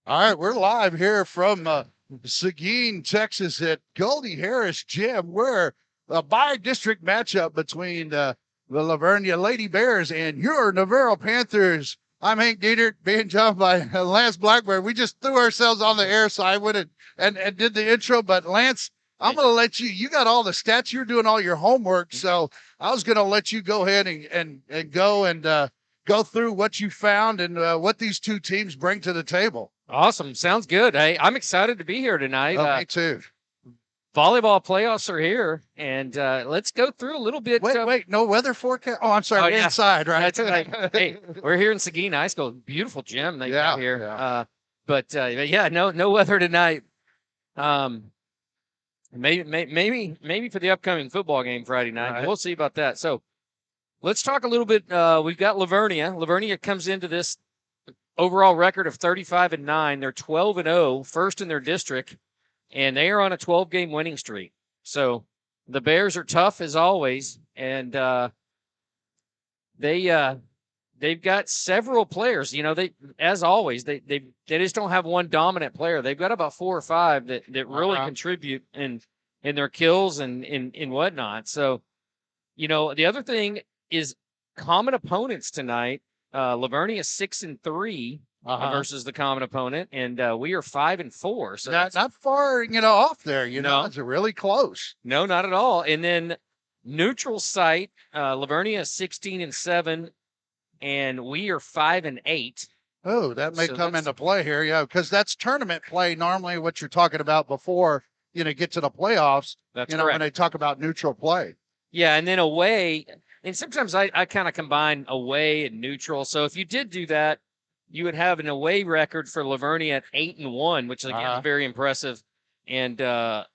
All right, we're live here from Seguin, Texas at Goldie Harris Gym. We're a bi-district matchup between the LaVernia Lady Bears and your Navarro Panthers. I'm Hank Dietert, being joined by Lance Blackburn. We just threw ourselves on the air, so I went and did the intro. But Lance, I'm going to let you got all the stats. You're doing all your homework, so I was going to let you go ahead and go and go through what you found and what these two teams bring to the table. Awesome. Sounds good. Hey, I'm excited to be here tonight. Oh, me too. Volleyball playoffs are here, and let's go through a little bit. Wait, no weather forecast? Oh, I'm sorry, yeah. inside, right? That's right. Hey, we're here in Seguin High School. Beautiful gym they got here. Yeah. But yeah, no weather tonight. Maybe for the upcoming football game Friday night. Right. We'll see about that. So let's talk a little bit. We've got LaVernia. LaVernia comes into this overall record of 35-9. They're 12-0, first in their district, and they are on a 12-game winning streak. So the Bears are tough as always, and they've got several players. You know, they just don't have one dominant player. They've got about 4 or 5 that really contribute in their kills and in whatnot. So, you know, the other thing is common opponents tonight. LaVernia is 6-3 versus the common opponent, and we are 5-4. So not far, off there. No. It's really close. No, not at all. And then neutral site, LaVernia is 16-7, and we are 5-8. Oh, that may come into play here, yeah, because that's tournament play. Normally, what you're talking about before get to the playoffs. That's correct. When they talk about neutral play. Yeah, and then away. And sometimes I kind of combine away and neutral. So if you did do that, you would have an away record for LaVernia at 8-1, which again is very impressive. And the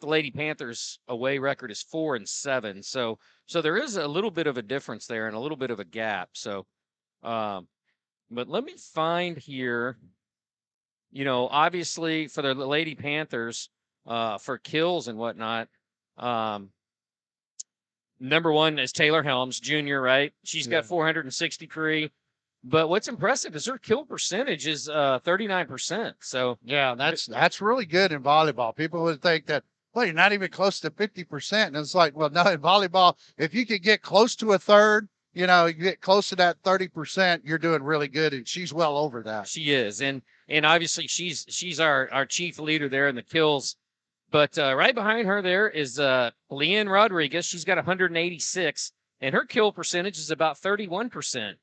Lady Panthers away record is 4-7. So there is a little bit of a difference there and a little bit of a gap. So, but let me find here. Obviously for the Lady Panthers, for kills and whatnot. Number 1 is Taylor Helms Jr., right? She's got 463. But what's impressive is her kill percentage is 39%. So yeah, that's really good in volleyball. People would think that, well, you're not even close to 50%. And it's like, well, no, in volleyball, if you could get close to a third, you get close to that 30%, you're doing really good. And she's well over that. She is. And obviously she's our chief leader there in the kills. But right behind her there is Leanne Rodriguez. She's got 186, and her kill percentage is about 31%.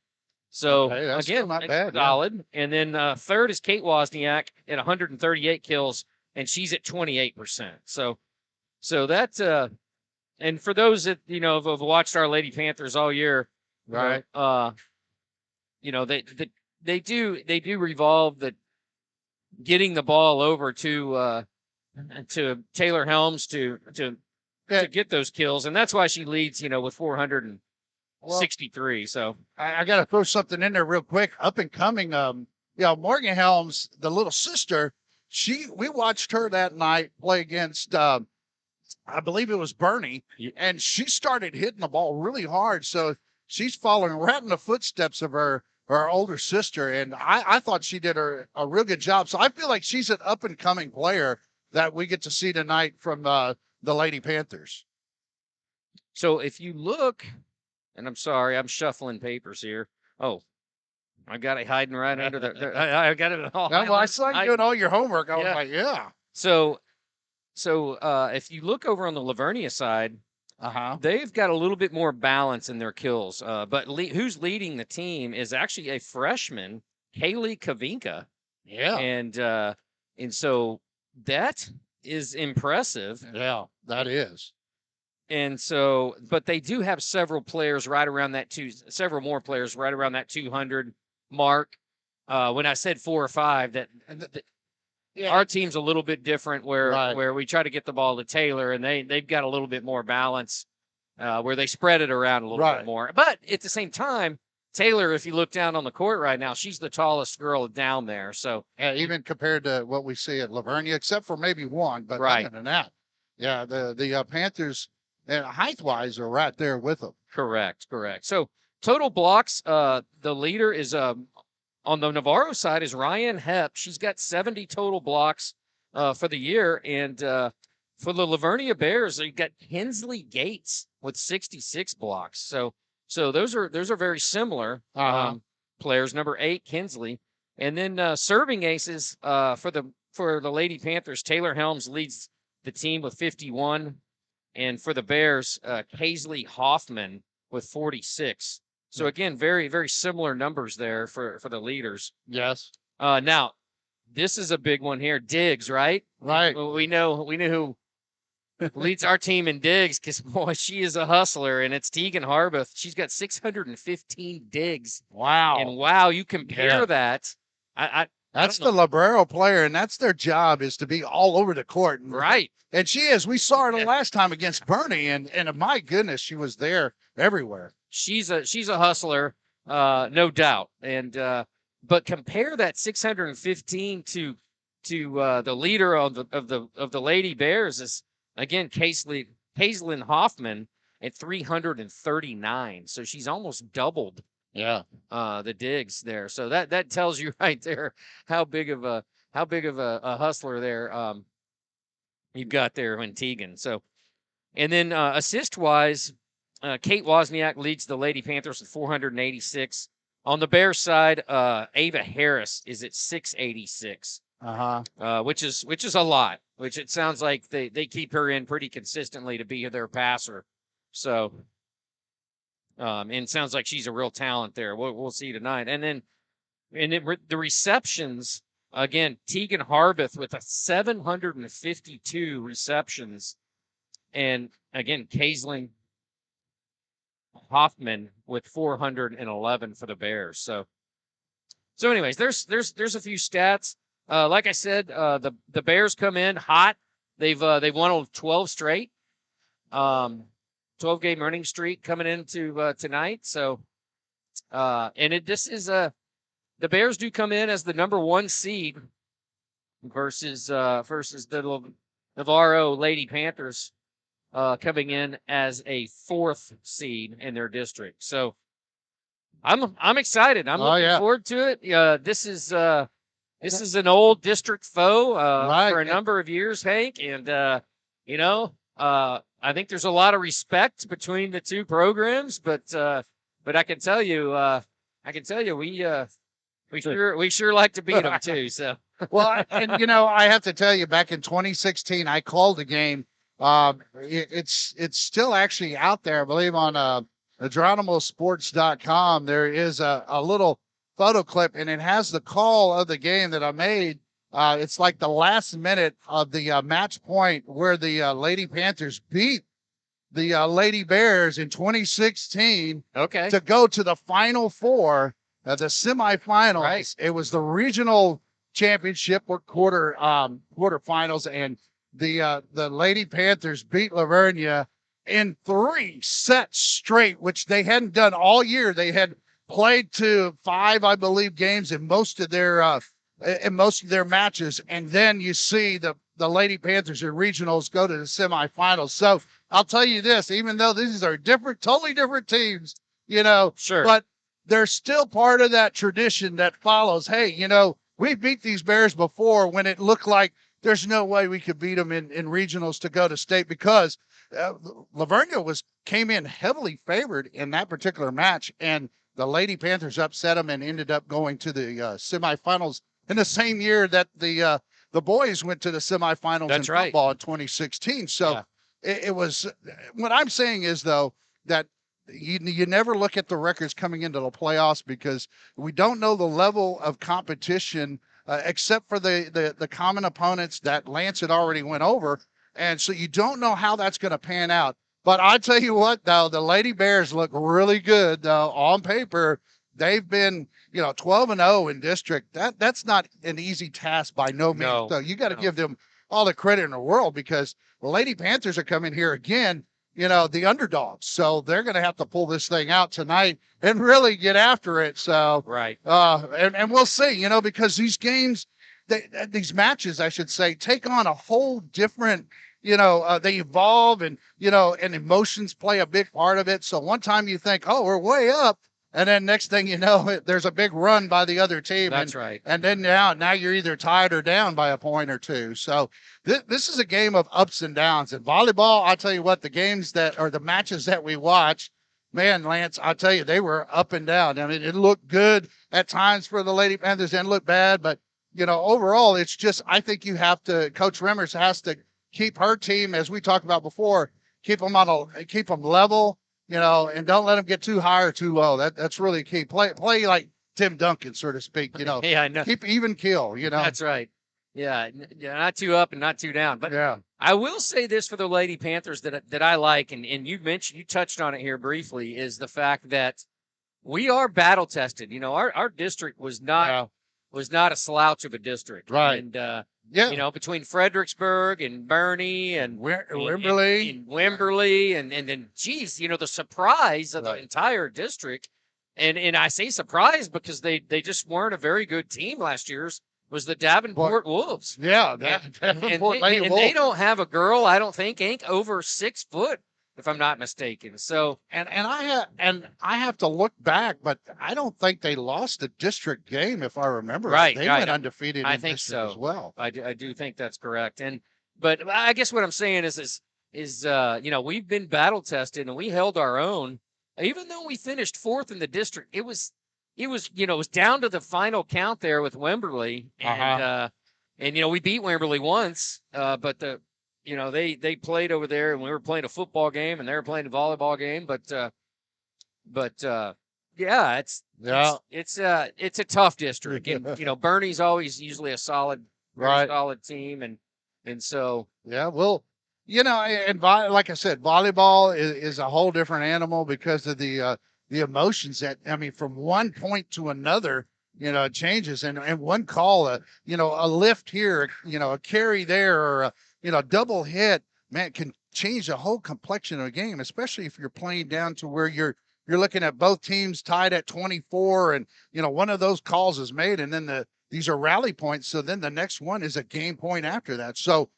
So, again, not bad, solid. Yeah. And then third is Kate Wozniak at 138 kills, and she's at 28%. So that's and for those that have watched our Lady Panthers all year, right? They do revolve the getting the ball over to Taylor Helms to get those kills, and that's why she leads, with 463. So I got to throw something in there real quick. Up and coming, Morgan Helms, the little sister, we watched her that night play against, I believe it was Bernie, and she started hitting the ball really hard. So she's following right in the footsteps of her older sister, and I thought she did a real good job. So I feel like she's an up and coming player that we get to see tonight from the Lady Panthers. So if you look, and I'm sorry, I'm shuffling papers here. Oh, I got it hiding right under there. I got it all. Well, I saw you doing all your homework. I was like, yeah. So if you look over on the LaVernia side, they've got a little bit more balance in their kills. But who's leading the team is actually a freshman, Kaylee Kavinka. Yeah. And so that is impressive. Yeah, that is. And so, but they do have several more players right around that 200 mark. When I said 4 or 5, our team's a little bit different where we try to get the ball to Taylor, and they've got a little bit more balance where they spread it around a little bit more. But at the same time, Taylor, if you look down on the court right now, she's the tallest girl down there. So even compared to what we see at LaVernia, except for maybe one, but other than that, yeah, the Panthers and height-wise are right there with them. Correct. So total blocks, the leader is on the Navarro side is Ryan Hepp. She's got 70 total blocks for the year. And for the LaVernia Bears, you got Hensley Gates with 66 blocks. So those are very similar players. Number 8, Kinsley. And then serving aces for the Lady Panthers, Taylor Helms leads the team with 51. And for the Bears, Paisley Hoffman with 46. So again, very, very similar numbers there for the leaders. Yes. Now, this is a big one here. Diggs, right? Right. We know who leads our team in digs because, boy, she is a hustler, and it's Tegan Harbeth. She's got 615 digs. Wow. And, wow, you compare that. That's the Librero player, and that's their job, is to be all over the court. Right. And she is. We saw her the last time against Bernie, and my goodness, she was there everywhere. She's a hustler, no doubt. And but compare that 615 to the leader of the Lady Bears is, again, Paisley Hoffman at 339. So she's almost doubled the digs there. So that tells you right there how big of a hustler there you've got there in Tegan. So, and then assist wise, Kate Wozniak leads the Lady Panthers at 486. On the Bears side, Ava Harris is at 686. Which is a lot. Which it sounds like they keep her in pretty consistently to be their passer. So, and it sounds like she's a real talent there. We'll see tonight. And then, the receptions, again, Tegan Harbeth with 752 receptions, and again, Kaisling Hoffman with 411 for the Bears. So anyways, there's a few stats. Like I said, the Bears come in hot. They've won 12 straight. 12-game winning streak coming into tonight. So, and this is the Bears do come in as the number 1 seed versus the Navarro Lady Panthers coming in as a 4th seed in their district. So, I'm excited. I'm looking forward to it. This is an old district foe for a number of years, Hank, and I think there's a lot of respect between the two programs, but I can tell you, we sure like to beat them too. So well, and I have to tell you, back in 2016, I called the game. It's still actually out there, I believe, on Geronimosports.com. There is a little photo clip, and it has the call of the game that I made. It's like the last minute of the match point where the Lady Panthers beat the Lady Bears in 2016 to go to the Final Four, the semifinals. Right. It was the regional championship or quarterfinals, and the Lady Panthers beat LaVernia in 3 sets straight, which they hadn't done all year. They had played to 5, I believe, games in most of their matches, and then you see the Lady Panthers in regionals go to the semifinals. So I'll tell you this: even though these are totally different teams, sure, but they're still part of that tradition that follows. Hey, we beat these Bears before when it looked like there's no way we could beat them in regionals to go to state, because LaVernia came in heavily favored in that particular match, and the Lady Panthers upset them and ended up going to the semifinals in the same year that the boys went to the semifinals in football in 2016. So it was. What I'm saying is, though, that you never look at the records coming into the playoffs, because we don't know the level of competition except for the common opponents that Lance had already went over, and so you don't know how that's going to pan out. But I tell you what, though, the Lady Bears look really good on paper. They've been, 12-0 in district. That's not an easy task by no means. No, so you got to give them all the credit in the world, because the Lady Panthers are coming here again, the underdogs. So they're going to have to pull this thing out tonight and really get after it. So right. And we'll see, because these games, these matches, I should say, take on a whole different. They evolve, and, and emotions play a big part of it. So one time you think, oh, we're way up. And then next thing you know, there's a big run by the other team. That's right. And then now you're either tied or down by a point or two. So this is a game of ups and downs. In volleyball, I'll tell you what, the games that or the matches that we watched, man, Lance, I'll tell you, they were up and down. I mean, it looked good at times for the Lady Panthers and looked bad, but overall, it's just, I think you have to, Coach Remmers has to keep her team, as we talked about before, keep them level, and don't let them get too high or too low. That's really key. Play like Tim Duncan, so to speak, Yeah, I know. keep even keel, That's right. Yeah, not too up and not too down. But yeah. I will say this for the Lady Panthers that I like, and you touched on it here briefly, is the fact that we are battle tested. Our district was not a slouch of a district. Right. And Yeah. between Fredericksburg and Bernie and Wimberley. and Wimberley and then geez, the surprise of the entire district. And I say surprise because they just weren't a very good team last year's. Was the Davenport Wolves. Yeah, Davenport Lady Wolves. They don't have a girl, I don't think, over 6 foot, if I'm not mistaken. So and I have to look back, but I don't think they lost a district game, if I remember. Right. They went undefeated I in think district so as well. I do think that's correct. But I guess what I'm saying is we've been battle tested and we held our own. Even though we finished 4th in the district, it was down to the final count there with Wimberley, and we beat Wimberley once, but they played over there, and we were playing a football game, and they were playing a volleyball game, yeah, it's a tough district, and Bernie's always usually a solid, very solid team, and so yeah, well. And like I said, volleyball is a whole different animal because of the emotions from one point to another, it changes. And one call, a lift here, a carry there, or a double hit, man, can change the whole complexion of a game, especially if you're playing down to where you're looking at both teams tied at 24 and, one of those calls is made and then these are rally points. So then the next one is a game point after that. So,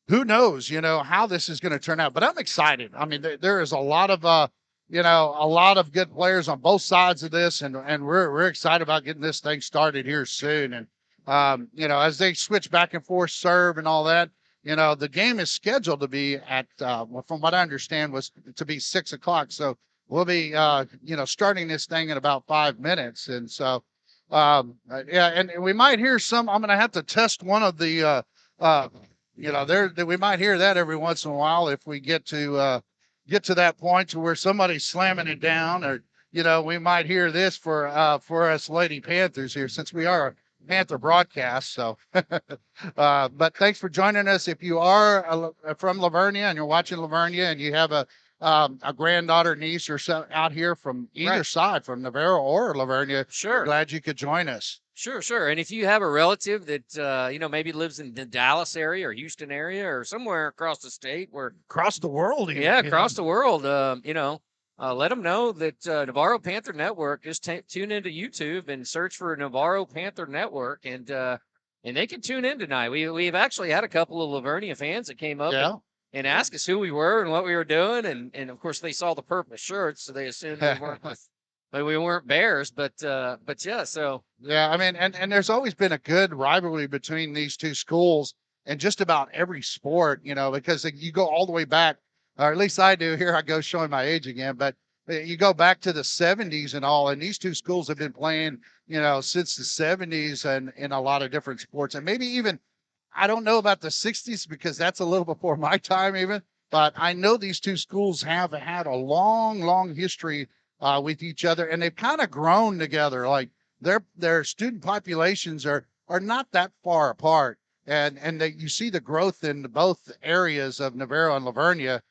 who knows, how this is going to turn out, but I'm excited. I mean, there is a lot of, a lot of good players on both sides of this, and we're excited about getting this thing started here soon. And, as they switch back and forth serve and all that, the game is scheduled to be at, from what I understand was to be 6:00. So we'll be, starting this thing in about 5 minutes. And so, and we might hear I'm going to have to test one of the, we might hear that every once in a while if we get to that point to where somebody's slamming it down, or we might hear this for us Lady Panthers here, since we are a Panther broadcast. So, but thanks for joining us. If you are from LaVernia and you're watching LaVernia and you have a granddaughter, niece, or so out here from either side, from Navarro or LaVernia, sure, glad you could join us. Sure. And if you have a relative that, maybe lives in the Dallas area or Houston area or somewhere across the state across the world. Even, across the world, let them know that Navarro Panther Network, just tune into YouTube and search for Navarro Panther Network, and they can tune in tonight. We've actually had a couple of LaVernia fans that came up and asked us who we were and what we were doing. And of course they saw the purple shirts, so they assumed we weren't Bears, but yeah, so. Yeah, I mean, and there's always been a good rivalry between these two schools in just about every sport, because you go all the way back, or at least I do. Here I go showing my age again, but you go back to the 70s and all, and these two schools have been playing, since the 70s and in a lot of different sports. And maybe even, I don't know about the 60s because that's a little before my time even, but I know these two schools have had a long, long history with each other, and they've kind of grown together. Like their student populations are not that far apart, and you see the growth in both areas of Navarro and LaVernia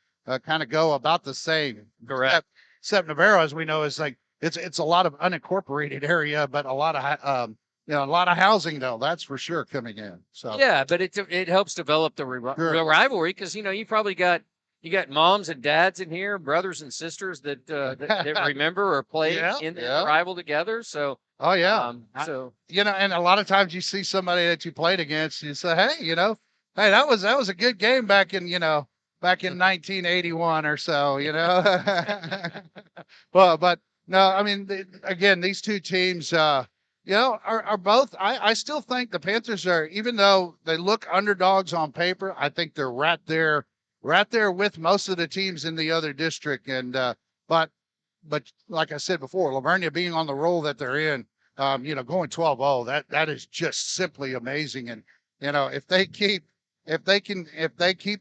kind of go about the same. Correct. Except Navarro, as we know, is like it's a lot of unincorporated area, but a lot of a lot of housing though. That's for sure coming in. So yeah, but it helps develop the rivalry, because you probably got. You got moms and dads in here, brothers and sisters that remember or played in the rival together. So, and a lot of times you see somebody that you played against, and you say, hey, that was a good game back in 1981 or so, well, but No, I mean, again, these two teams, are both. I still think the Panthers are, even though they look underdogs on paper, I think they're right there with most of the teams in the other district. And but but like I said before, LaVernia being on the roll that they're in, going 12-0, that is just simply amazing. And if they keep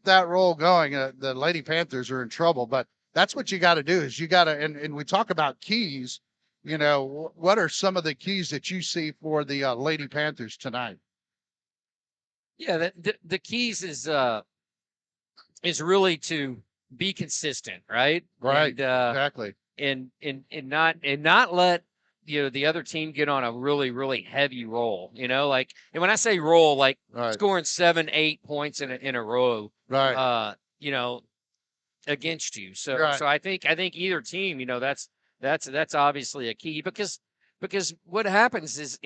that roll going, the Lady Panthers are in trouble. But that's what you got to do is you got to, and we talk about keys. What are some of the keys that you see for the Lady Panthers tonight? Yeah, the keys is really to be consistent, right? Right, And exactly. not let the other team get on a really heavy roll. Like, and when I say roll, like Right, scoring 7-8 points in a row, right, uh, you know, against you. So right, so I think either team, that's obviously a key because what happens is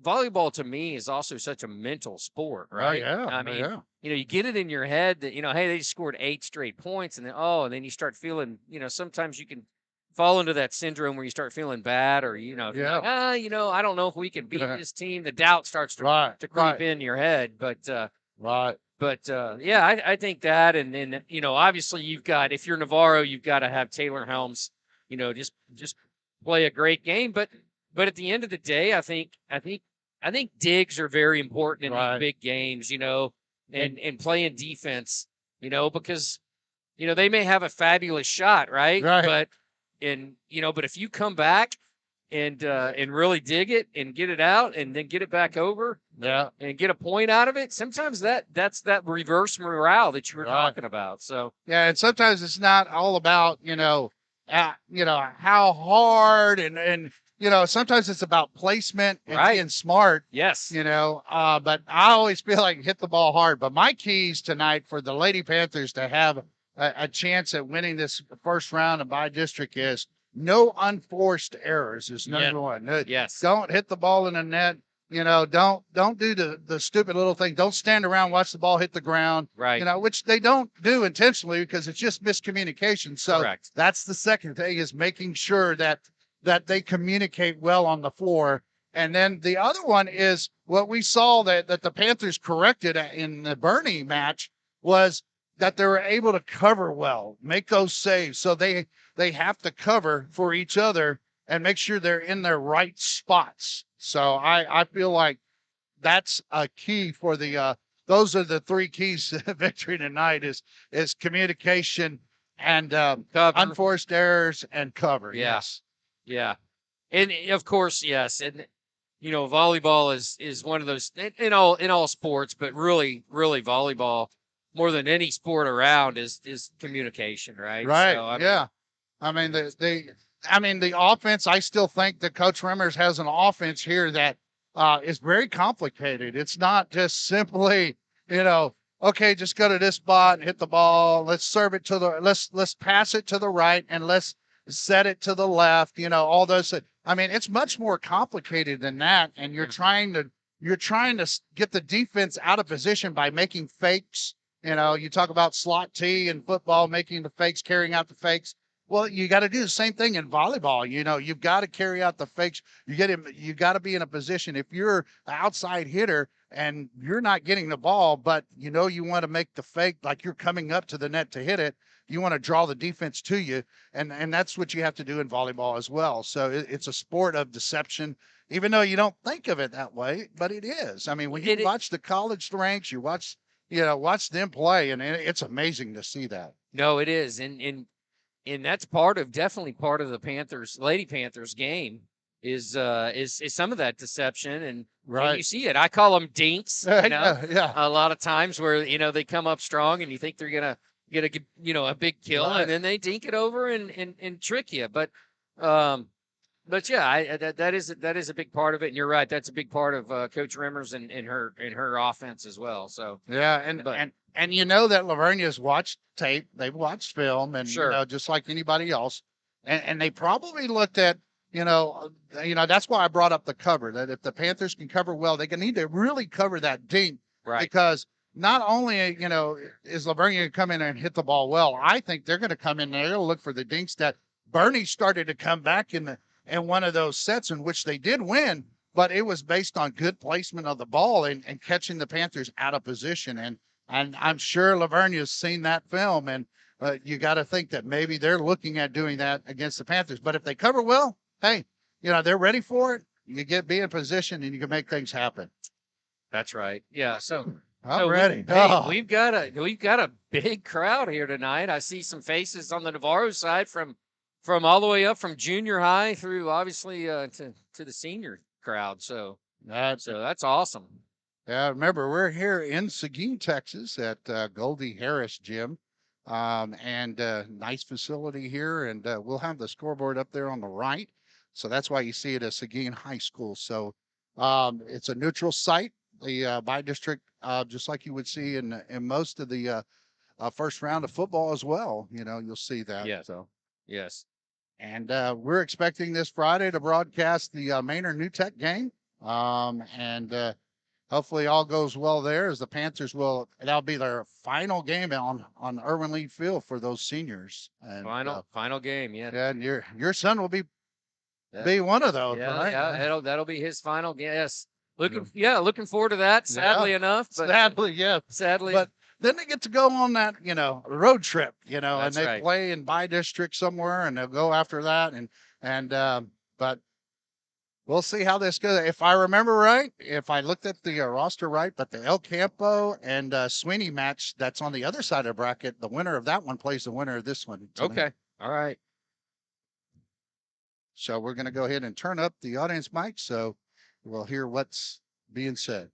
volleyball to me is also such a mental sport, oh right? yeah, I oh mean, yeah, you get it in your head that, hey, they scored 8 straight points, and then you start feeling, sometimes you can fall into that syndrome where you start feeling bad, or if you're like, yeah. I don't know if we can beat this team. The doubt starts to Right, creep right, in your head, right, yeah, I think that, and then obviously you've got, if you're Navarro, you've got to have Taylor Helms, just play a great game. But at the end of the day, I think digs are very important in these right, big games, and playing defense, because they may have a fabulous shot, right? right. But if you come back and really dig it and get it out and then get it back over Yeah, and get a point out of it, sometimes that's that reverse morale that you were right. talking about. So Yeah, and sometimes it's not all about, how hard and sometimes it's about placement and right, being smart, yes, but I always feel like hit the ball hard. But my keys tonight for the Lady Panthers to have a chance at winning this first round of by district is no unforced errors is yeah, number one. yes, Don't hit the ball in the net. Don't do the stupid little thing. Don't stand around, watch the ball hit the ground, right, which they don't do intentionally because it's just miscommunication. So correct, that's the second thing is making sure that they communicate well on the floor. And then the other one is what we saw that the Panthers corrected in the Bernie match was that they were able to cover well, make those saves. So they have to cover for each other and make sure they're in their right spots. So I feel like that's a key for the those are the three keys to victory tonight is communication and cover, unforced errors and cover. yeah, Yes. yeah, and of course, yes, and volleyball is one of those in all sports, but really volleyball more than any sport around is communication, right? Right. So I mean, Yeah. I mean the offense. I still think that Coach Remmers has an offense here that is very complicated. It's not just simply okay, just go to this spot and hit the ball. Let's serve it to the let's pass it to the right and let's set it to the left. All those. I mean, it's much more complicated than that. And you're trying to get the defense out of position by making fakes. You talk about slot T in football, making the fakes, carrying out the fakes. Well, you got to do the same thing in volleyball. You've got to carry out the fakes. You got to be in a position. If you're an outside hitter and you're not getting the ball, but you want to make the fake like you're coming up to the net to hit it, you want to draw the defense to you, and that's what you have to do in volleyball as well. So it's a sport of deception, even though you don't think of it that way, but it is. I mean, when you it watch the college ranks, watch them play, and it's amazing to see that. no, it is, and that's definitely part of the Lady Panthers game is some of that deception, and you Right. see it. I call them dinks, Yeah, yeah. a lot of times where they come up strong and you think they're gonna get a big kill, and Right. then they dink it over and trick you. Um, but yeah, that is a big part of it, and you're right. That's a big part of Coach Remmers and her offense as well. So, Yeah, and but that LaVernia's watched tape, they've watched film, and sure, just like anybody else, and they probably looked at, that's why I brought up the cover. That if the Panthers can cover well, they can need to really cover that dink right, because not only is LaVernia going to come in and hit the ball well, I think they're going to come in there, they're going to look for the dinks that Bernie started to come back in one of those sets in which they did win, but it was based on good placement of the ball and catching the Panthers out of position. And I'm sure LaVernia's seen that film, and you got to think that maybe they're looking at doing that against the Panthers. But if they cover well, hey, they're ready for it. You be in position and you can make things happen. That's right. Yeah. I'm ready. We've got a big crowd here tonight. I see some faces on the Navarro side from all the way up from junior high through obviously to the senior crowd. So that's awesome. Yeah, remember we're here in Seguin, Texas, at Goldie Harris Gym, and nice facility here, and we'll have the scoreboard up there on the right, so that's why you see it as Seguin High School. So it's a neutral site, the by district, just like you would see in most of the first round of football as well. You'll see that. Yeah. So yes, and we're expecting this Friday to broadcast the Maynard New Tech game, and hopefully all goes well there as the Panthers that'll be their final game on Irwin Lee Field for those seniors. And final game. Yeah. Yeah, and your son will be one of those, yeah, right? Yeah, that'll be his final game. Yes. Looking forward to that. Sadly enough, but sadly, yeah. Sadly. But then they get to go on that, road trip, and they right. play in by district somewhere and they'll go after that. But we'll see how this goes. If I remember right, if I looked at the roster right, but the El Campo and Sweeney match that's on the other side of the bracket, the winner of that one plays the winner of this one tonight. Okay. All right. So we're going to go ahead and turn up the audience mic so we'll hear what's being said.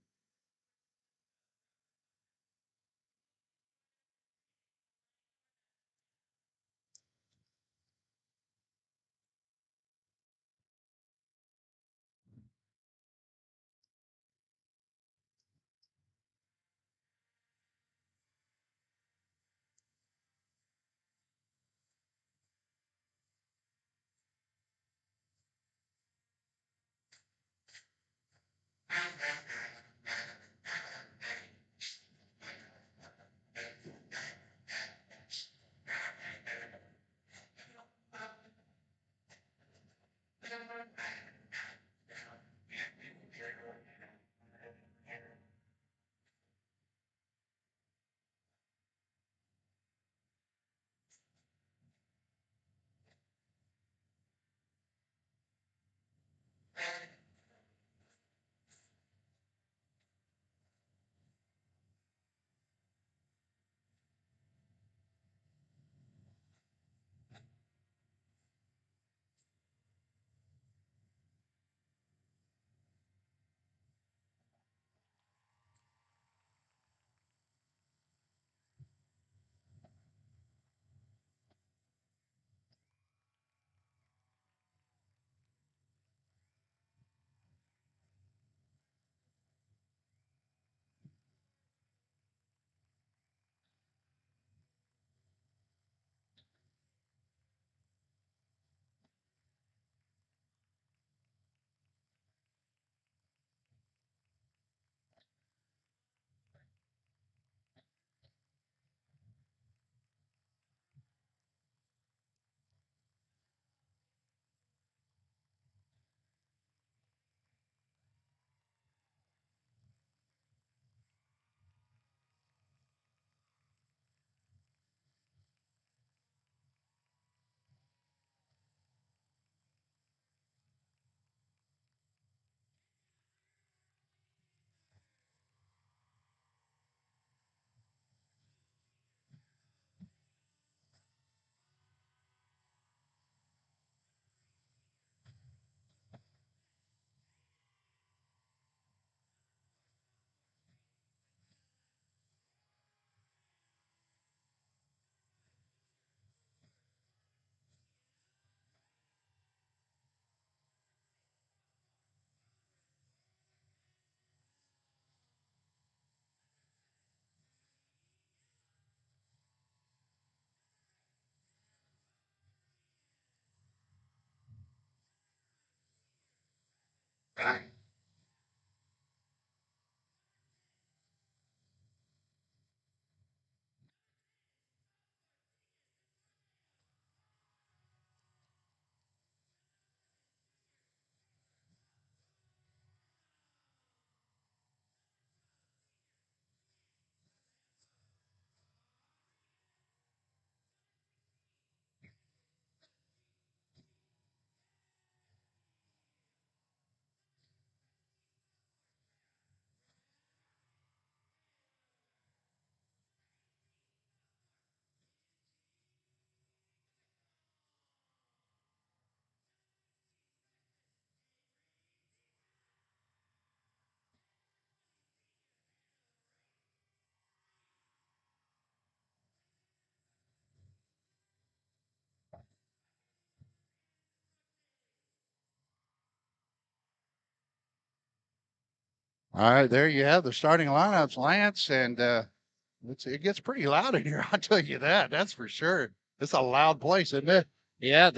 All right, there you have the starting lineups, Lance, and it gets pretty loud in here. I'll tell you that. That's for sure. It's a loud place, isn't it? Yeah,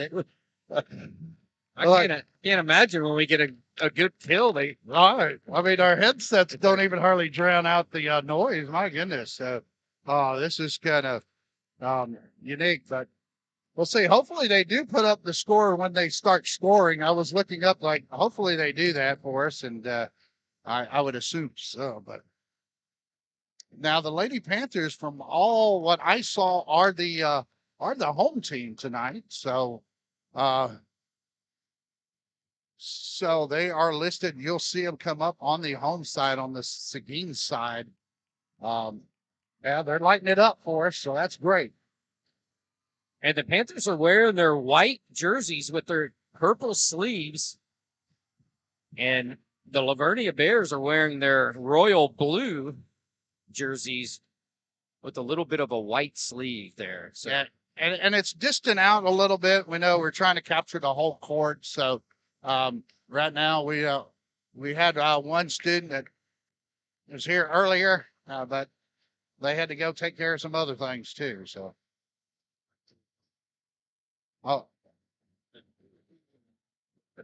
I can't imagine when we get a good kill. All right. I mean, our headsets don't even hardly drown out the noise. My goodness. So, this is kind of unique, but we'll see. Hopefully, they do put up the score when they start scoring. I was looking up, like, hopefully they do that for us, and I would assume so. But now the Lady Panthers, from all what I saw, are the home team tonight. So, uh, so they are listed. You'll see them come up on the home side, on the Seguin side. Yeah, they're lighting it up for us, so that's great. And the Panthers are wearing their white jerseys with their purple sleeves. And the LaVernia Bears are wearing their royal blue jerseys with a little bit of a white sleeve there. So, yeah, and it's distant out a little bit. We know we're trying to capture the whole court. So right now we had one student that was here earlier, but they had to go take care of some other things too. So, oh,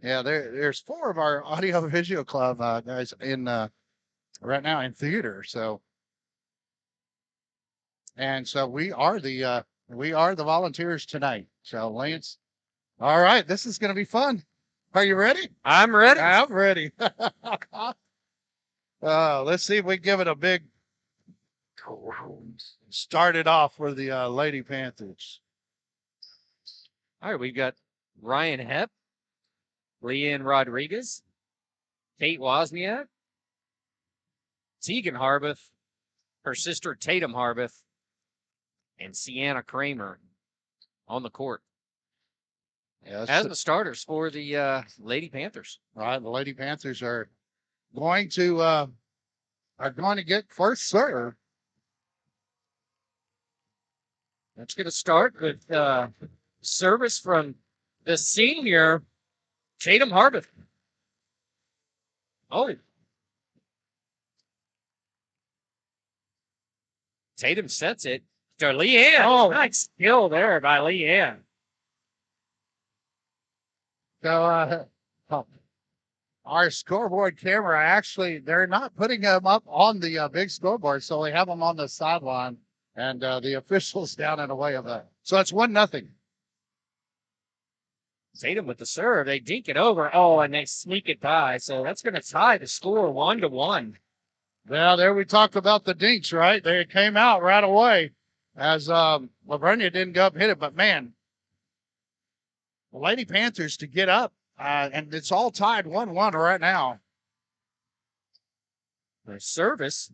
yeah, there's 4 of our audio visual club guys in right now in theater. So, and so we are the volunteers tonight. So, Lance, all right, this is going to be fun. Are you ready? I'm ready. I'm ready. Let's see if we give it a big start it off for the Lady Panthers. All right, we've got Ryan Hepp, Leanne Rodriguez, Kate Wozniak, Tegan Harbath, her sister Tatum Harbath, and Sienna Kramer on the court as the starters for the Lady Panthers. All right, the Lady Panthers are going to get first serve. That's going to start with service from the senior Tatum Harbath. Oh, Tatum sets it to Leanne. Oh, nice skill there by Leanne. So our scoreboard camera, actually, they're not putting them up on the big scoreboard, so we have them on the sideline, and the officials down in the way of that. So it's 1-0. Tatum with the serve. They dink it over. Oh, and they sneak it by. So that's going to tie the score 1-1. Well, there we talked about the dinks, right? They came out right away as LaVernia didn't go up and hit it. But, man, the Lady Panthers to get up, and it's all tied 1-1 right now. The service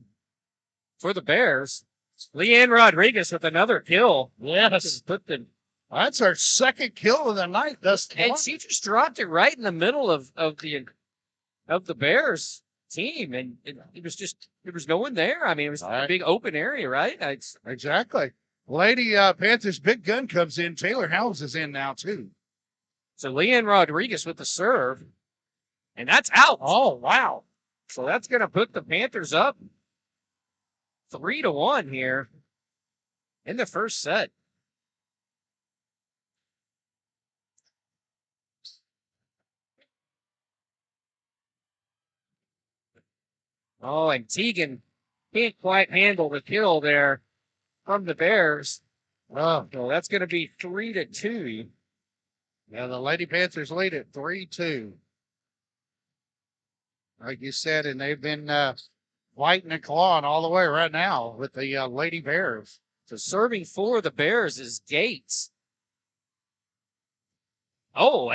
for the Bears. Leanne Rodriguez with another kill. Yes. That's her second kill of the night thus far. And she just dropped it right in the middle of the Bears team, and it was no one there. I mean, it was a big open area, right? Exactly. Lady Panthers big gun comes in. Taylor Helms is in now too. So Leanne Rodriguez with the serve, and that's out. Oh wow! So that's going to put the Panthers up 3-1 here in the first set. Oh, and Tegan can't quite handle the kill there from the Bears. Oh, so that's going to be 3-2. Yeah, the Lady Panthers lead it 3-2. Like you said, and they've been fighting and clawing all the way right now with the Lady Bears. So serving for the Bears is Gates. Oh,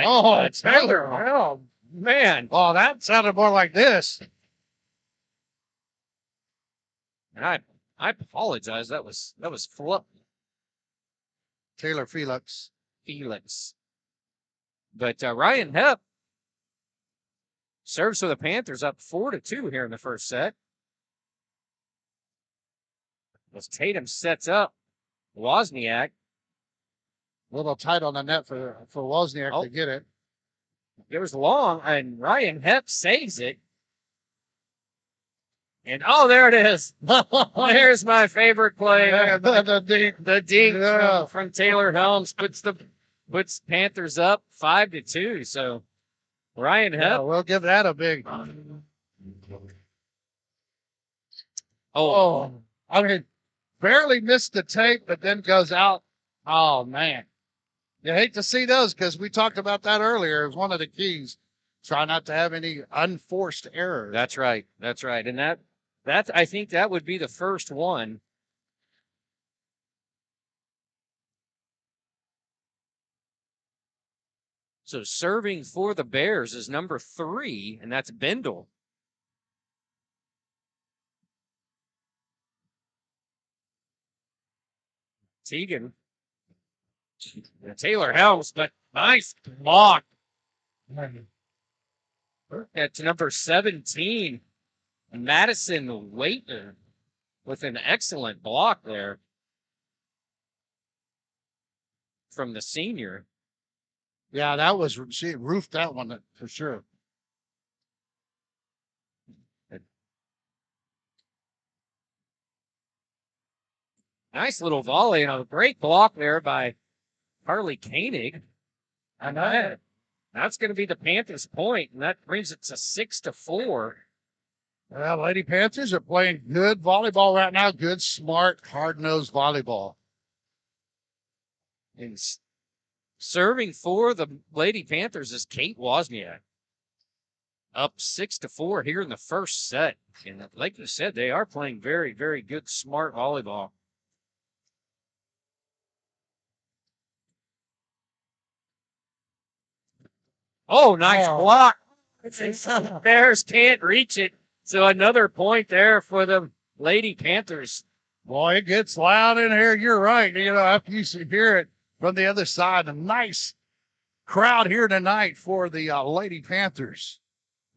Taylor. Oh, man. Oh, that sounded more like this. And I apologize. That was Taylor Felix. But Ryan Hepp serves for the Panthers up 4-2 here in the first set. As Tatum sets up Wozniak. A little tight on the net for Wozniak to get it. It was long, and Ryan Hepp saves it. And there it is. There's my favorite play. The dink from Taylor Helms puts Panthers up 5-2. So Ryan Hep. We'll give that a big. I mean, barely missed the tape, but then goes out. Oh man, you hate to see those because we talked about that earlier. It was one of the keys. Try not to have any unforced errors. That's right. That's right. And that I think that would be the first one. So serving for the Bears is number 3, and that's Bendel. Teagan. Taylor Helms, but nice block. That's number 17, Madison Waitner, with an excellent block there from the senior. Yeah, that was, she roofed that one for sure. Nice little volley and a great block there by Harley Koenig. And that's going to be the Panthers' point, and that brings it to 6-4. Well, Lady Panthers are playing good volleyball right now. Good, smart, hard-nosed volleyball. And serving for the Lady Panthers is Kate Wozniak. Up 6-4 here in the first set. And like you said, they are playing very, very good, smart volleyball. Oh, nice block. Bears can't reach it. So another point there for the Lady Panthers. Boy, it gets loud in here. You're right. You know, after you hear it from the other side, a nice crowd here tonight for the Lady Panthers.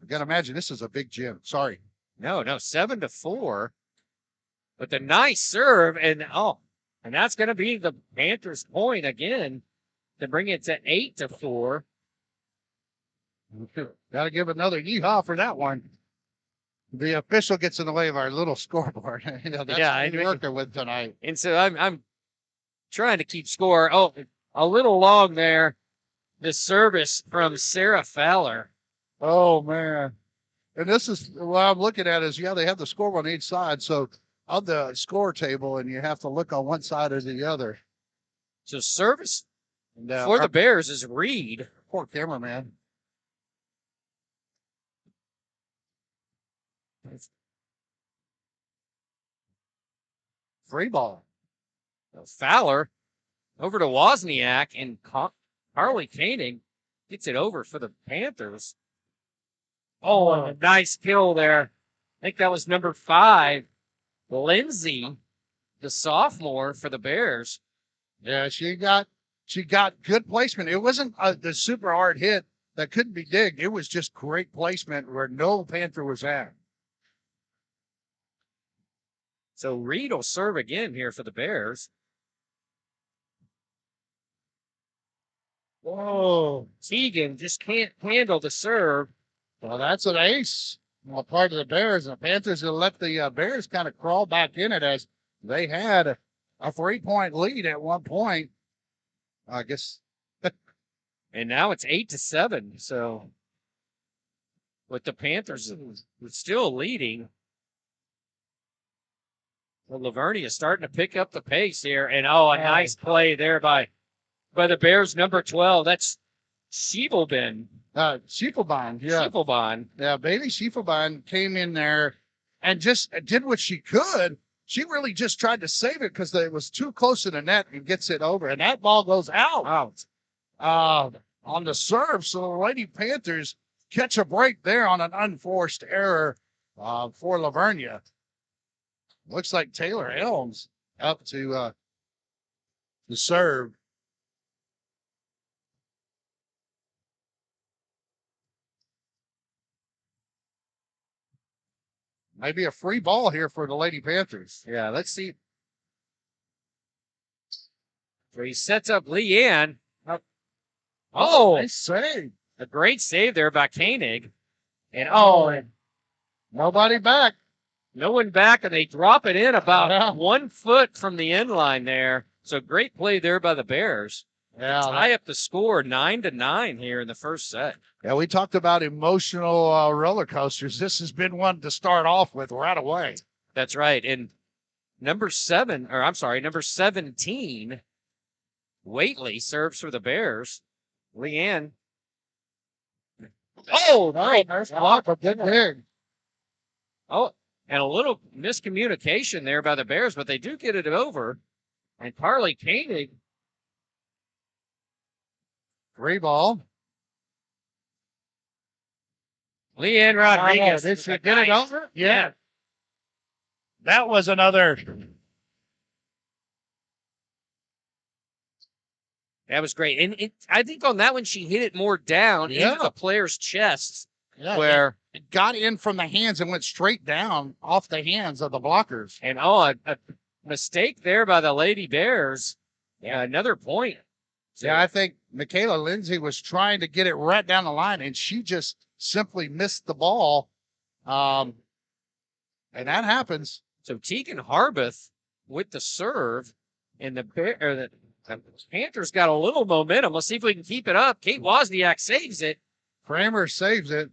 I got to imagine this is a big gym. Sorry. No, 7-4. But the nice serve, and that's going to be the Panthers' point again to bring it to 8-4. Got to give another yeehaw for that one. The official gets in the way of our little scoreboard. You know, that's what we're working with tonight. And so I'm trying to keep score. Oh, a little long there. The service from Sarah Fowler. Oh, man. And this is what I'm looking at is, they have the score on each side. So on the score table, and you have to look on one side or the other. So service for the Bears is Reed. Poor cameraman. Free ball. Fowler over to Wozniak, and Harley Koenig gets it over for the Panthers. Oh, a nice kill there. I think that was number 5, Lindsay, the sophomore for the Bears. Yeah, she got good placement. It wasn't the super hard hit that couldn't be digged. It was just great placement where no Panther was at. So Reed will serve again here for the Bears. Whoa, Teagan just can't handle the serve. Well, that's an ace on part of the Bears. And the Panthers have let the Bears kind of crawl back in it as they had a 3-point lead at one point. I guess. And now it's 8-7. So with the Panthers still leading. Well, LaVernia is starting to pick up the pace here. And a nice play there by the Bears, number 12. That's Schiefelbein. Schiefelbein, yeah. Schiefelbein. Yeah, Bailey Schiefelbein came in there and just did what she could. She really just tried to save it because it was too close to the net and gets it over. And that ball goes out on the serve. So the Lady Panthers catch a break there on an unforced error for LaVernia. Looks like Taylor Helms up to serve. Maybe a free ball here for the Lady Panthers. Yeah, let's see. So he sets up Leanne. Nice save. A great save there by Koenig. And nobody back. No one back, and they drop it in about Yeah. 1 foot from the end line there. So great play there by the Bears. Yeah, Tie up the score 9-9 here in the first set. yeah, we talked about emotional roller coasters. This has been one to start off with right away. That's right. And number 17, Waitley serves for the Bears. Leanne. Oh, Nice block, but good dig. Oh, and a little miscommunication there by the Bears, but they do get it over. And Carly Koenig. Free ball. Leanne Rodriguez. Did she get it over? Yeah. That was another. That was great. And I think on that one, she hit it more down into the player's chest. Yeah, where it got in from the hands and went straight down off the hands of the blockers. And a mistake there by the Lady Bears. Yeah, another point. So, yeah, I think Michaela Lindsay was trying to get it right down the line, and she just simply missed the ball. And that happens. So Tegan Harbeth with the serve, and the Panthers got a little momentum. Let's see if we can keep it up. Kate Wozniak saves it. Kramer saves it.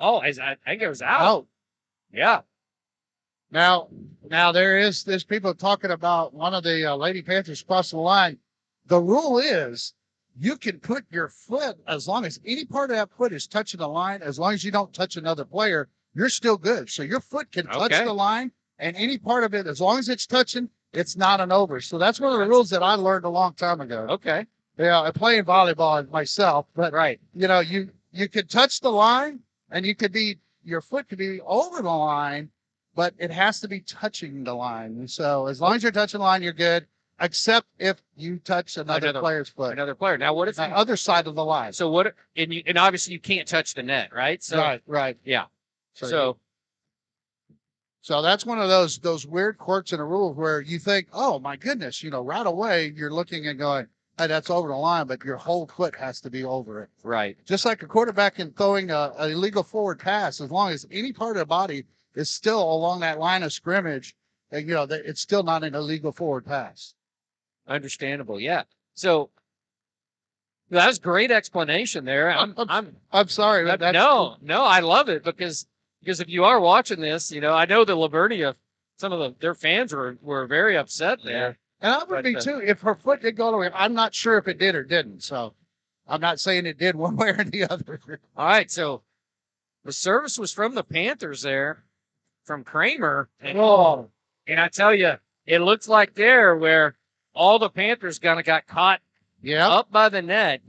Oh, I think it was out. Yeah. Now there's people talking about one of the Lady Panthers crossing the line. The rule is you can put your foot, as long as any part of that foot is touching the line, as long as you don't touch another player, you're still good. So your foot can touch the line, and any part of it, as long as it's touching, it's not an over. So that's one of the rules that I learned a long time ago. Okay. Yeah, I'm playing volleyball myself, but you could touch the line, and your foot could be over the line, but it has to be touching the line. And so as long as you're touching the line, you're good, except if you touch another player's foot. Another player. Now, what if the other side of the line? So and obviously you can't touch the net, right? So right. Yeah. So that's one of those weird quirks in the rules where you think, oh my goodness, right away you're looking and going, hey, that's over the line, but your whole foot has to be over it. Right. Just like a quarterback in throwing an illegal forward pass, as long as any part of the body is still along that line of scrimmage, and it's still not an illegal forward pass. Understandable, yeah. So that was great explanation there. I'm sorry. No, I love it because if you are watching this, I know the LaVernia, some of their fans were very upset there. And I would be too if her foot did go away. I'm not sure if it did or didn't. So I'm not saying it did one way or the other. All right. So the service was from the Panthers there, from Kramer. And I tell you, it looks like there where all the Panthers kind of got caught up by the net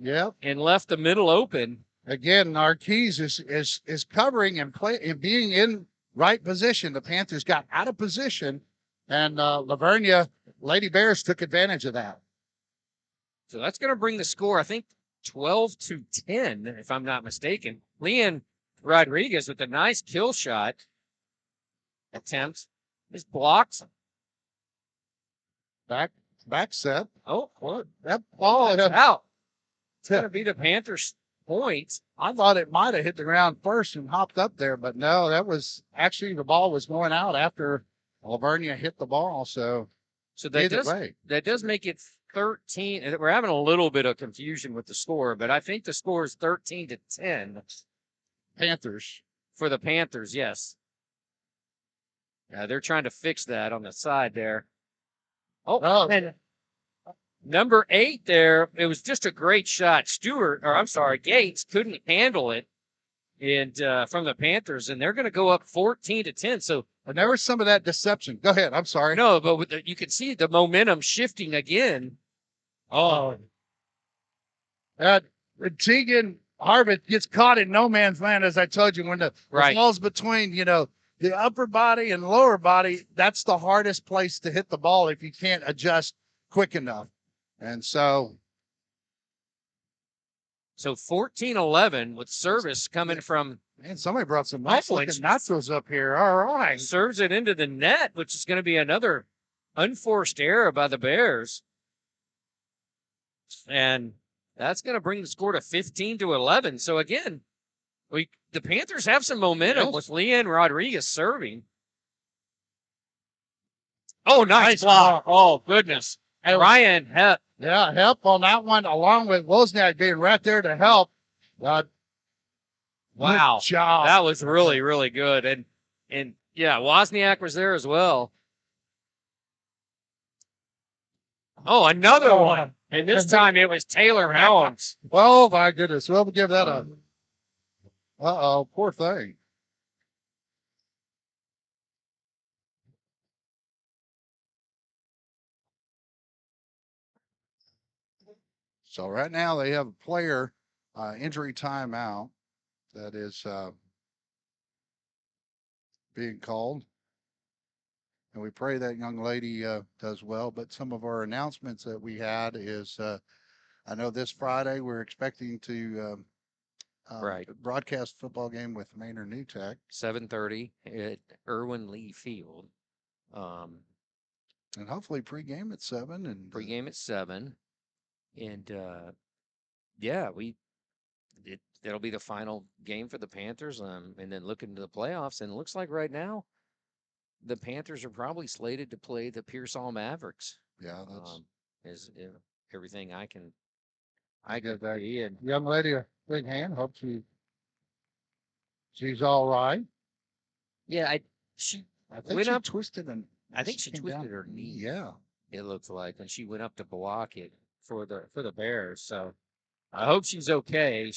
and left the middle open. Again, our keys is covering and being in right position. The Panthers got out of position, and LaVernia Lady Bears took advantage of that. So that's going to bring the score, I think, 12-10, if I'm not mistaken. Leanne Rodriguez with a nice kill shot attempt. Is blocked. Back set. Oh, what? That ball out. It's going to be the Panthers' point. I thought it might have hit the ground first and hopped up there, but no, that was actually the ball was going out after LaVernia hit the ball. So that does make it 13. We're having a little bit of confusion with the score, but I think the score is 13-10. Panthers. For the Panthers, yes. They're trying to fix that on the side there. And number 8 there, it was just a great shot. Gates couldn't handle it, and from the Panthers, and they're going to go up 14-10. So there was some of that deception. Go ahead. I'm sorry. No, but you can see the momentum shifting again. Tegan Harbeth gets caught in no man's land, as I told you, when the ball's between, the upper body and lower body. That's the hardest place to hit the ball if you can't adjust quick enough. And so 14-11 with service coming from. Man, somebody brought some nice looking nachos up here. All right. Serves it into the net, which is going to be another unforced error by the Bears. And that's going to bring the score to 15-11. So again, the Panthers have some momentum with Leanne Rodriguez serving. Oh, nice block. Oh, goodness. And Ryan Hepp. Yeah, help on that one, along with Wozniak being right there to help. Wow. Good job. That was really, really good. And yeah, Wozniak was there as well. Oh, another one. And this time it was Taylor Helms. Oh, my goodness. We'll give that a... Uh-oh, poor thing. So right now they have a player injury timeout that is being called. And we pray that young lady does well. But some of our announcements that we had is, I know this Friday we're expecting to broadcast football game with Maynard New Tech. 7:30 at Irwin Lee Field. And hopefully pregame at 7. And pregame at 7. And yeah, that'll be the final game for the Panthers. And then looking to the playoffs, and it looks like right now the Panthers are probably slated to play the Pearsall Mavericks. Yeah, that's is everything I can get that. And young lady, a big hand. Hope she's all right. Yeah, I think she twisted and I think she twisted her knee. Yeah, it looks like when she went up to block it for the Bears. So I hope she's okay.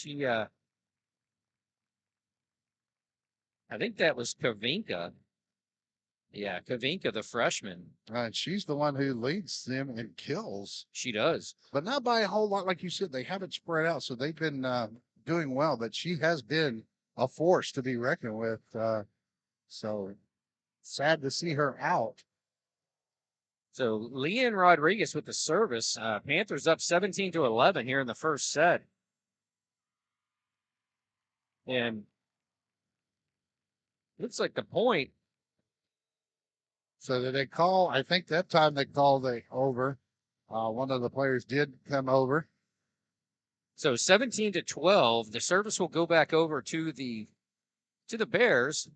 I think that was Kavinka. Yeah, Kavinka, the freshman. Right, she's the one who leads them in kills. She does, but not by a whole lot, like you said. They haven't spread out, so they've been doing well. But she has been a force to be reckoned with. So sad to see her out. So Leanne Rodriguez with the service. Panthers up 17-11 here in the first set. And looks like the point. So did they call? I think that time they called the over. One of the players did come over. So 17-12. The service will go back over to the Bears.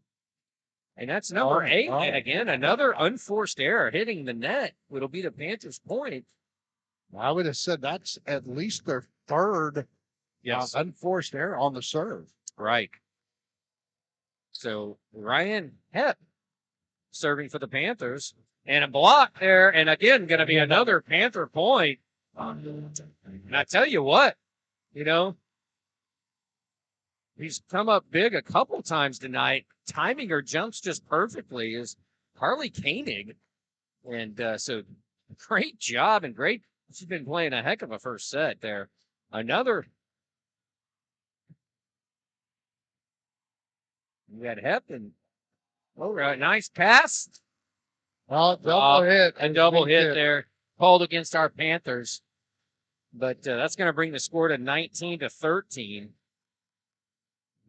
And that's number 8. And again, another unforced error hitting the net. It'll be the Panthers' point. I would have said that's at least their third unforced error on the serve. Right. So Ryan Hepp serving for the Panthers. And a block there. And again, going to be another Panther point. And I tell you what, he's come up big a couple times tonight. Timing her jumps just perfectly is Harley Koenig. And so great job and great. She's been playing a heck of a first set there. Another. We had Hepp and nice pass. Well, double hit. A double hit there. Called against our Panthers. But that's going to bring the score to 19-13.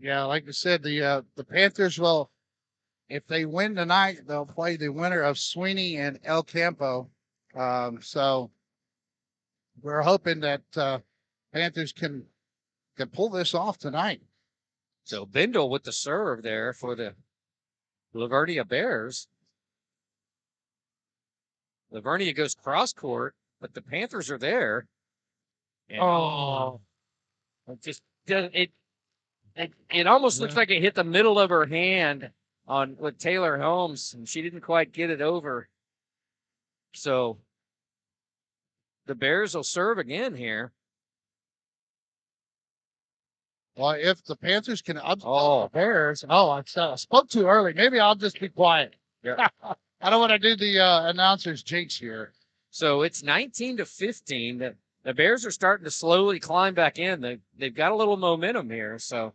Yeah, like I said, the Panthers will, if they win tonight, they'll play the winner of Sweeney and El Campo. So we're hoping that Panthers can pull this off tonight. So Bindle with the serve there for the LaVernia Bears. LaVernia goes cross court, but the Panthers are there. And it almost looks like it hit the middle of her hand with Taylor Helms, and she didn't quite get it over. So the Bears will serve again here. Well, if the Panthers can upset the Bears, I spoke too early. Maybe I'll just be quiet. Yeah. I don't want to do the announcer's jinx here. So it's 19-15. The Bears are starting to slowly climb back in. They've got a little momentum here. So.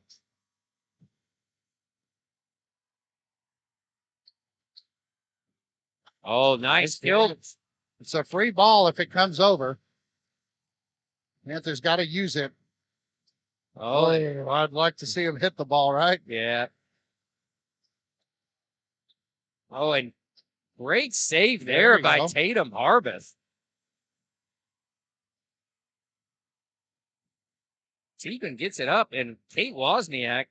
Oh, nice kill. It's a free ball if it comes over. Panthers got to use it. Oh, I'd like to see him hit the ball, right? Yeah. Oh, and great save there by Tatum Harbeth. Tegan gets it up, and Kate Wozniak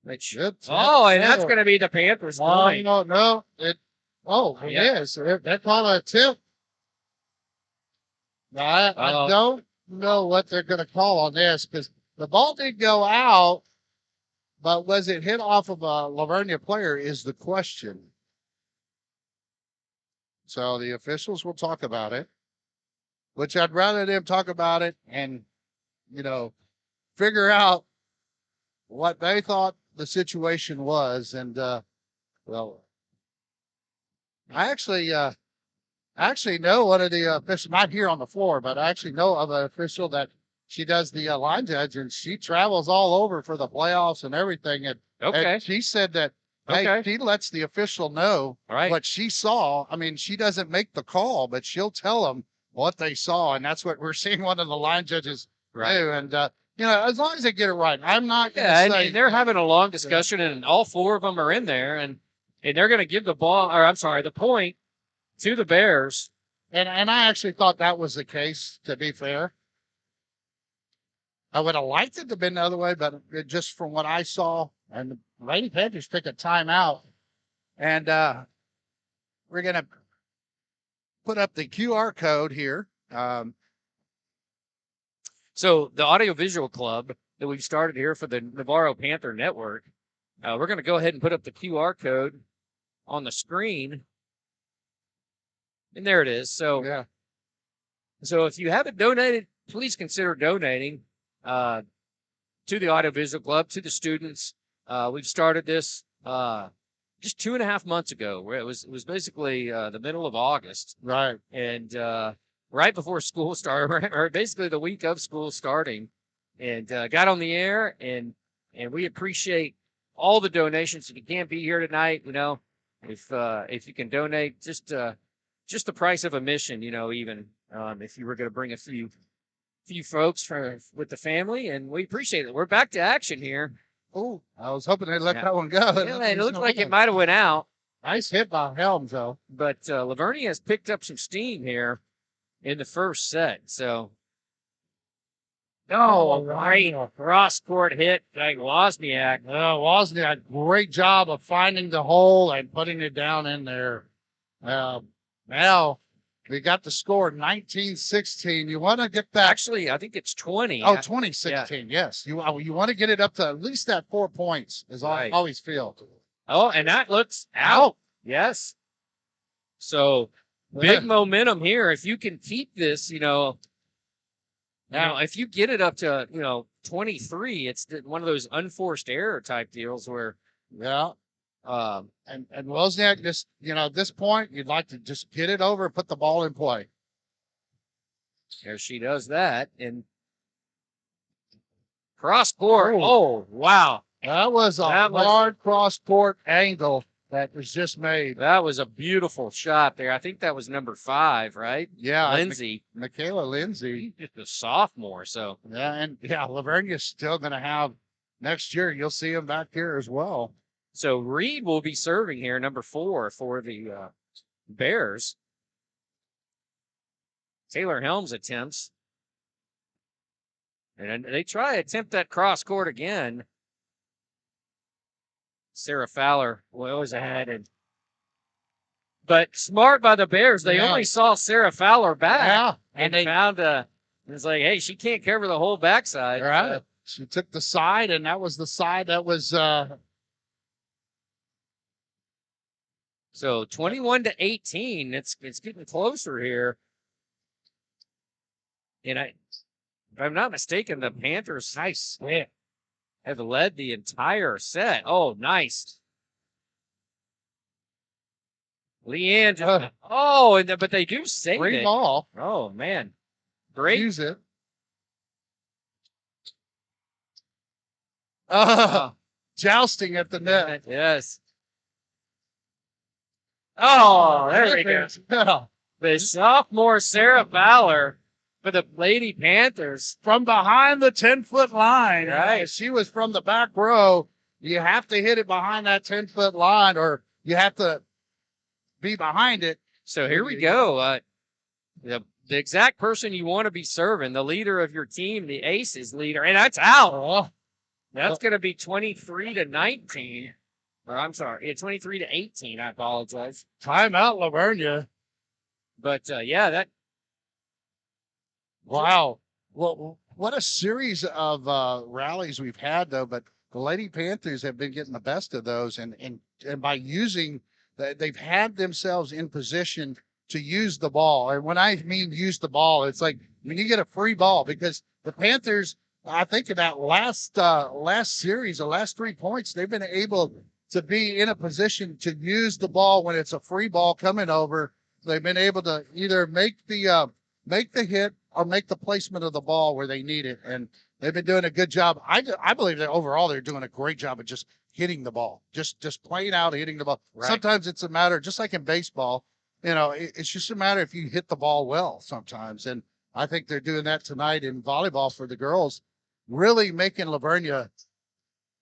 And that's No. going to be the Panthers' Oh, point. no. It Yeah. is. They're calling a tip. Now, I don't know what they're going to call on this because the ball did go out, but was it hit off of a LaVernia player is the question. So the officials will talk about it, which I'd rather them talk about it and, figure out what they thought the situation was. And, well, I actually know one of the officials, not here on the floor, but I actually know of an official that she does the line judge, and she travels all over for the playoffs and everything. And she said that, hey, she lets the official know what she saw. I mean, she doesn't make the call, but she'll tell them what they saw, and that's what we're seeing one of the line judges do. And as long as they get it right, I'm not going to say. And they're having a long discussion, and all four of them are in there, and they're going to give the point to the Bears. And I actually thought that was the case, to be fair. I would have liked it to have been the other way, but just from what I saw, and the Lady Panthers took a timeout, and we're going to put up the QR code here. So the Audiovisual Club that we've started here for the Navarro Panther Network, we're going to go ahead and put up the QR code on the screen. And there it is. So, So if you haven't donated, please consider donating to the Audiovisual Club, to the students. We've started this just 2.5 months ago, where it was basically the middle of August. Right. And right before school started, or basically the week of school starting, and got on the air, and we appreciate all the donations. If you can't be here tonight, if you can donate, just the price of admission, even if you were going to bring a few folks with the family, and we appreciate it. We're back to action here. Oh, I was hoping they'd let that one go. Yeah, it looked like it might have went out. Nice hit by Helms, though. But LaVernia has picked up some steam here in the first set. So, right cross-court hit by Wozniak. Wozniak, great job of finding the hole and putting it down in there. Now we got the score 19-16. You want to get that? Actually, I think it's 20. Oh, 20-16. Yeah. Yes. You want to get it up to at least that 4 points, is all I always feel. Oh, and that looks out. Yes. So big momentum here. If you can keep this, if you get it up to 23, it's one of those unforced error type deals where and Wozniak just, at this point, you'd like to just get it over and put the ball in play. There she does that. And cross court. Oh, wow. That was a hard cross court angle that was just made. That was a beautiful shot there. I think that was number 5, right? Yeah. Lindsay. Michaela Lindsay. She's just a sophomore. So, LaVernia's still going to have next year. You'll see him back here as well. So Reed will be serving here, number 4 for the Bears. Taylor Helms attempts. And they attempt that cross court again. Sarah Fowler was ahead. But smart by the Bears. They only saw Sarah Fowler back. Yeah. And they found it's like, hey, she can't cover the whole backside. Right. She took the side, and that was the side that was So 21-18, it's getting closer here. And if I'm not mistaken, the Panthers have led the entire set. Oh, nice. Leanne but they do save great it. ball. Oh man, great. Use it. Jousting at the net. Yes. Oh, there we go. The sophomore Sarah Fowler for the Lady Panthers. From behind the 10-foot line. Right. She was from the back row. You have to hit it behind that 10-foot line, or you have to be behind it. So here we go. The exact person you want to be serving, the leader of your team, the aces leader, and that's out. That's going to be 23-19. Or I'm sorry, 23-18. I apologize. Timeout, LaVernia. But yeah, that. Wow. Well, what a series of rallies we've had, though. But the Lady Panthers have been getting the best of those, and by using, they've had themselves in position to use the ball. And when I mean use the ball, it's like when you get a free ball, because the Panthers, I think in that last series, the last 3 points, they've been able to be in a position to use the ball when it's a free ball coming over. They've been able to either make the hit or make the placement of the ball where they need it. And they've been doing a good job. I believe that overall they're doing a great job of just hitting the ball, just playing out, hitting the ball. Right. Sometimes it's a matter, just like in baseball, it's just a matter if you hit the ball well sometimes. And I think they're doing that tonight in volleyball for the girls, really making LaVernia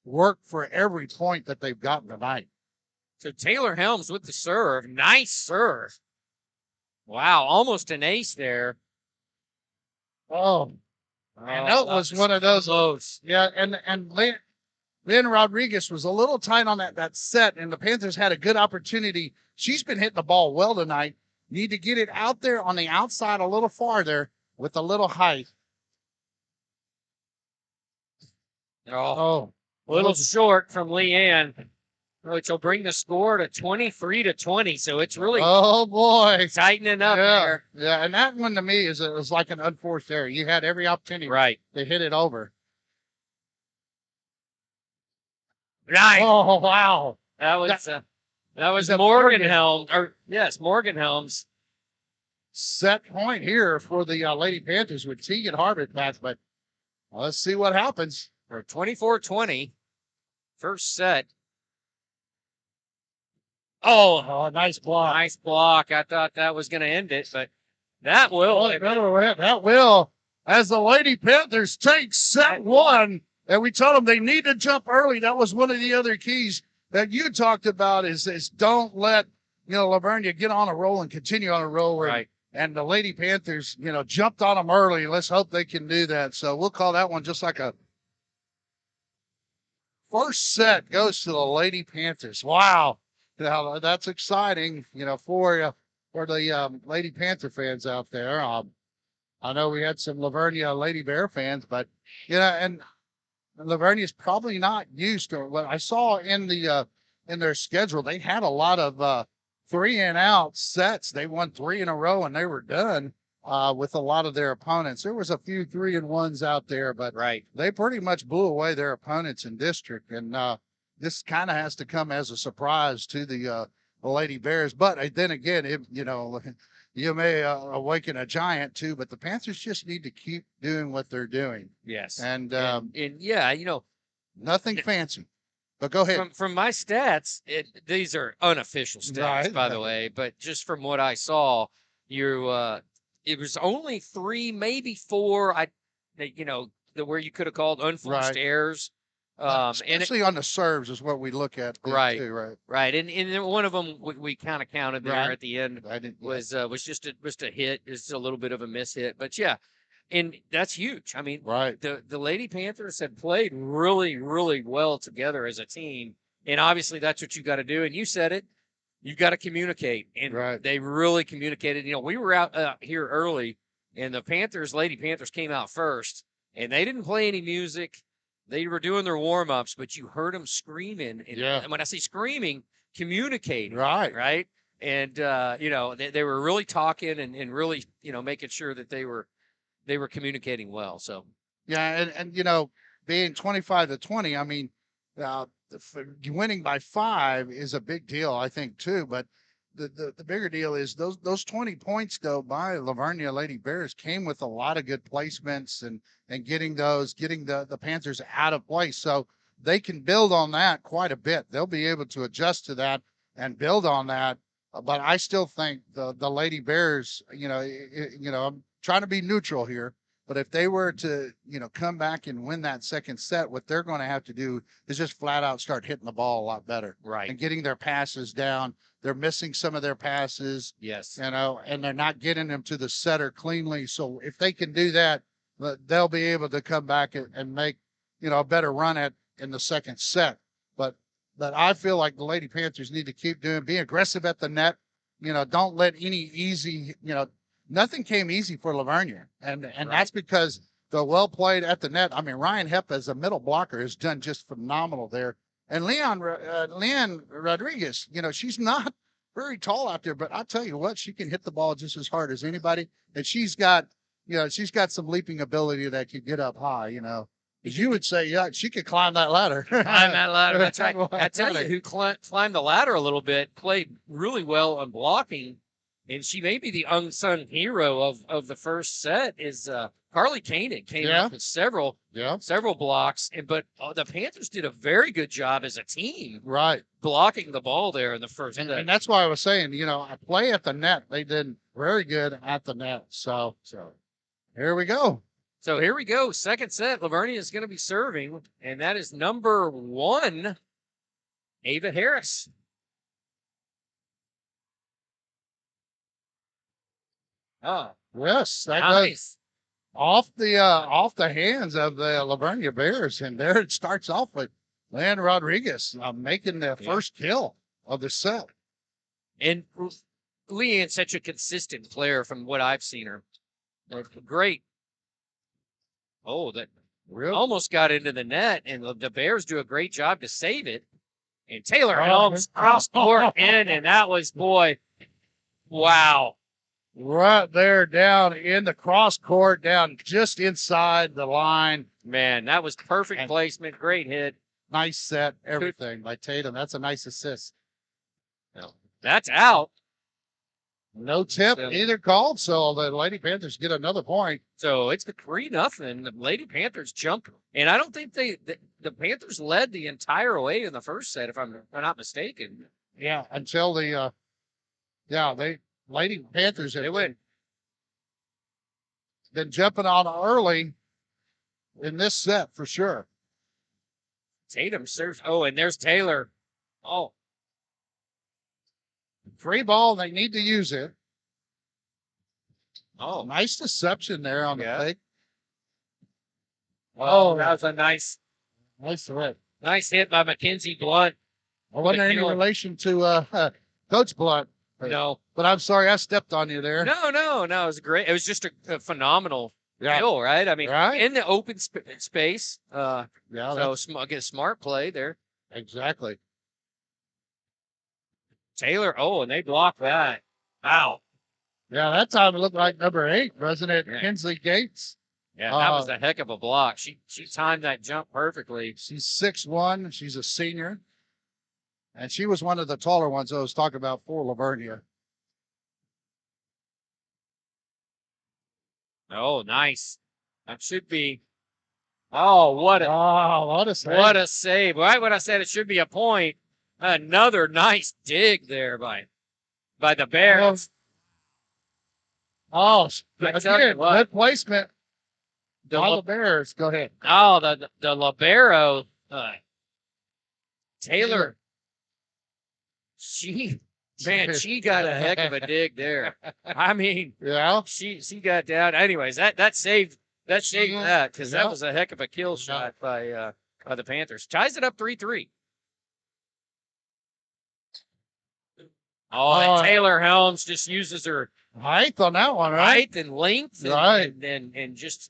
work for every point that they've gotten tonight. So Taylor Helms with the serve. Nice serve. Wow, almost an ace there. Oh, and that was one of those. Close. Yeah, and Lynn Rodriguez was a little tight on that set, and the Panthers had a good opportunity. She's been hitting the ball well tonight. Need to get it out there on the outside a little farther with a little height. Oh, a little short from Leanne, which will bring the score to 23-20. So it's really oh boy tightening up there. Yeah, and that one to me was like an unforced error. You had every opportunity to hit it over. Nice. Oh wow. That was Morgan Helms, or yes, Morgan Helms. Set point here for the Lady Panthers with Tegan Harvick back, but let's see what happens. For 24-20, first set. Oh, nice block. Nice block. I thought that was going to end it, but that will. That will. As the Lady Panthers take set one, and we told them they need to jump early. That was one of the other keys that you talked about is don't let, LaVernia get on a roll and continue on a roll. Right. And the Lady Panthers, jumped on them early. Let's hope they can do that. So we'll call that one just like a first set goes to the Lady Panthers. Wow. Now, that's exciting, for the Lady Panther fans out there. I know we had some LaVernia Lady Bear fans, but, and LaVernia is probably not used to what I saw in their schedule. They had a lot of 3-and-out sets. They won 3 in a row and they were done with a lot of their opponents. There was a few 3-and-1s out there, but they pretty much blew away their opponents in district. And this kind of has to come as a surprise to the Lady Bears. But then again, you may awaken a giant too, but the Panthers just need to keep doing what they're doing. Yes. And yeah, nothing fancy. But go ahead. From my stats, these are unofficial stats, by the way, but just from what I saw, it was only 3, maybe 4, where you could have called unforced errors. Especially on the serves is what we look at. Too, right. And one of them we kind of counted there at the end was just a hit, just a little bit of a miss hit, but yeah, and that's huge. I mean, the Lady Panthers had played really, really well together as a team, and obviously that's what you got to do. And you said it, you got to communicate, and they really communicated. We were out here early, and the Lady Panthers came out first, and they didn't play any music. They were doing their warm-ups, but you heard them screaming. And when I say screaming, communicating. Right. And, they were really talking and really, making sure that they were communicating well. So. Yeah. And being 25-20, I mean, winning by 5 is a big deal, I think, too. But the bigger deal is those 20 points, though, by LaVernia Lady Bears came with a lot of good placements and getting the Panthers out of place. So they can build on that quite a bit. They'll be able to adjust to that and build on that. But I still think the Lady Bears, I'm trying to be neutral here, but if they were to, come back and win that second set, what they're going to have to do is just flat out start hitting the ball a lot better. And getting their passes down. They're missing some of their passes. Yes. And they're not getting them to the setter cleanly. So if they can do that, they'll be able to come back and make, a better run at in the second set. But I feel like the Lady Panthers need to keep being aggressive at the net. Don't let any easy, nothing came easy for LaVernia. And that's because the well played at the net. I mean, Ryan Hepp as a middle blocker has done just phenomenal there. And Leon Rodriguez, she's not very tall out there, but I'll tell you what, she can hit the ball just as hard as anybody. And she's got some leaping ability that can get up high, As you would say, yeah, she could climb that ladder. Climb that ladder. That's right. I tell you who climbed the ladder a little bit, played really well on blocking, and she may be the unsung hero of the first set is Carly Koenig came up with several blocks, but the Panthers did a very good job as a team, right, blocking the ball there in the first. And that's why I was saying, I play at the net. They did very good at the net. So here we go. So here we go. Second set. LaVernia is going to be serving, and that is number 1, Ava Harris. Oh, yes, that nice. Off the hands of the LaVernia Bears, and there it starts off with Leon Rodriguez making the first kill of the set. And Leanne's such a consistent player from what I've seen her. Great. Oh, that almost got into the net, and the Bears do a great job to save it. And Taylor Helms cross court in, and that was, boy, wow. Right there down in the cross court, down just inside the line. Man, that was perfect placement. Great hit. Nice set, everything by Tatum. That's a nice assist. That's out. No tip either called, so the Lady Panthers get another point. So it's 3-0. The Lady Panthers jump, and I don't think the Panthers led the entire way in the first set, if I'm not mistaken. Yeah, until Lady Panthers they went. Been jumping on early in this set for sure. Tatum serves. Oh, and there's Taylor. Oh. Free ball, they need to use it. Oh. Nice deception there on the fake. Oh, that was a nice hit. Nice hit by Mackenzie Blunt. I wasn't any relation to Coach Blunt. No. But I'm sorry, I stepped on you there. No. It was great. It was just a phenomenal kill, right? I mean, in the open space. So get a smart play there. Exactly. Taylor, and they blocked that. Wow. Yeah, that time it looked like number 8, wasn't it? Yeah. Kinsley Gates. Yeah, that was a heck of a block. She timed that jump perfectly. She's 6'1". She's a senior. And she was one of the taller ones I was talking about for LaVernia. Oh, nice. That should be. Oh, what a save. What a save. Right when I said it should be a point. Another nice dig there by the Bears. Again, good placement. The Bears. Go ahead. Oh, the libero. Taylor. She got a heck of a dig there. I mean, she got down. Anyways, that saved that because that was a heck of a kill shot by the Panthers. Ties it up 3-3. And Taylor Helms just uses her height on that one, right? Height and length, and just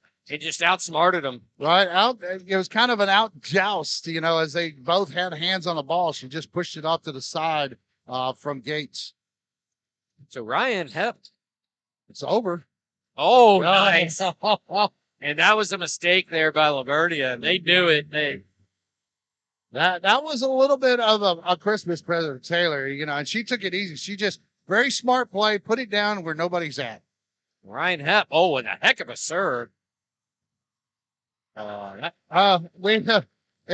outsmarted them. Right out, it was kind of an out joust, as they both had hands on the ball. She just pushed it off to the side from Gates. So Ryan Hepp, it's over. Oh, nice! And that was a mistake there by LaVernia. They knew it. That was a little bit of a Christmas present for Taylor, and she took it easy. She just very smart play, put it down where nobody's at. Ryan Hepp, and a heck of a serve. It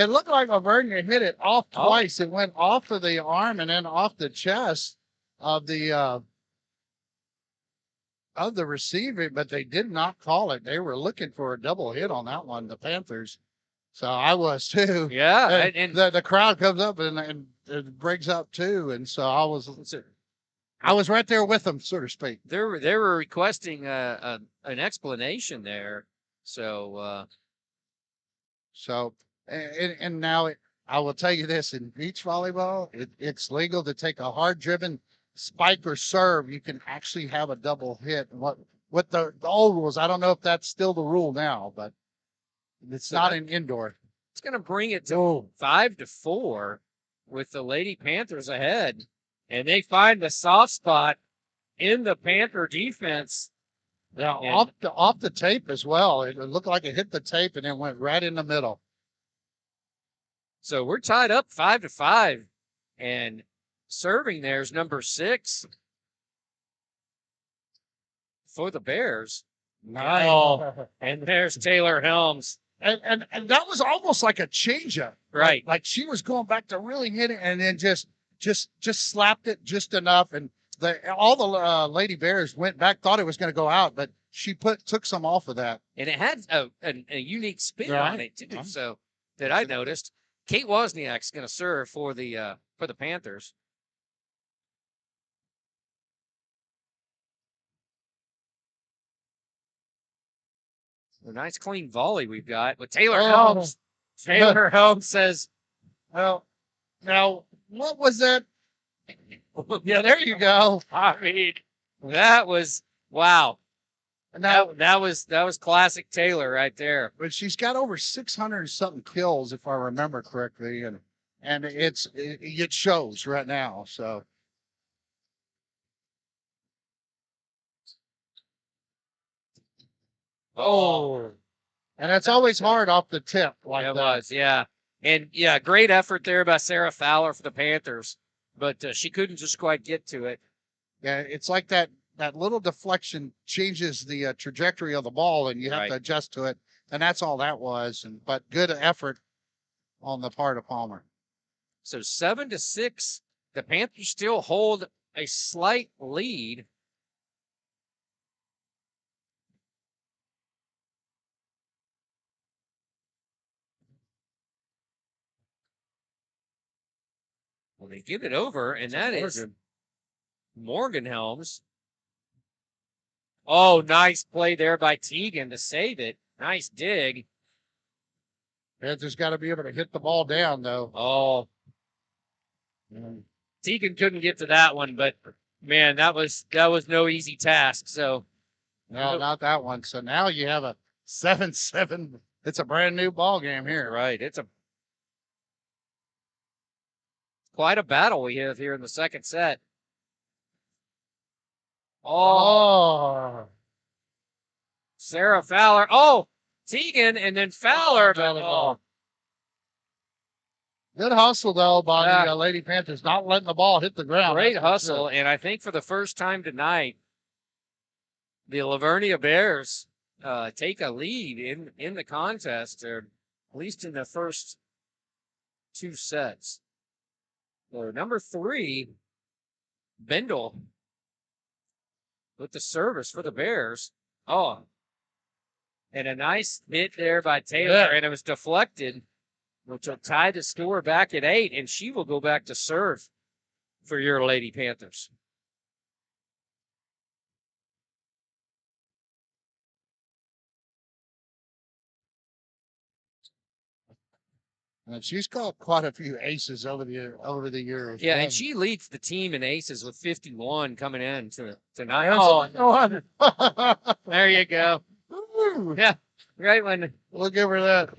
looked like LaVernia hit it off twice. It went off of the arm and then off the chest of the receiver, but they did not call it. They were looking for a double hit on that one, the Panthers. So I was too. Yeah, and the crowd comes up and it breaks up too, and so I was right there with them, so to speak. They were requesting an explanation there. So And now I will tell you this: in beach volleyball, it's legal to take a hard-driven spike or serve. You can actually have a double hit. And what the old rules? I don't know if that's still the rule now, but it's So not an indoor. It's going to bring it to Oh, 5-4 with the Lady Panthers ahead. And they find the soft spot in the Panther defense. yeah, And off the tape as well. It looked like it hit the tape and it went right in the middle. so we're tied up 5-5. And serving there's number 6 for the Bears. Nice. Oh, and there's Taylor Helms. And that was almost like a changeup. Right. Like she was going back to really hit it and then just slapped it just enough. And all the Lady Bears went back, thought it was going to go out, but she took some off of that. And it had a unique spin Right. on it too. So that I noticed. Kate Wozniak's going to serve for the Panthers. A nice clean volley we've got with Taylor Helms. Taylor Helms says, Well, now what was that? Yeah, there you go. I mean, that was wow. Now, That was classic Taylor right there. but she's got over 600 something kills, if I remember correctly, and it shows right now. So Oh, and it's always hard off the tip like it that. was, yeah. And yeah, great effort there by Sarah Fowler for the Panthers, but she couldn't just quite get to it. Yeah, it's like that little deflection changes the trajectory of the ball, and you have to adjust to it. And that's all that was. But good effort on the part of Palmer. So 7-6, the Panthers still hold a slight lead. Well, they give it over, and that is Morgan Helms. Oh, nice play there by Tegan to save it. Nice dig. Panthers got to be able to hit the ball down, though. Oh. Tegan couldn't get to that one, but man, that was no easy task. So No, not that one. So now you have a 7-7. It's a brand new ball game here. right, it's quite a battle we have here in the second set. Oh, Sarah Fowler. Oh, Tegan and then Fowler. Oh. Good hustle, though, by the Lady Panthers, not letting the ball hit the ground. Great hustle. And I think for the first time tonight, the LaVernia Bears take a lead in the contest, or at least in the first 2 sets. So number 3, Bendel with the service for the Bears. Oh, and a nice hit there by Taylor, and it was deflected, which will tie the score back at 8, and she will go back to serve for your Lady Panthers. And she's got quite a few aces over the years. Yeah, and she leads the team in aces with 51 coming in tonight. Oh, there you go. Yeah, right when. We'll give her that.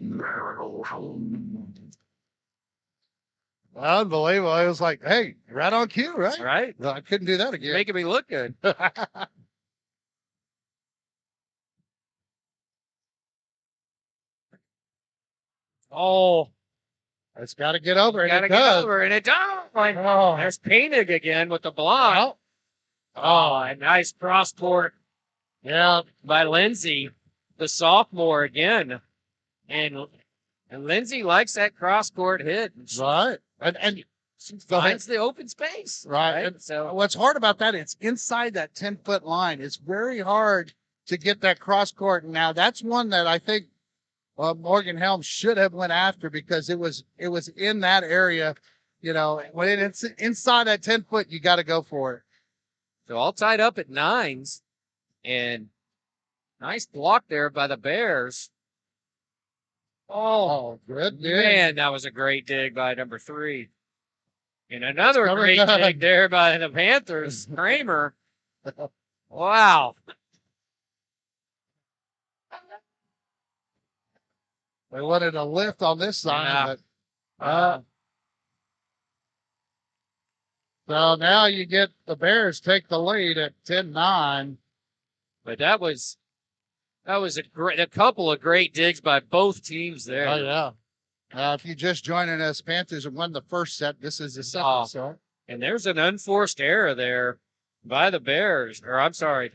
Unbelievable. I was like, hey, right on cue, right? Right. Well, I couldn't do that again. You're making me look good. Oh. It's got to get over, and it does. And it does. Oh. There's Koenig again with the block. Oh, a nice cross court. Yeah, by Lindsay, the sophomore again. And Lindsay likes that cross court hit. Right. And she finds the open space. Right. And so what's hard about that, it's inside that 10-foot line. It's very hard to get that cross court. Now, that's one that I think Morgan Helms should have went after, because it was in that area. You know, when it's inside that 10-foot, you got to go for it. So all tied up at 9s, and nice block there by the Bears. Oh, good dig. Man, that was a great dig by number 3. And another Covered great that. dig there by the Panthers, Kramer. Wow. They wanted a lift on this side, Yeah. but so now you get the Bears take the lead at 10-9. But that was a couple of great digs by both teams there. Oh yeah. If you're just joining us, Panthers have won the first set. This is the second set. And there's an unforced error there by the Bears. Or I'm sorry.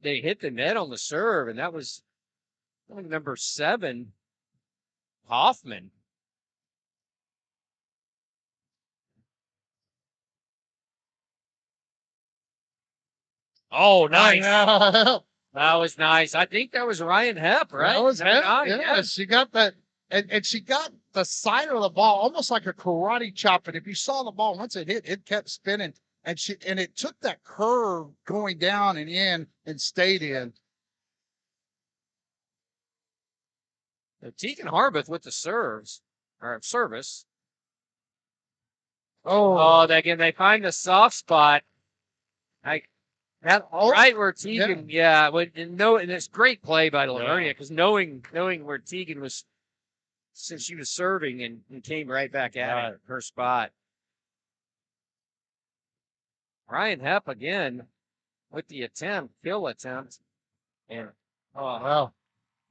They hit the net on the serve, and that was number 7, Hoffman. Oh, nice. That was nice. I think that was Ryan Hepp, right? That was Hepp. Right? Yeah, she got that, and she got the side of the ball almost like a karate chop. And if you saw the ball, once it hit, it kept spinning, and it took that curve going down and in and stayed in. Tegan Harbeth with the service. Oh, Again, they find the soft spot. Right where Tegan, and it's great play by LaVernia because knowing where Tegan was, since she was serving and came right back at her spot. Ryan Hepp again with the kill attempt, and wow.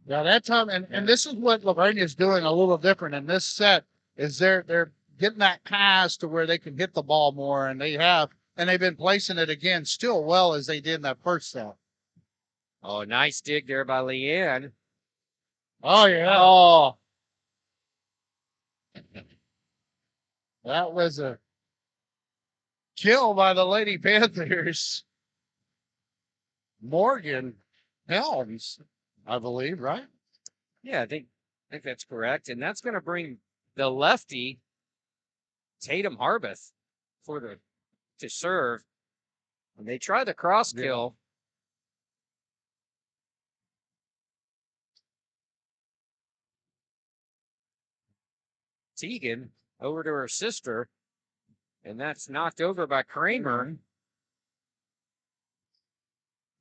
Yeah, that time, and this is what LaVernia is doing a little different in this set, is they're getting that pass to where they can hit the ball more, and they've been placing it again still well as they did in that first set. Oh, nice dig there by Leanne. Oh yeah. Oh, that was a kill by the Lady Panthers. Morgan Helms, I believe, right? Yeah, I think that's correct. And that's going to bring the lefty, Tatum Harbeth, to serve. And they try the cross kill. Tegan over to her sister. And that's knocked over by Kramer.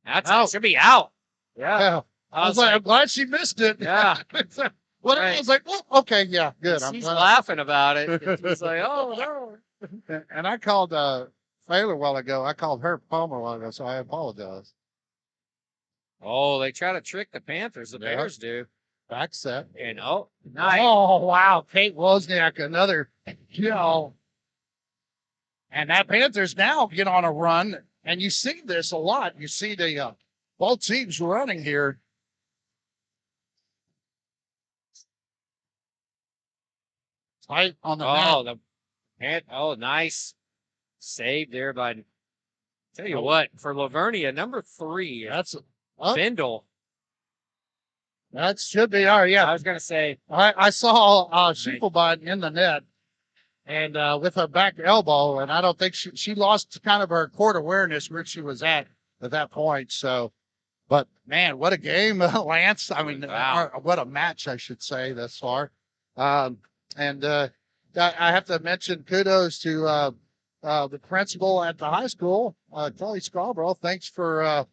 That should be out. Yeah. I'm glad she missed it. Yeah. I was like, well, okay, yeah, good. She's laughing about it. She's like, oh, no. And I called Fayler a while ago. I called her Palmer a while ago, so I apologize. Oh, they try to trick the Panthers. The Bears do. Back set. And nice. Oh, wow. Kate Wozniak, another kill. And that Panthers now get on a run. And you see this a lot. You see the both teams running here. Tight on the net. Nice save there by. Tell you what, for LaVernia, number 3. That's Bindle. That should be our, yeah. I was gonna say I saw Schiefelbein in the net, and with her back elbow, and I don't think she lost kind of her court awareness where she was at that point. So, but man, what a game, Lance! I mean, what a match, I should say, thus far. And I have to mention kudos to the principal at the high school, Kelly Scarborough. Thanks for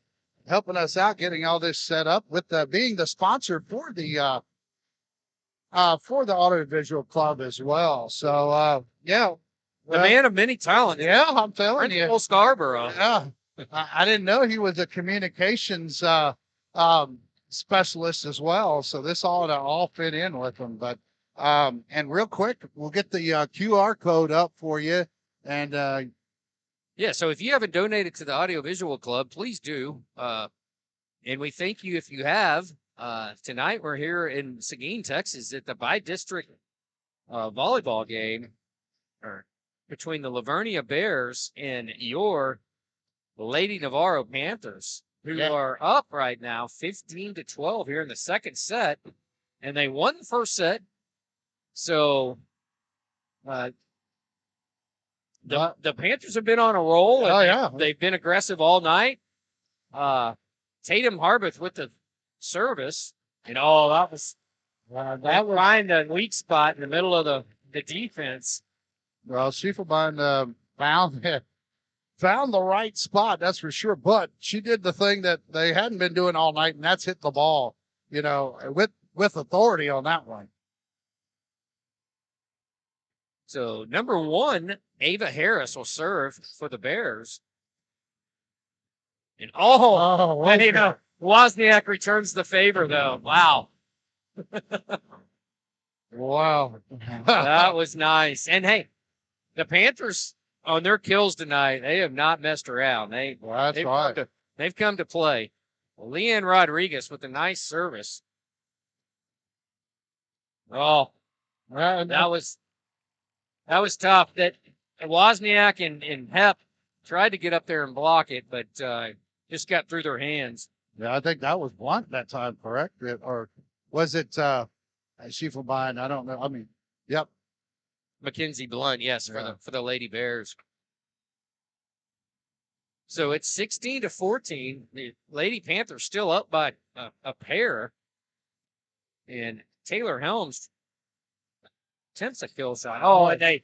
helping us out, getting all this set up with being the sponsor for the Audiovisual Club as well. So yeah, the man of many talents. Yeah, I'm telling you, Principal Scarborough. Yeah, I didn't know he was a communications specialist as well. So this all fit in with him. But and real quick, we'll get the QR code up for you. And yeah, so if you haven't donated to the Audiovisual Club, please do. And we thank you if you have. Tonight we're here in Seguin, Texas at the bi-district volleyball game between the LaVernia Bears and your Lady Navarro Panthers, who are up right now 15-12 here in the second set. And they won the first set. So the Panthers have been on a roll. And they've been aggressive all night. Tatum Harbeth with the service. And that was that was find a weak spot in the middle of the defense. Well, Schiefelbein found the right spot, that's for sure. But she did the thing that they hadn't been doing all night, and that's hit the ball, with authority on that one. So number 1, Ava Harris will serve for the Bears. And Wozniak returns the favor though. Wow. Wow. That was nice. And hey, the Panthers on their kills tonight, they have not messed around. They've come to play. Well, Leanne Rodriguez with a nice service. Oh, that was tough. That Wozniak and Hep tried to get up there and block it, but just got through their hands. Yeah, I think that was Blunt that time, correct? Or was it Schiefelbein? I don't know. I mean, yep. Mackenzie Blunt, yes, for the Lady Bears. So it's 16-14. The Lady Panthers still up by a pair. And Taylor Helms attempts a kill shot. Oh, and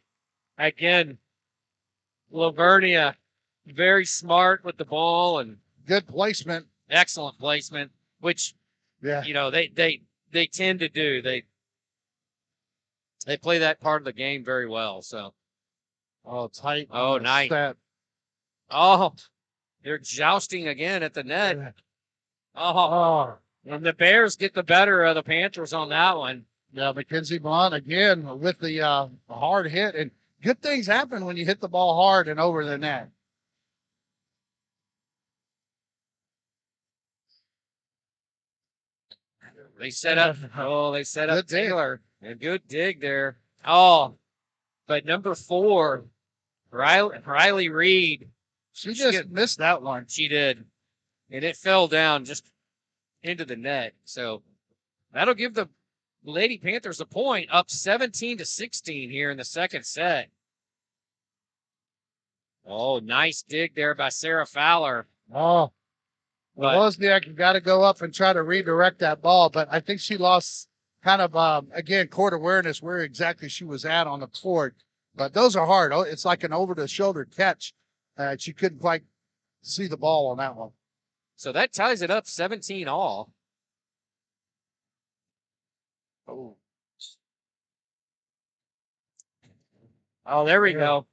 again, LaVernia, very smart with the ball and good placement. Excellent placement, which, they tend to do. They play that part of the game very well. So, tight. Oh, nice. Set. Oh, they're jousting again at the net. Oh, and the Bears get the better of the Panthers on that one. Yeah, Mackenzie Blunt again with the hard hit. And good things happen when you hit the ball hard and over the net. They set up Taylor. A good dig there. Oh, but number 4, Riley Reed. She just missed that one. She did. And it fell down just into the net. So that'll give the Lady Panthers a point, up 17-16 here in the second set. Oh, nice dig there by Sarah Fowler. Oh, Wozniak got to go up and try to redirect that ball, but I think she lost kind of, again, court awareness where exactly she was at on the court. But those are hard. It's like an over-the-shoulder catch. She couldn't quite see the ball on that one. So that ties it up 17 all. Oh, there we go.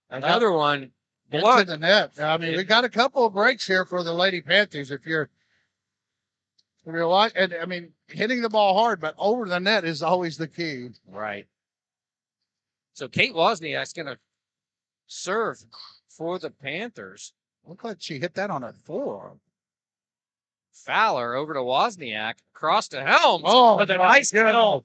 Another one. Into the net. I mean, we got a couple of breaks here for the Lady Panthers. If you're and I mean, hitting the ball hard, but over the net is always the key. Right. So Kate Wozniak's going to serve for the Panthers. Looked like she hit that on a forearm. Fowler over to Wozniak, across to Helms. Oh, with a nice kill.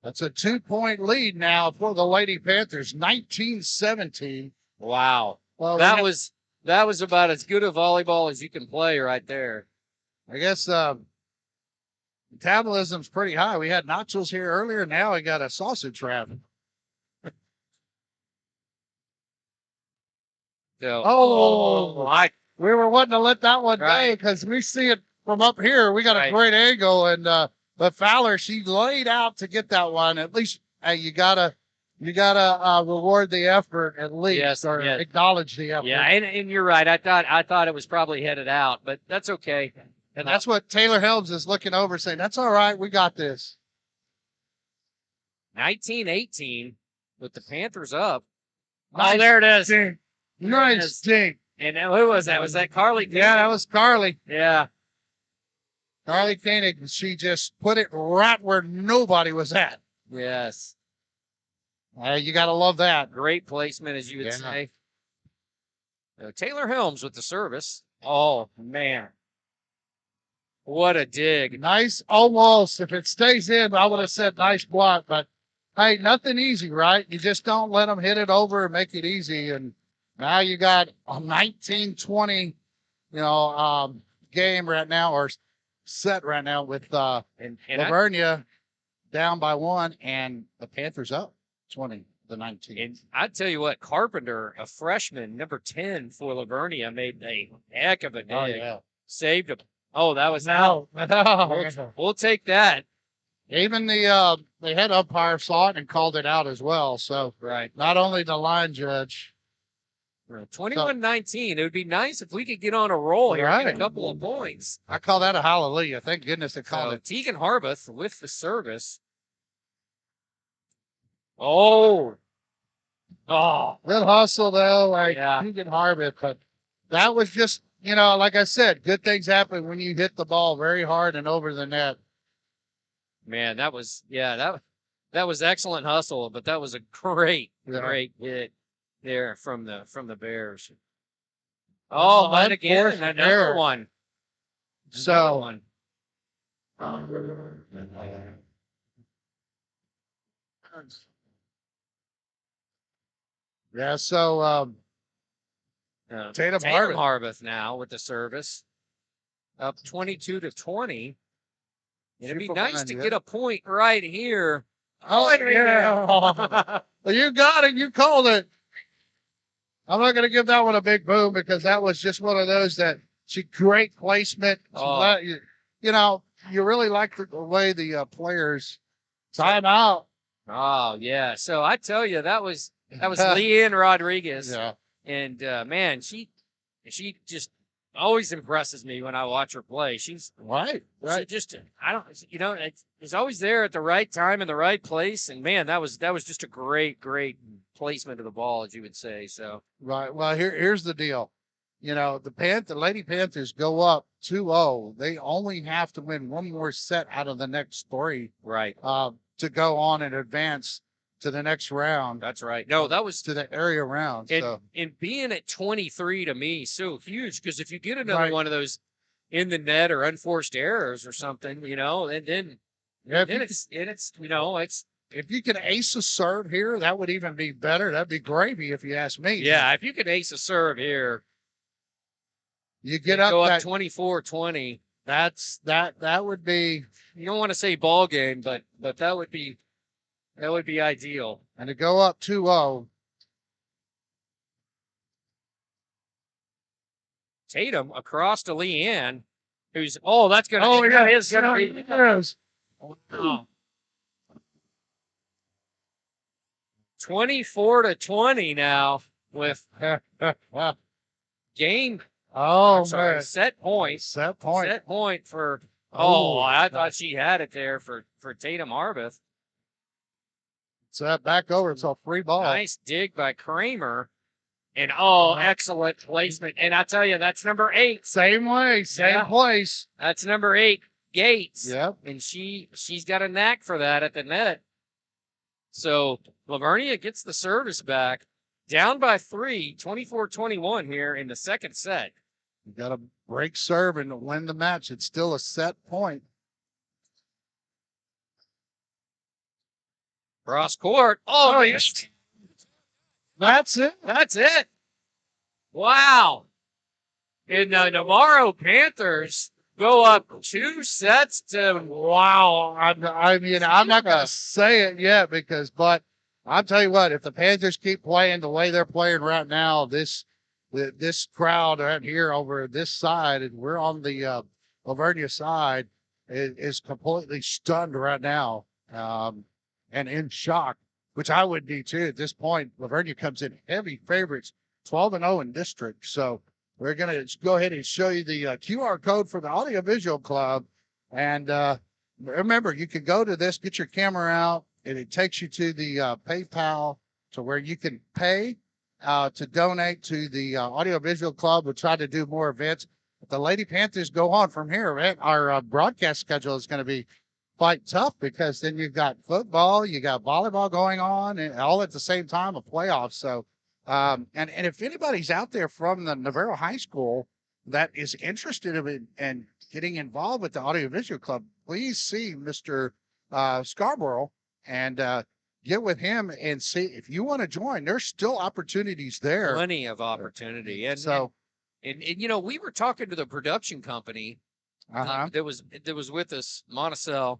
That's a 2-point lead now for the Lady Panthers, 19-17. Wow. Well, that was about as good a volleyball as you can play right there. I guess metabolism's pretty high. We had nachos here earlier. Now we got a sausage wrap. So, we were wanting to let that one go because we see it from up here. We got a great angle, and but Fowler, she laid out to get that one. At least you gotta reward the effort at least, acknowledge the effort. Yeah, and you're right. I thought it was probably headed out, but that's okay. And that's what Taylor Helms is looking over, saying, "That's all right. We got this." 19-18 with the Panthers up. Nice. Oh, there it is. Ding. Nice ding. And who was that? Was that Carly? Yeah, that was Carly. Yeah. Carly Koenig, she just put it right where nobody was at. Yes. You got to love that. Great placement, as you would say. Taylor Helms with the service. Oh, man. What a dig. Nice, almost. If it stays in, I would have said nice block. But, hey, nothing easy, right? You just don't let them hit it over and make it easy. And now you got a 19-20, game right now, or set right now with LaVernia down by 1 and the Panthers up 20. the 19th. And I tell you what, Carpenter, a freshman, number 10 for LaVernia, made a heck of a dig. Oh, yeah. Saved a. Oh, that was No. We'll take that. Even the head umpire saw it and called it out as well. So Right. not only the line judge. 21-19. It would be nice if we could get on a roll here and get a couple of points. I call that a hallelujah. Thank goodness they called it. Tegan Harbath with the service. Oh. Good hustle though, like Yeah. Tegan Harbath, but that was just, you know, like I said, good things happen when you hit the ball very hard and over the net. Man, that was that was excellent hustle, but that was a great hit there from the Bears. Oh, and again, another one. So yeah, so Tatum Harbath now with the service. Up 22-20. It'd be nice to get a point right here. Oh, yeah. Well, you got it. You called it. I'm not going to give that one a big boom because that was just one of those that she great placement. You know, you really like the way the players time out. Oh, yeah. So I tell you, that was Leanne Rodriguez. Yeah. And man, she just always impresses me when I watch her play. She's right. She just, it's always there at the right time in the right place. And man, that was just a great placement of the ball, as you would say. So right. Well, here's the deal. You know, the Lady Panthers go up 2-0. They only have to win one more set out of the next three. Right. To go on and advance to the next round. That's right. No, that was to the area round. And being at 23 to me, so huge, because if you get another one of those in the net or unforced errors or something, and then it's if you can ace a serve here, that would even be better. That'd be gravy if you ask me. Yeah, if you could ace a serve here, you get up 24-20. That would be. You don't want to say ball game, but that would be ideal. And to go up 2-0. Tatum across to Leanne, who's that's gonna is gonna be. Oh. 24-20 now with game. Oh, sorry, set point. Set point for. Oh, I thought she had it there for Tatum Harbath. So back over. It's a free ball. Nice dig by Kramer. And excellent placement. And I tell you, that's number 8. Same way, same place. That's number 8, Gates. Yep. And she's got a knack for that at the net. So LaVernia gets the service back. Down by 3, 24-21 here in the second set. You got to break serve and win the match. It's still a set point. Cross court. Oh yes. That's it. That's it. Wow. And the Navarro Panthers go up 2 sets to. Wow. I mean, I'm not going to say it yet but I'll tell you what, if the Panthers keep playing the way they're playing right now, this crowd right here over this side, and we're on the LaVernia side, is completely stunned right now and in shock, which I would be too at this point. LaVernia comes in heavy favorites, 12-0 in district. So we're going to go ahead and show you the QR code for the Audiovisual Club. And remember, you can go to this, get your camera out, and it takes you to the PayPal to where you can pay to donate to the Audiovisual Club. We'll try to do more events. But the Lady Panthers go on from here, right? Our broadcast schedule is going to be quite tough because then you've got football, you got volleyball going on, and all at the same time, a playoff. So, and if anybody's out there from the Navarro High School that is interested in getting involved with the Audiovisual Club, please see Mr. Scarborough and get with him and see if you want to join. There's still opportunities there. Plenty of opportunity. And so, and we were talking to the production company that was with us, Monticello,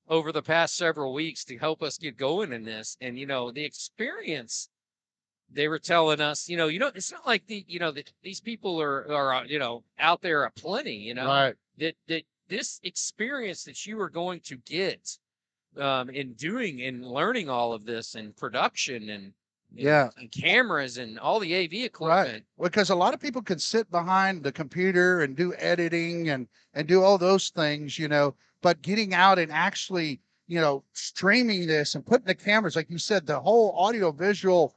over the past several weeks to help us get going in this. And, the experience they were telling us, it's not like these people are, out there aplenty, Right. that this experience that you are going to get in doing and learning all of this and production and Yeah. and cameras and all the AV Right. equipment. Because a lot of people can sit behind the computer and do editing and do all those things, but getting out and actually, streaming this and putting the cameras, like you said, the whole audio visual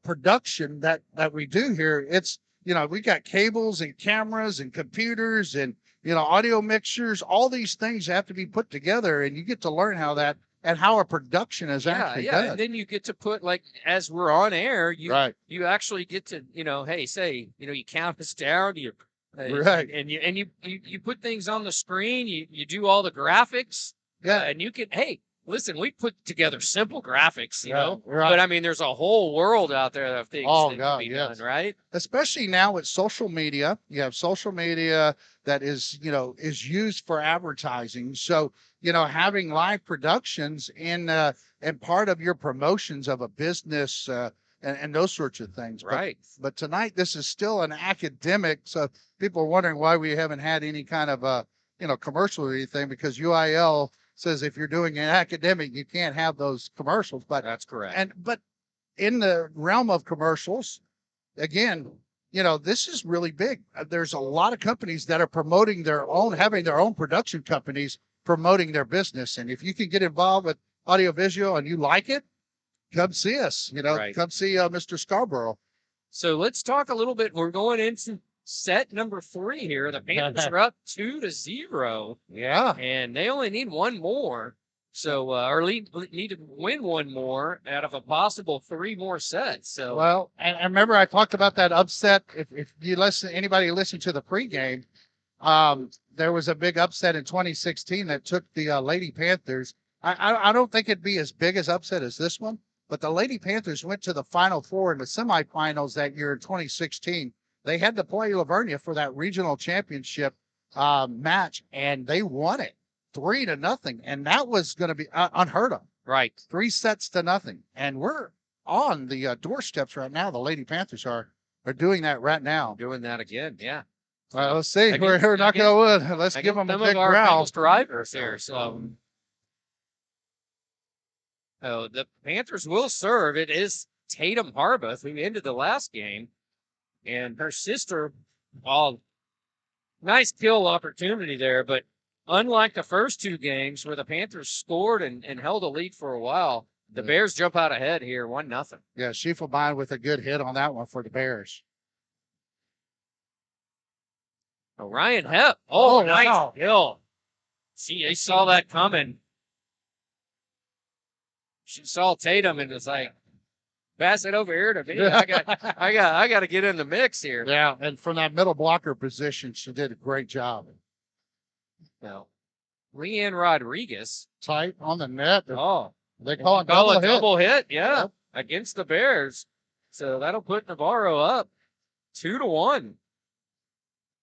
production that we do here, it's, we got cables and cameras and computers and, audio mixtures, all these things have to be put together, and you get to learn how a production is actually Yeah. done. And then you get to put, like, as we're on air, Right. you actually get to, hey, say, you count us down, Right. and you put things on the screen, you do all the graphics, Yeah. and you can, hey, listen, we put together simple graphics, Right. but I mean, there's a whole world out there of things Oh, that God, can be yes. done, right? Especially now with social media. You have social media that is used for advertising. So, having live productions in part of your promotions of a business, and those sorts of things. Right. But tonight, this is still an academic. So people are wondering why we haven't had any kind of, commercial or anything, because UIL says if you're doing an academic, you can't have those commercials. But That's correct. but in the realm of commercials, again, this is really big. There's a lot of companies that are promoting having their own production companies promoting their business. And if you can get involved with audiovisual and you like it, come see us, Right. come see Mr. Scarborough. So let's talk a little bit. We're going into set number 3 here. The Panthers are up 2-0. Yeah. And they only need one more. So, or need to win one more out of a possible 3 more sets. So, Well, and remember I talked about that upset. If anybody listened to the pregame, there was a big upset in 2016 that took the Lady Panthers. I don't think it'd be as big as upset as this one, but the Lady Panthers went to the Final Four and the semifinals that year in 2016. They had to play LaVernia for that regional championship match, and they won it 3-0, and that was going to be unheard of. right. 3-0, and we're on the doorsteps right now. The Lady Panthers are doing that right now. Doing that again. Yeah. All right, let's see. Against- We're knocking on wood. Let's give Against them a some big of our growl. biggest rivals here. So, the Panthers will serve. It is Tatum Harbath, who ended the last game, and her sister. All nice kill opportunity there, but unlike the first 2 games where the Panthers scored and held a lead for a while, the Bears jump out ahead here, 1-0. Yeah, Schiefelbein with a good hit on that one for the Bears. Orion Hepp. Oh, nice wow. kill. She saw that coming. She saw Tatum and was like, pass it over here to me. I got to get in the mix here. Yeah, and from that middle blocker position, she did a great job. Now, Leanne Rodriguez. Tight on the net. Oh, They call it a double hit. double hit. Yeah, Yep. against the Bears. So that'll put Navarro up 2-1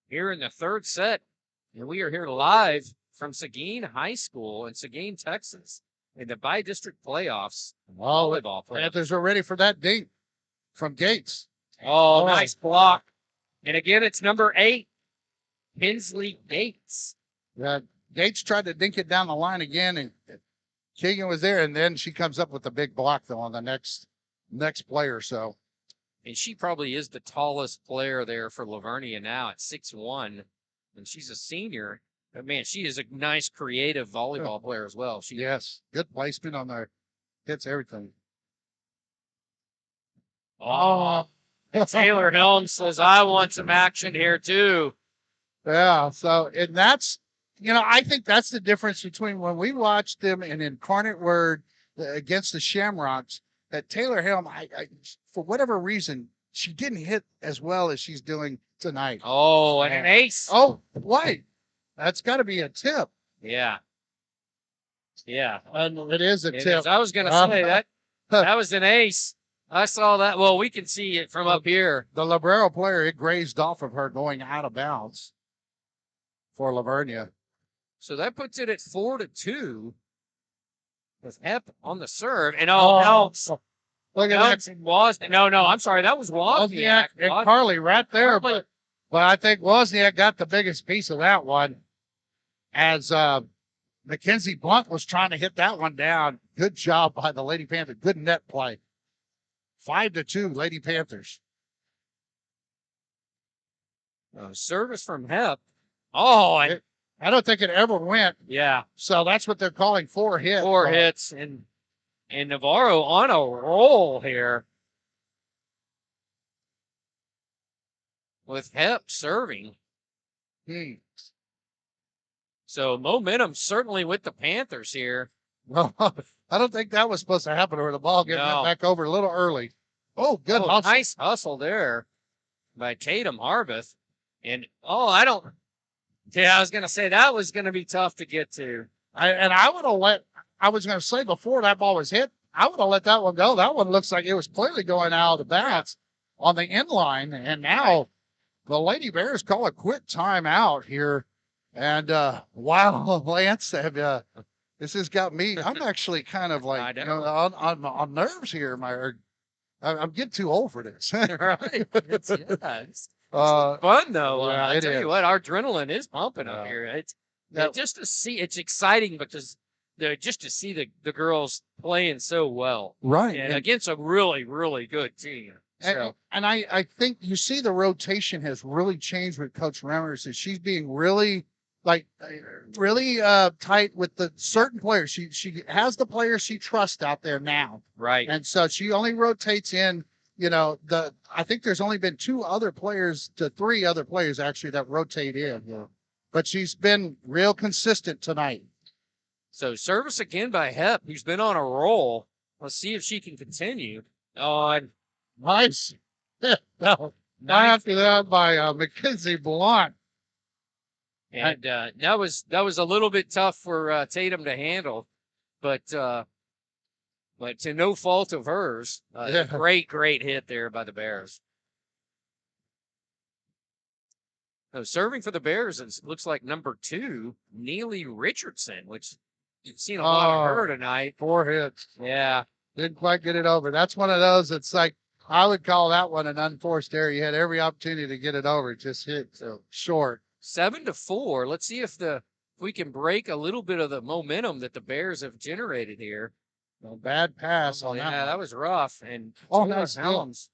here in the 3rd set. And we are here live from Seguin High School in Seguin, Texas, in the bi-district playoffs. Volleyball playoffs. Panthers are ready for that dink from Gates. Oh, nice block. And again, it's number 8, Hensley Gates. Yeah, Gates tried to dink it down the line again, and Keegan was there, and then she comes up with a big block though on the next player. So, and she probably is the tallest player there for LaVernia now at 6'1", and she's a senior. But man, she is a nice, creative volleyball player as well. yes, good placement on the hits, everything. Oh, Taylor Helms says, I want some action here too. Yeah, so, and that's, I think that's the difference between when we watched them in Incarnate Word against the Shamrocks, that Taylor Helm, I for whatever reason, she didn't hit as well as she's doing tonight. Oh, and an ace. Oh, why? That's got to be a tip. Yeah. Yeah. And it is a It tip. is. I was going to say that was an ace. I saw that. Well, we can see it from up here. The Libero player, it grazed off of her going out of bounds for LaVernia. So that puts it at 4-2. with Hep on the serve. And Helms. Look at Helms that. and Wozniak. No, I'm sorry. That was Wozniak. And Carly right there. Carly. But I think Wozniak got the biggest piece of that one as Mackenzie Blunt was trying to hit that one down. Good job by the Lady Panthers. Good net play. 5-2, Lady Panthers. Service from Hep. Oh, and I don't think it ever went. yeah. So that's what they're calling 4 hits. 4 hits, and Navarro on a roll here with Hep serving. So momentum certainly with the Panthers here. Well, I don't think that was supposed to happen, or the ball getting back over a little early. Oh, good hustle. Nice hustle there by Tatum Harbath. And I was going to say that was going to be tough to get to. I was going to say before that ball was hit, I would have let that one go. That one looks like it was clearly going out of bounds on the end line. And now the Lady Bears call a quick timeout here. And wow, Lance, this has got me. I'm actually kind of like on nerves here. I'm getting too old for this. Right. It's fun though. Yeah, I tell you what, our adrenaline is pumping up here. It's just to see. It's exciting, but just to see the girls playing so well, right, and against a really, really good team. So. And I think you see the rotation has really changed with Coach Remmers. Is she's being really tight with the certain players. She has the players she trusts out there now. Right. And so she only rotates in, I think there's only been 3 other players actually that rotate in. Yeah. But she's been real consistent tonight. So service again by Hep, who's been on a roll. Let's see if she can continue. Nice. After that by Mackenzie Blunt. And that was a little bit tough for Tatum to handle, but to no fault of hers. Great hit there by the Bears. So serving for the Bears, it looks like number 2, Neely Richardson, which you've seen a lot of her tonight. 4 hits. Yeah. Didn't quite get it over. That's one of those. It's like, I would call that one an unforced error. You had every opportunity to get it over. It just hit so short. 7-4. Let's see if we can break a little bit of the momentum that the Bears have generated here. No bad pass on that. Yeah, that was rough. And nice Helms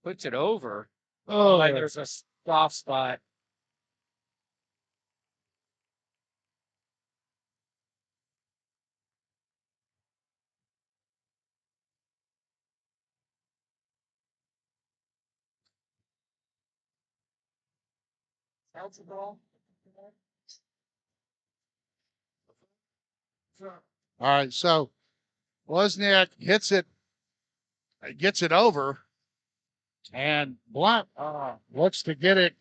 puts it over. There's a soft spot. All right, so Wozniak hits it, gets it over, and Blunt looks to get it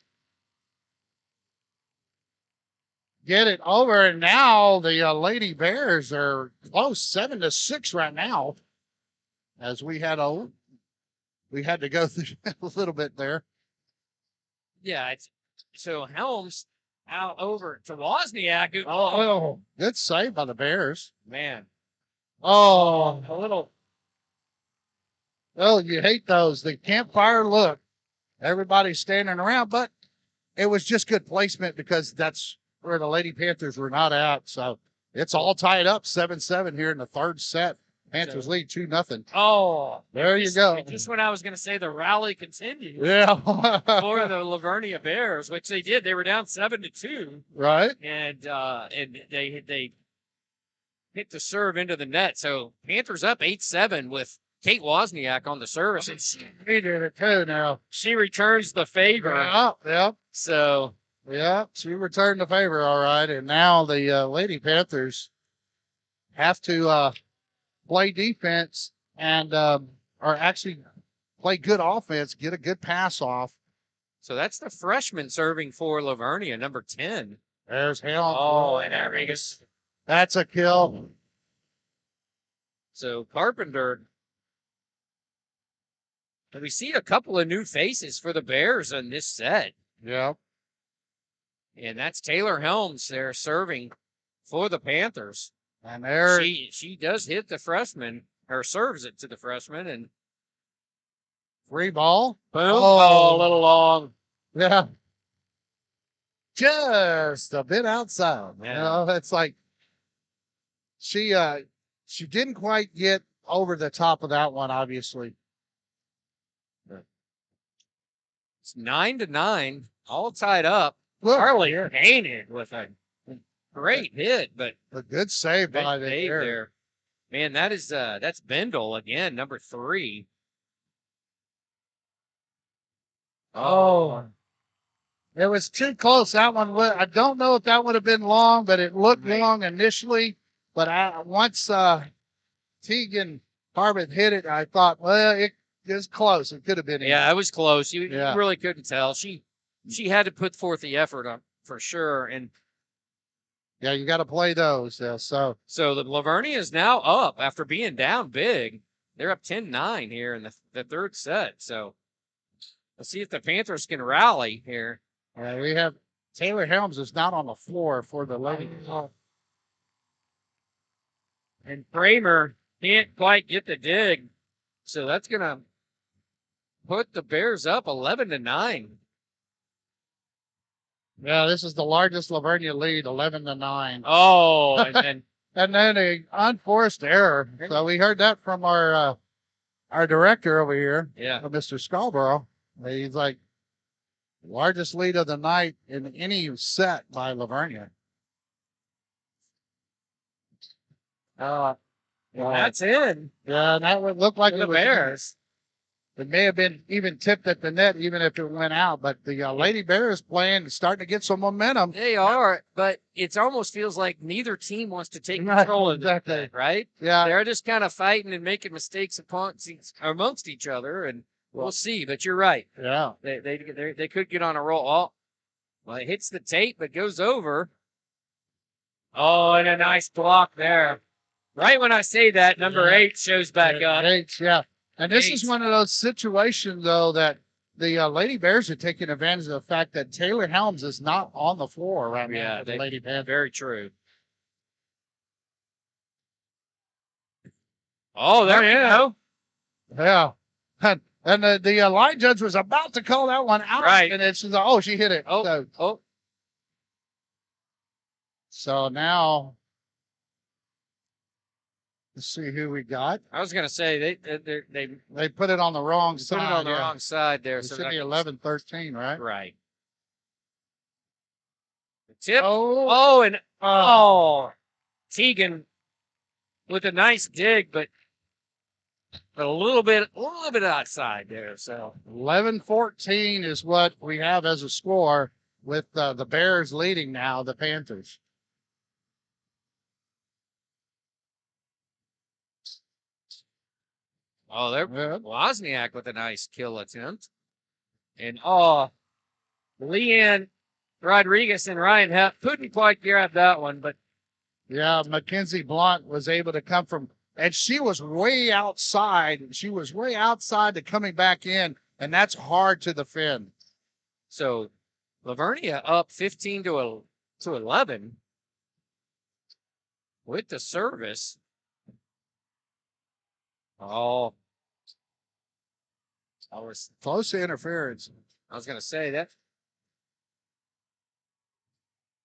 over, and now the Lady Bears are close, 7-6 right now, as we had to go through a little bit there. Yeah, so Helms out over to Wozniak. Good save by the Bears. Man. Oh, you hate those. The campfire look. Everybody's standing around, but it was just good placement because that's where the Lady Panthers were not at. So it's all tied up 7-7 here in the 3rd set. Panthers lead 2-0. Oh, there you go. Just when I was going to say the rally continued. Yeah. For the LaVernia Bears, which they did. They were down 7-2. Right. And they hit the serve into the net. So Panthers up 8-7 with Kate Wozniak on the service. And she did it too now. She returns the favor. Yeah. So. Yeah, she returned the favor, all right. And now the Lady Panthers have to play defense and or actually play good offense, get a good pass off. So that's the freshman serving for LaVernia, number 10. There's Helms. Oh, and there he goes. That's a kill. So Carpenter. And we see a couple of new faces for the Bears in this set. Yeah. And that's Taylor Helms there serving for the Panthers. And there, she does hit the freshman, or serves it to the freshman, and free ball. boom. Oh, a little long. Yeah. Just a bit outside. Yeah. You know, it's like she didn't quite get over the top of that one, obviously. It's 9-9, all tied up. Look, Harley painted with a great hit, but a good save great by the save air. there. Man, that's Bendel again, number 3. Oh, it was too close. That one, I don't know if that would have been long, but it looked long initially. But once Tegan Harbeth hit it, I thought, well, it was close. It could have been. Yeah, it was close. You Yeah. really couldn't tell. She had to put forth the effort on for sure. And yeah, you got to play those. So the LaVernia is now up after being down big. They're up 10-9 here in the third set. So let's see if the Panthers can rally here. we have Taylor Helms is not on the floor for the ladies. And Kramer can't quite get the dig. So that's going to put the Bears up 11-9. Yeah, this is the largest LaVernia lead, 11-9. Oh, and then an unforced error. So we heard that from our director over here, Mr. Scarborough. He's like, largest lead of the night in any set by LaVernia. that's in. Yeah, that would look like the Bears. It may have been even tipped at the net, even if it went out. But the Lady Bears playing, starting to get some momentum. They are, but it almost feels like neither team wants to take control of it, right? Yeah. They're just kind of fighting and making mistakes amongst each other, and we'll see. But you're right. Yeah. They could get on a roll. Oh, well, it hits the tape, but goes over. Oh, and a nice block there. Right when I say that, number 8 shows back up. 8, yeah. And this is one of those situations, though, that the Lady Bears are taking advantage of the fact that Taylor Helms is not on the floor right now. The Lady Bears. Very true. Oh, there you go. Yeah. And the line judge was about to call that one out. Right. And it's just, oh, she hit it. Oh. So now, let's see who we got. I was going to say they put it on the wrong side. Put it on the wrong side there. It should be 11-13, right? Right. The tip. Oh, and Tegan with a nice dig, but a little bit outside there. So 11-14 is what we have as a score, with the Bears leading now the Panthers. Oh, there Wozniak with a nice kill attempt. And Leanne Rodriguez and Ryan Hepp couldn't quite grab that one, but yeah, Mackenzie Blunt was able to come from, and she was way outside. She was way outside to coming back in, and that's hard to defend. So LaVernia up 15-11 with the service. Oh, I was close to interference. I was going to say that.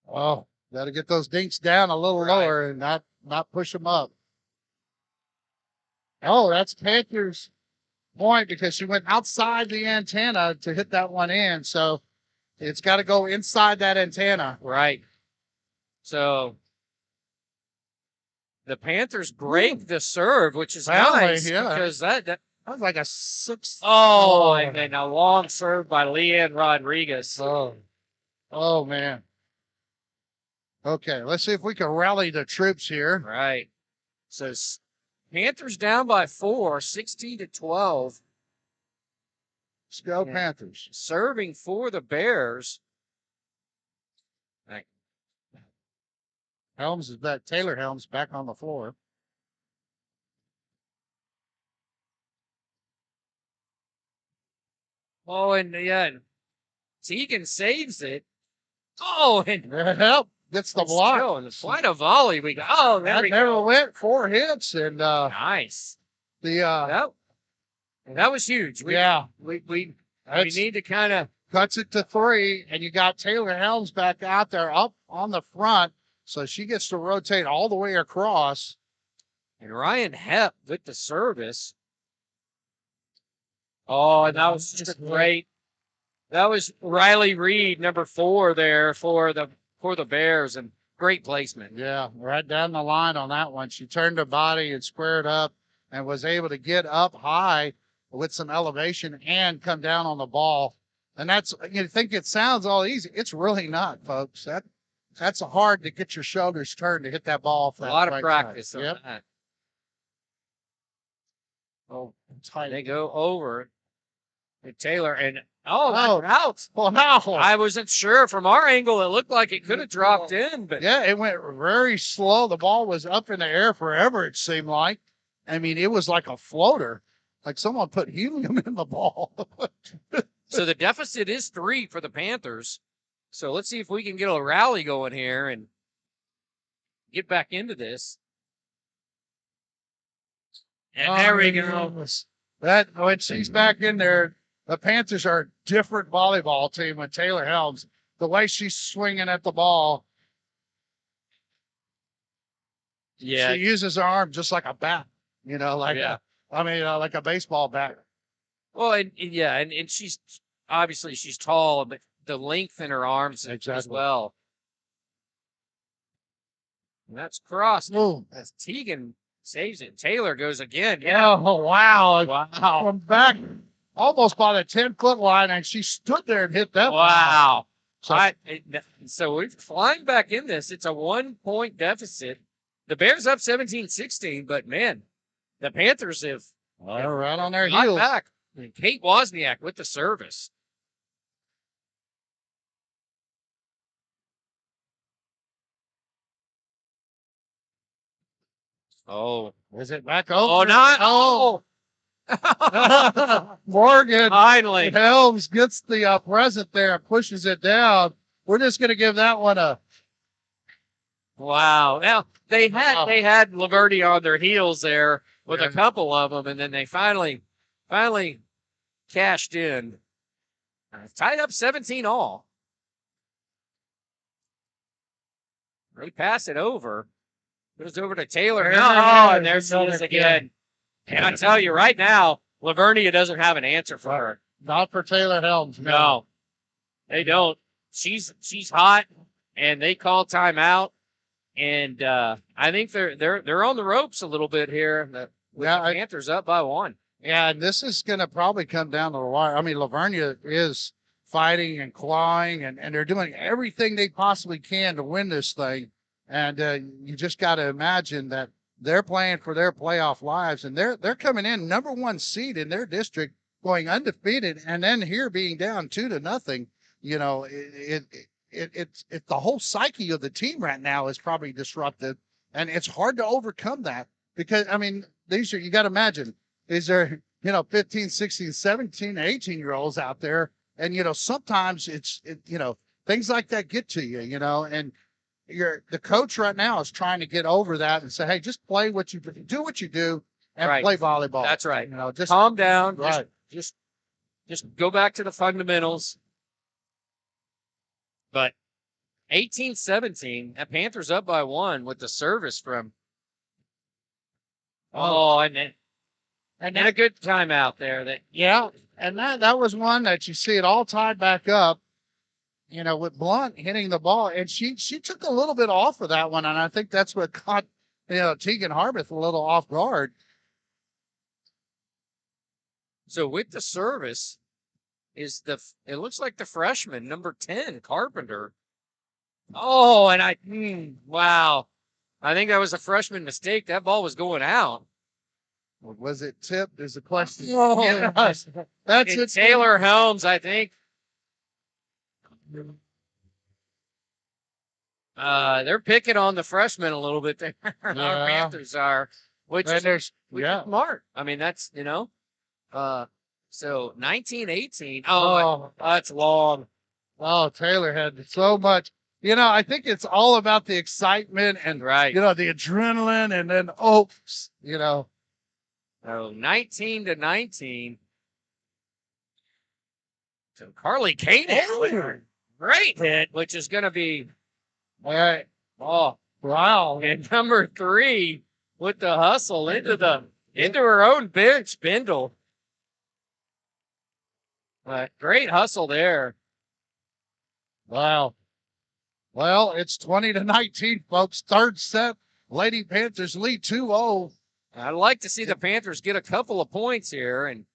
Oh, got to get those dinks down a little lower and not push them up. Oh, that's Panthers' point, because she went outside the antenna to hit that one in. So it's got to go inside that antenna. Right. So the Panthers break the serve, which is nice, because that was like a 6. Oh, and then a long serve by Leanne Rodriguez. Oh, man. Okay, let's see if we can rally the troops here. Right. So Panthers down by 4, 16-12. Let's go Panthers. Serving for the Bears. Helms is back. Taylor Helms back on the floor. Oh, and Tegan saves it. Oh, and help. gets the block. Still, in the flight of volley, we go. Oh, there That we never go. went. 4 hits, and Nice. the That was huge. We need to kind of cuts it to 3, and you got Taylor Helms back out there up on the front, so she gets to rotate all the way across. and Ryan Hepp with the service. Oh, and that was just great. That was Riley Reed, number 4 there for the Bears, and great placement. Yeah, right down the line on that one. She turned her body and squared up and was able to get up high with some elevation and come down on the ball. And that's, you think it sounds all easy. It's really not, folks. That's hard to get your shoulders turned to hit that ball. A lot of practice on Yep. that. Oh, they go over to Taylor, and out. Wow. I wasn't sure from our angle. It looked like it could have dropped in, but Yeah, it went very slow. The ball was up in the air forever, it seemed like. I mean, it was like a floater, like someone put helium in the ball. so the deficit is 3 for the Panthers. So let's see if we can get a rally going here and get back into this. And there we go. When she's back in there, the Panthers are a different volleyball team with Taylor Helms. The way she's swinging at the ball, Yeah, she uses her arm just like a bat, like like a baseball bat. well, and she's obviously she's tall, but the length in her arms as Exactly. well. And that's crossed. Ooh. As Tegan saves it. Taylor goes again. Oh, wow. Wow. From back almost by the 10-foot line, and she stood there and hit that. Wow. So, So we're flying back in this. It's a 1-point deficit. The Bears up 17-16, but man, the Panthers have right on their got heels. back. And Kate Wozniak with the service. Oh, Is it back oh, over? not Oh. Morgan finally. Helms gets the present there and pushes it down. We're just going to give that one a. Wow. Now they had LaVernia on their heels there with a Yeah. couple of them, and then they finally cashed in. Tied up 17 all. They pass it over. Goes over to Taylor. Oh, and there she is again. And I tell you right now, LaVernia doesn't have an answer for her. Not for Taylor Helms. No, they don't. She's hot, and they call timeout. And I think they're on the ropes a little bit here. The Panthers up by 1. Yeah, and this is going to probably come down to the wire. I mean, LaVernia is fighting and clawing, and they're doing everything they possibly can to win this thing. And you just got to imagine that they're playing for their playoff lives, and they're coming in number 1 seed in their district, going undefeated, and then here being down 2-0. It's the whole psyche of the team right now is probably disrupted, and it's hard to overcome that because I mean you got to imagine these are 15, 16, 17, 18-year-olds out there, and sometimes it's things like that get to you, and the coach right now is trying to get over that and say, hey, just play what you do, and play volleyball. That's right. Just calm down. Right. Just go back to the fundamentals. But 18-17, that Panthers up by 1 with the service from. And then a good timeout there. And that was one that you see it all tied back up. With Blunt hitting the ball, and she took a little bit off of that one, and I think that's what caught Tegan Harbeth a little off guard. So with the service is it looks like the freshman number 10 Carpenter. Oh, and wow, I think that was a freshman mistake. That ball was going out. Was it tipped? Is the question. Oh, yes. That's it. Taylor Helms, I think. They're picking on the freshmen a little bit there. Our Panthers are, which is smart. I mean, that's so 19-18. Oh, that's long. Oh, Taylor had so much. You know, I think it's all about the excitement and, Right. you know, the adrenaline and then, oops, you know. So 19-19. So Carly Kane, great hit, which is going to be, All right. oh, Wow. and number 3 with the hustle into her own bench, Bindle. Great hustle there. Wow. Well, it's 20-19, folks. Third set. Lady Panthers lead 2-0. I'd like to see the Panthers get a couple of points here and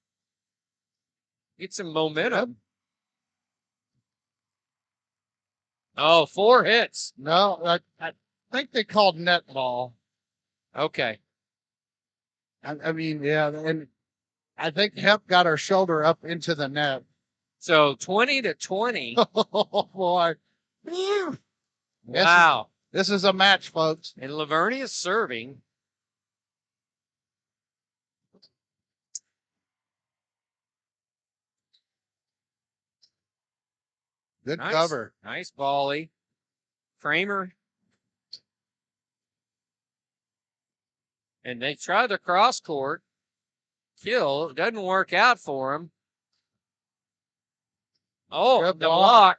get some momentum. Oh, 4 hits. No, I think they called netball. Okay. I mean, yeah, and I think Hep got her shoulder up into the net. So 20-20. Oh, boy. Wow. This is a match, folks. And LaVernia is serving. Good cover. Nice volley. Kramer. And they try the cross court. Kill. It doesn't work out for him. Oh, Good the block.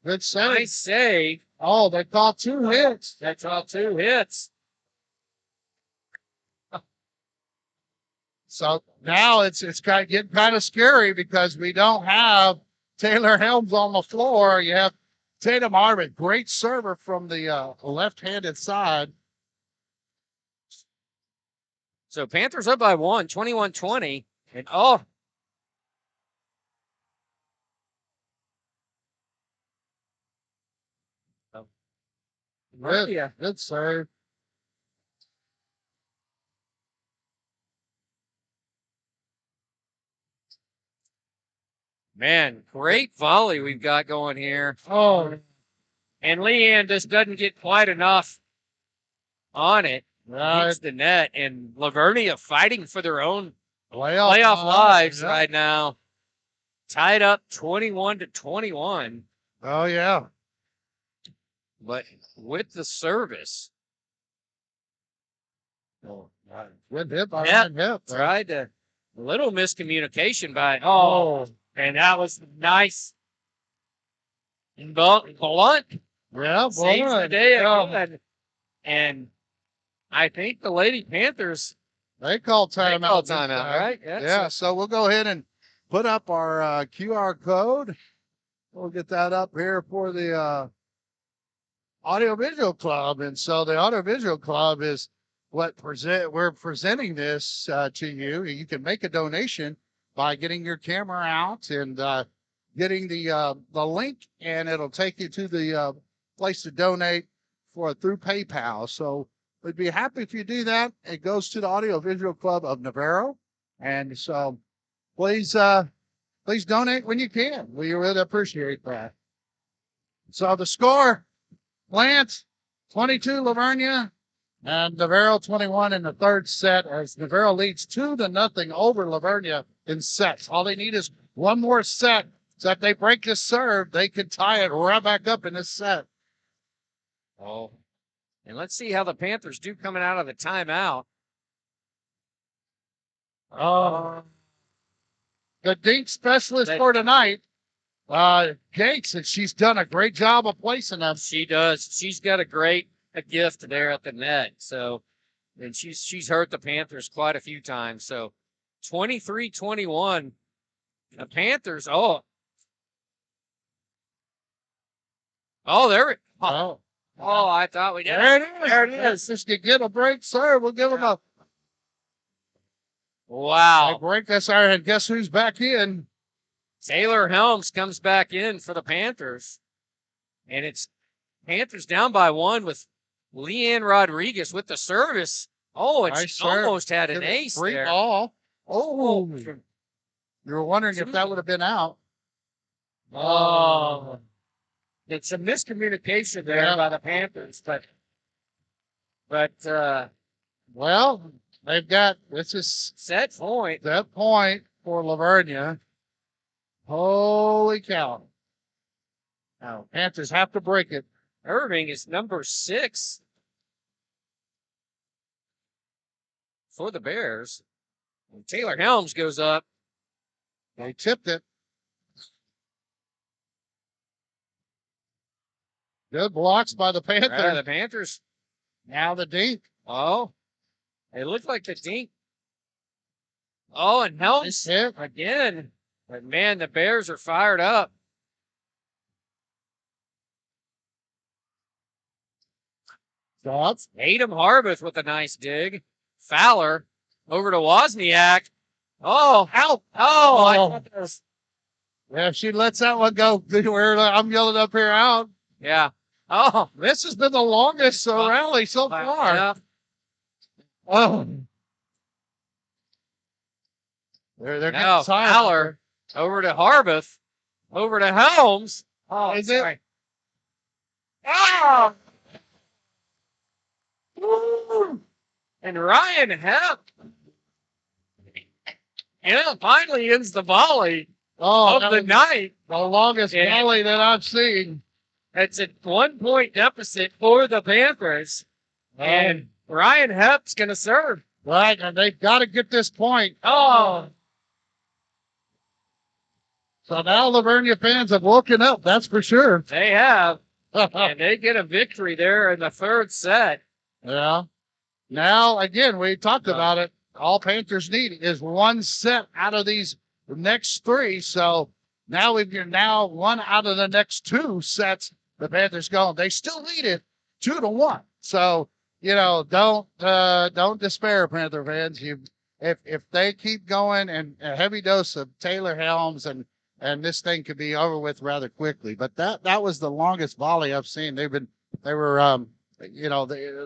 Good save. Nice save. Oh, they called 2 hits. They called 2 hits. So now it's kind of getting kind of scary because we don't have Taylor Helms on the floor. You have Tatum Harvey, great server from the left-handed side. So Panthers up by 1, 21-20. And oh. Good serve. Man, great volley we've got going here. Oh, And Leanne just doesn't get quite enough on it. right. Hits the net. And LaVernia fighting for their own Playoff lives yeah. right now. Tied up 21-21. Oh, yeah. But with the service. Oh, good hit by Yep. Hip. Tried to, a little miscommunication by, and that was nice. And Blunt Yeah, saves the boy. day Yeah. again. And I think the Lady Panthers, They called timeout. they called timeout, right? Yeah, so we'll go ahead and put up our QR code. We'll get that up here for the Audiovisual Club. And so the Audiovisual Club is what we're presenting this to you. You can make a donation by getting your camera out and getting the link, and it'll take you to the place to donate through PayPal. So we'd be happy if you do that. It goes to the Audiovisual Club of Navarro, and so please donate when you can. We really appreciate that. So the score, Lance 22, LaVernia, and Navarro 21 in the third set as Navarro leads 2-0 over LaVernia in sets. All they need is one more set. So if they break this serve, they can tie it right back up in this set. Oh, and let's see how the Panthers do coming out of the timeout. The dink specialist for tonight, Gates, and she's done a great job of placing them. She does. She's got a gift there at the net. So, and she's hurt the Panthers quite a few times. So, 23-21, the Panthers. Oh, there. I thought we did. There it is. Just to get a break serve, we'll give them a. Wow. They break this iron, and guess who's back in? Taylor Helms comes back in for the Panthers. And it's Panthers down by 1 with Leanne Rodriguez with the service. Oh, and she almost had an ace Free there. ball. Oh, you were wondering if that would have been out. Oh, it's a miscommunication there by the Panthers, but well, they've got this is set point. That point for LaVernia. Holy cow! Now Panthers have to break it. Irving is number 6 for the Bears. And Taylor Helms goes up. They tipped it. Good blocks by the Panthers. The Panthers. Now the dink. Oh, it looked like the dink. Oh, and Helms again. But man, the Bears are fired up. Shots. Tatum Harbath with a nice dig. Fowler over to Wozniak. Oh, help. Oh, I thought that was... Yeah, if she lets that one go, I'm yelling up here out. Yeah. Oh, this has been the longest rally so far. Yeah. Oh. They're now getting tired. Fowler over to Harbath. Over to Helms. Oh, is sorry. it? Oh! Woo! And Ryan Hepp. Finally ends the volley of the night. The longest volley that I've seen. It's a 1-point deficit for the Panthers. And Ryan Hepp's going to serve. Right, and they've got to get this point. Oh. So now LaVernia fans have woken up, that's for sure. They have. And they get a victory there in the 3rd set. Yeah. Now, again, we talked about it. All Panthers need is 1 set out of these next 3. So now we've now 1 out of the next 2 sets. The Panthers going. They still lead it 2-1. So, don't despair, Panther fans. If they keep going and a heavy dose of Taylor Helms and this thing could be over with rather quickly. But that was the longest volley I've seen. They were the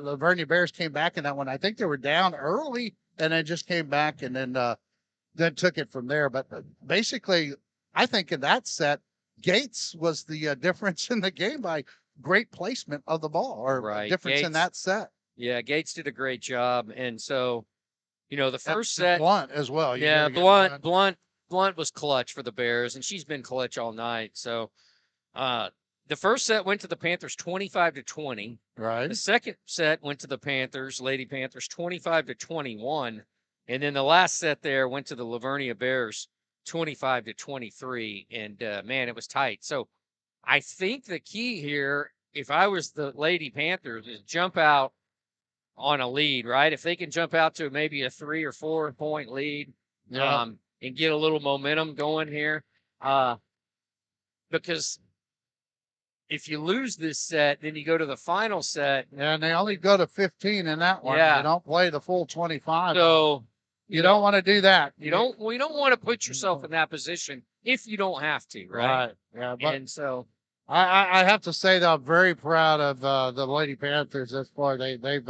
LaVernia Bears came back in that one. I think they were down early and then just came back and then took it from there. But basically, I think in that set, Gates was the difference in the game by great placement of the ball or difference in that set. Yeah, Gates did a great job. And so, the first set. Blunt as well. Yeah, Blunt was clutch for the Bears, and she's been clutch all night. So the first set went to the Panthers 25-20. Right. The second set went to the Lady Panthers 25-21. And then the last set there went to the LaVernia Bears 25-23. And man, it was tight. So I think the key here, if I was the Lady Panthers, is jump out on a lead, right? If they can jump out to maybe a 3 or 4 point lead, and get a little momentum going here. Because if you lose this set, then you go to the final set. Yeah, and they only go to 15 in that one. Yeah. They don't play the full 25. So you don't want to do that. We don't want to put yourself in that position if you don't have to, right? Yeah. But and so I have to say that I'm very proud of the Lady Panthers thus far. They've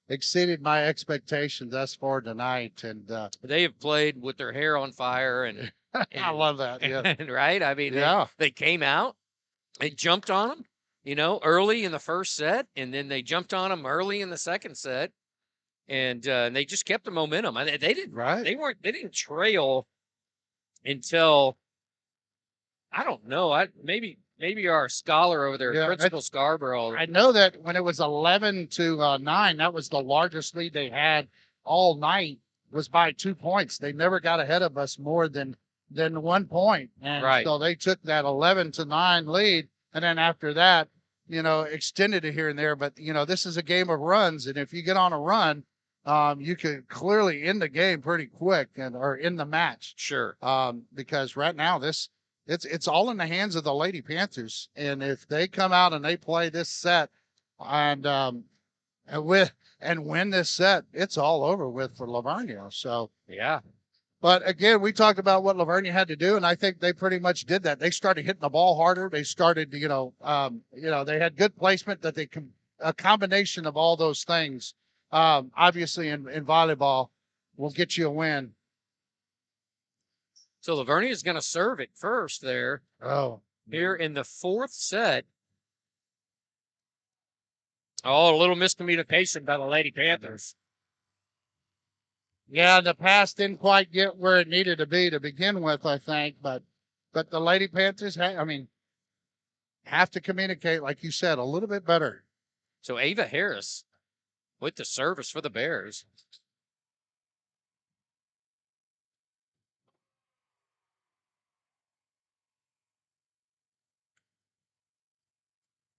exceeded my expectations thus far tonight, and they have played with their hair on fire, and I love that. Yeah, right. I mean, they came out, they jumped on them, early in the first set, and then they jumped on them early in the second set, and they just kept the momentum. They didn't. Right. They didn't trail until I don't know. Maybe our scholar over there, Principal Scarborough. I know that when it was 11-9, that was the largest lead they had all night, was by 2 points. They never got ahead of us more than 1 point. And so they took that 11-9 lead. And then after that, extended it here and there. But, this is a game of runs. And if you get on a run, you could clearly end the game pretty quick or end the match. Sure. Because right now it's all in the hands of the Lady Panthers. And if they come out and they play this set and win this set, it's all over with for LaVernia. So yeah. But again, we talked about what LaVernia had to do, and I think they pretty much did that. They started hitting the ball harder. They started, they had good placement. A combination of all those things, obviously in volleyball, will get you a win. So LaVernia is going to serve it first there. Oh, here in the 4th set. Oh, a little miscommunication by the Lady Panthers. Yeah, the pass didn't quite get where it needed to be to begin with, I think. But the Lady Panthers, have to communicate, like you said, a little bit better. So Ava Harris with the service for the Bears.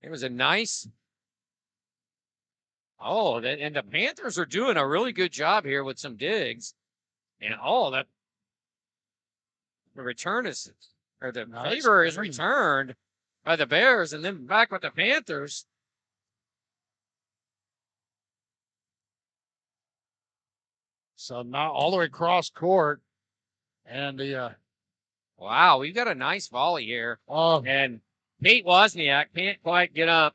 It was a nice. Oh, and the Panthers are doing a really good job here with some digs. And that the return is, or the favor is returned by the Bears, and then back with the Panthers. So now all the way across court, and the wow, we've got a nice volley here. oh, And Pete Wozniak can't quite get up.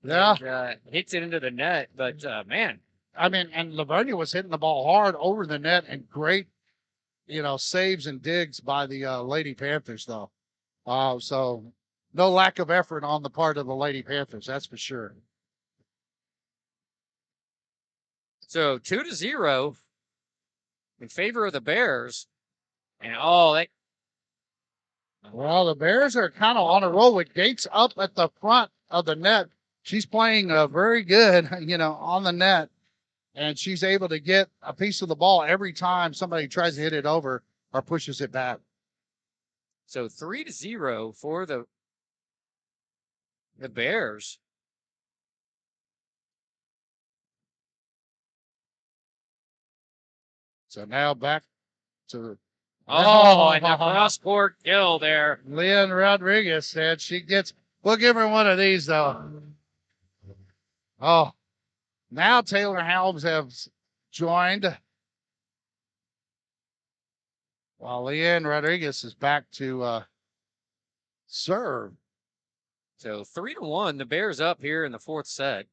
yeah, And, hits it into the net, but man, I mean, and LaVernia was hitting the ball hard over the net, and great, saves and digs by the Lady Panthers, though. So no lack of effort on the part of the Lady Panthers, that's for sure. so 2-0 in favor of the Bears. And Well, the Bears are kind of on a roll with Gates up at the front of the net. She's playing very good, on the net, and she's able to get a piece of the ball every time somebody tries to hit it over or pushes it back. so 3-0 for the Bears. So now back to And the cross-court kill there. Leon Rodriguez said we'll give her one of these, though. Oh, now Taylor Helms has joined, while Leanne Rodriguez is back to serve. So 3-1, the Bears up here in the fourth set.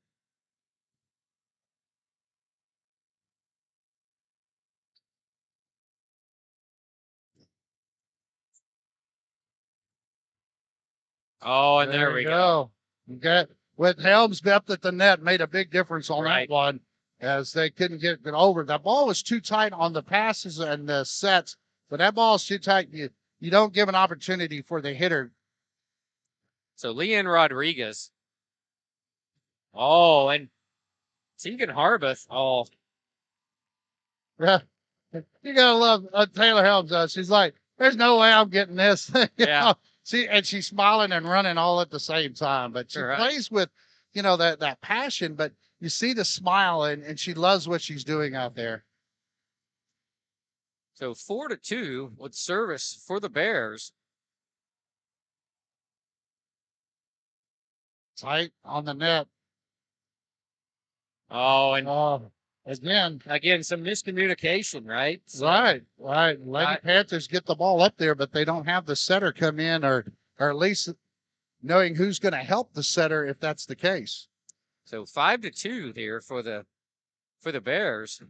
Oh, and there we go. Okay. With Helms up at the net made a big difference on Right. that one, as they couldn't get it over. That ball was too tight on the passes and the sets, but that ball is too tight. You don't give an opportunity for the hitter. So Leanne Rodriguez. Oh, and Tegan Harbath. Oh, Yeah. You gotta love Taylor Helms. She's like, there's no way I'm getting this. Yeah. And she's smiling and running all at the same time. But she Right. plays with, that passion. But you see the smile, and she loves what she's doing out there. so 4-2 with service for the Bears. Tight on the net. Oh, and Again, some miscommunication, right? So, right. Lady Panthers get the ball up there, but they don't have the setter come in, or at least knowing who's going to help the setter if that's the case. So 5-2 here for the Bears.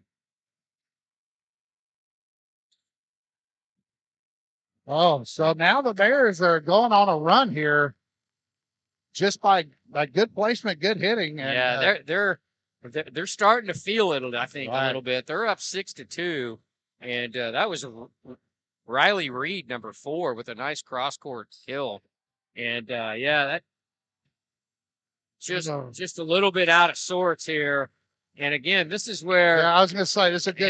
Oh, so now the Bears are going on a run here, just by good placement, good hitting. And, Yeah, they're starting to feel it, I think, Right. a little bit. They're up 6-2, and that was Riley Reed, number 4, with a nice cross-court kill. And that just a little bit out of sorts here. And again, this is where yeah, I was going to say this is a good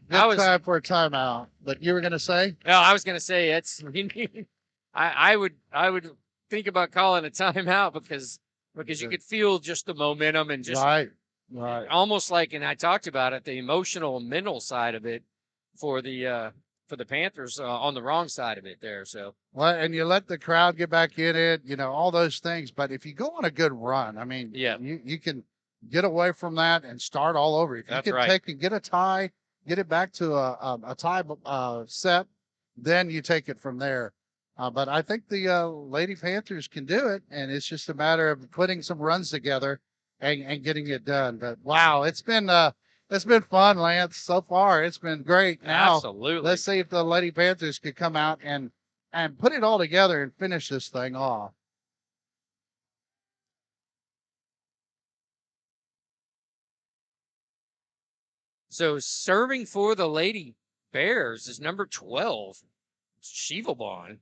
good time for a timeout. But you were going to say? No, I was going to say it's. I would think about calling a timeout because you could feel just the momentum and just Right. almost like, and I talked about it, the emotional and mental side of it for the Panthers on the wrong side of it there. So Well, and you let the crowd get back in it, all those things. But if you go on a good run, I mean, Yeah. you can get away from that and start all over. If you That's can right. get a tie, get it back to a tie set, then you take it from there. But I think the Lady Panthers can do it, and it's just a matter of putting some runs together and getting it done. But wow, it's been fun, Lance. So far, it's been great. Now, absolutely. let's see if the Lady Panthers could come out and put it all together and finish this thing off. So serving for the Lady Bears is number 12, Shivelbon.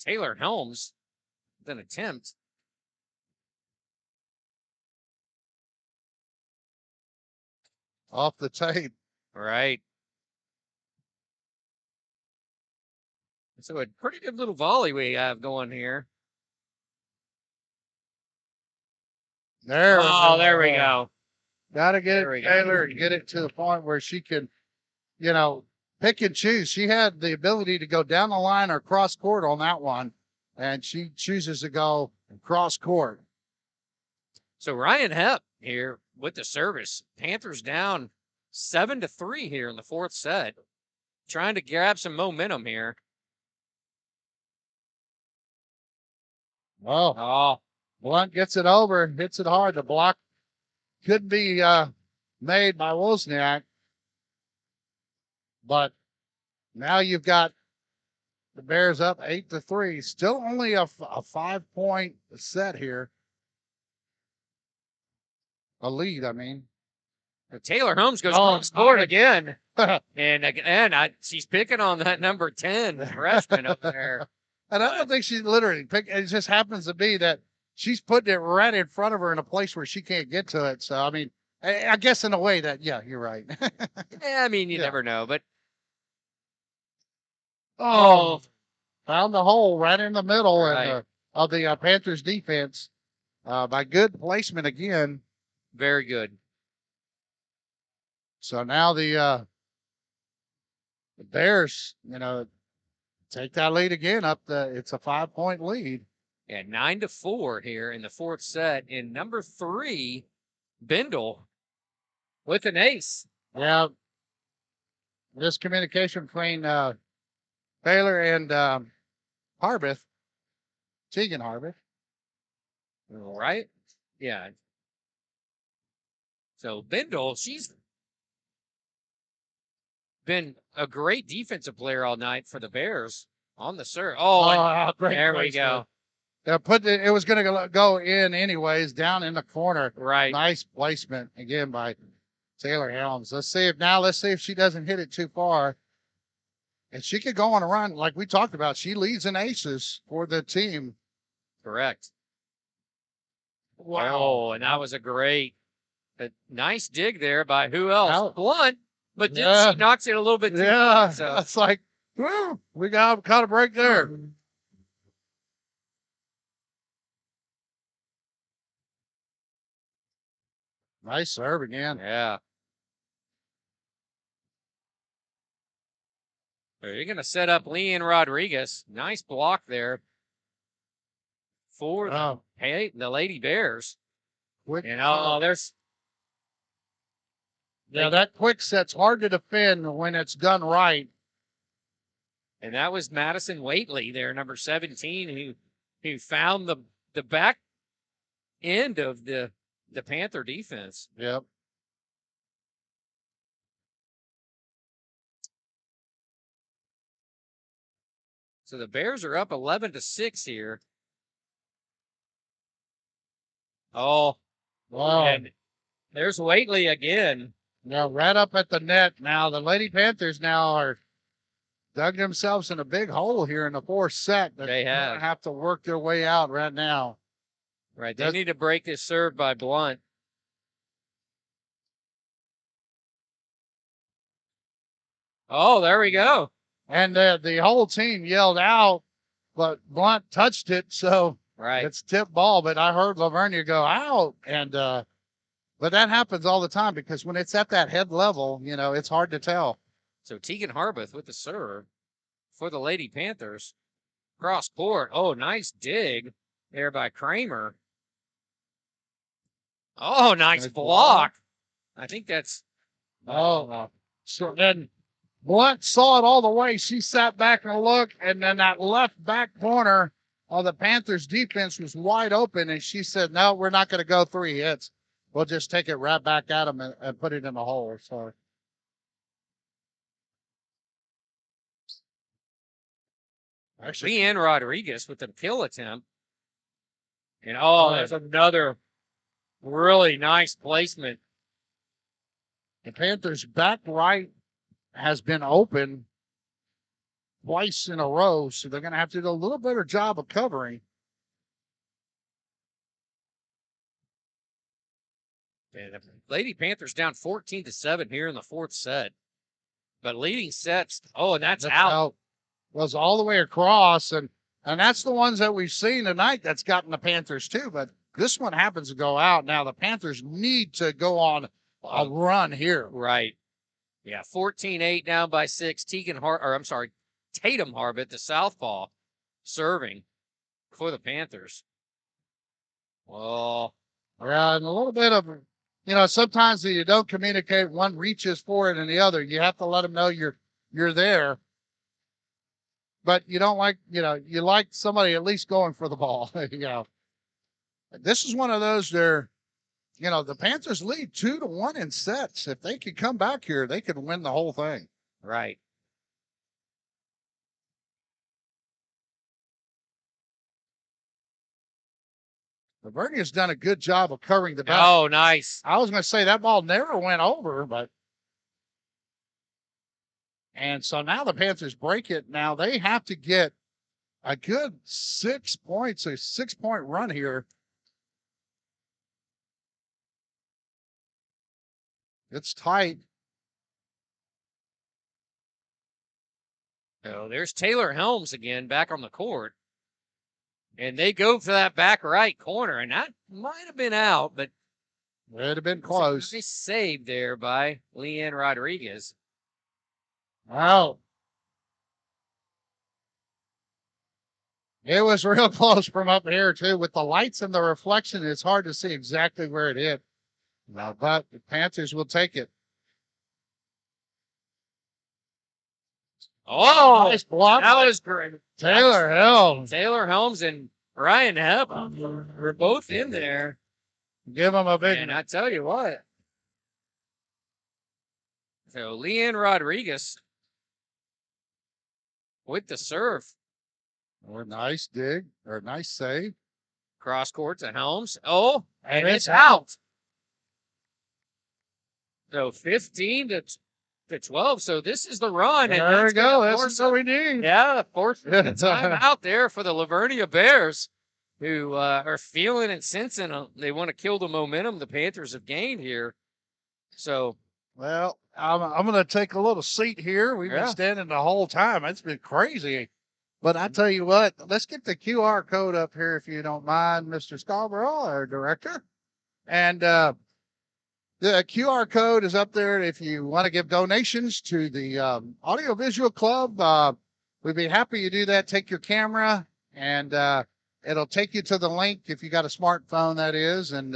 Taylor Helms with an attempt. Off the tape. Right. So a pretty good little volley we have going here. There. Oh, there we go. Got to get There it, we go. Taylor, and get it to the point where she can, you know, pick and choose. She had the ability to go down the line or cross court on that one, and she chooses to go cross court. So Ryan Hepp here with the service. Panthers down 7-3 here in the fourth set. Trying to grab some momentum here. Oh, Blunt gets it over and hits it hard. The block could be made by Wozniak, but now you've got the Bears up 8-3. Still only a 5-point set here. A lead, I mean. Taylor Holmes goes Oh, cross court again. And again, she's picking on that number 10 freshman up there. And I don't think she's literally picking. It just happens to be that she's putting it right in front of her in a place where she can't get to it. So, I mean, I guess in a way that, yeah, you're right. Yeah, I mean, you never know. But found the hole right in the middle Right. of the Panthers defense by good placement again. very good. So now the Bears, take that lead again up it's a 5-point lead. Yeah, 9-4 here in the fourth set. In number 3, Bindle with an ace. Yeah. Miscommunication between Baylor and Harbeth, Tegan Harbeth. Right? Yeah. So Bindle, she's been a great defensive player all night for the Bears on the serve. Great there we placement. go. It was going to go in anyways, down in the corner. Right. Nice placement again by Taylor Helms. Let's see if she doesn't hit it too far. And she could go on a run like we talked about. She leads in aces for the team. Correct. Wow. Oh, and that was a nice dig there by who else? Blunt. But then Yeah. she knocks it a little bit too Yeah, far, so. it's like, whew, we got a break there. Nice serve again. Yeah. So you're going to set up Leanne Rodriguez. Nice block there for the Lady Bears. Quick, there's. Yeah, that quick set's hard to defend when it's done right. And that was Madison Waitley there, number 17, who found the back end of the Panther defense. Yep. So the Bears are up 11-6 here. Oh, wow. And there's Waitley again. Now right up at the net. Now the Lady Panthers now are dug themselves in a big hole here in the fourth set. They have to work their way out right now. Right. They need to break this serve by Blunt. Oh, there we go. And the whole team yelled out, but Blunt touched it, so it's tip ball. But I heard LaVernia go out, and but that happens all the time because when it's at that head level, it's hard to tell. So Tegan Harbeth with the serve for the Lady Panthers. Cross court. Oh, nice dig there by Kramer. Oh, nice block. I think that's. So then Blunt saw it all the way. She sat back and looked, and then that left back corner of the Panthers defense was wide open, and she said, "No, we're not going to go 3 hits. We'll just take it right back at them and put it in the hole." So. Actually, Leanne Rodriguez with the kill attempt. And there's another really nice placement. The Panthers' back right has been open. twice in a row, so they're going to have to do a little better job of covering. And the Lady Panthers down 14-7 here in the fourth set. But leading sets, and that's out. Was all the way across, and that's the ones that we've seen tonight that's gotten the Panthers too. But this one happens to go out. Now the Panthers need to go on a run here. Right. Yeah, 14-8 down by 6. Tatum Harbutt, the southpaw, serving for the Panthers. Well, yeah, and a little bit of, sometimes you don't communicate. One reaches for it, and the other, you have to let them know you're there. But you don't like, you like somebody at least going for the ball. This is one of those there. The Panthers lead 2-1 in sets. If they could come back here, they could win the whole thing. Right. LaVernia's done a good job of covering the back. Oh, nice. I was going to say that ball never went over, but. And so now the Panthers break it. Now they have to get a good 6 points, a 6-point run here. It's tight. So there's Taylor Helms again back on the court. And they go for that back right corner. And that might have been out, but it'd have been close. Nice save there by Leanne Rodriguez. Wow. It was real close from up here, too. With the lights and the reflection, it's hard to see exactly where it hit. But the Panthers will take it. Oh, nice block. That was great. Taylor Helms. Taylor Helms and Ryan Hepp were both in there. Give them a big. And I tell you what. So Leanne Rodriguez with the serve. Or nice dig, or nice save. Cross court to Helms. Oh, and it's out. So 15-12. So this is the run. And there we go. That's what we need. Yeah, force time out there for the LaVernia Bears, who are feeling and sensing they want to kill the momentum the Panthers have gained here. So, well, I'm going to take a little seat here. We've been standing the whole time. It's been crazy. But I tell you what, let's get the QR code up here if you don't mind, Mr. Scarborough, our director. And the QR code is up there if you want to give donations to the Audiovisual Club. We'd be happy to do that. Take your camera, and it'll take you to the link if you got a smartphone, that is. And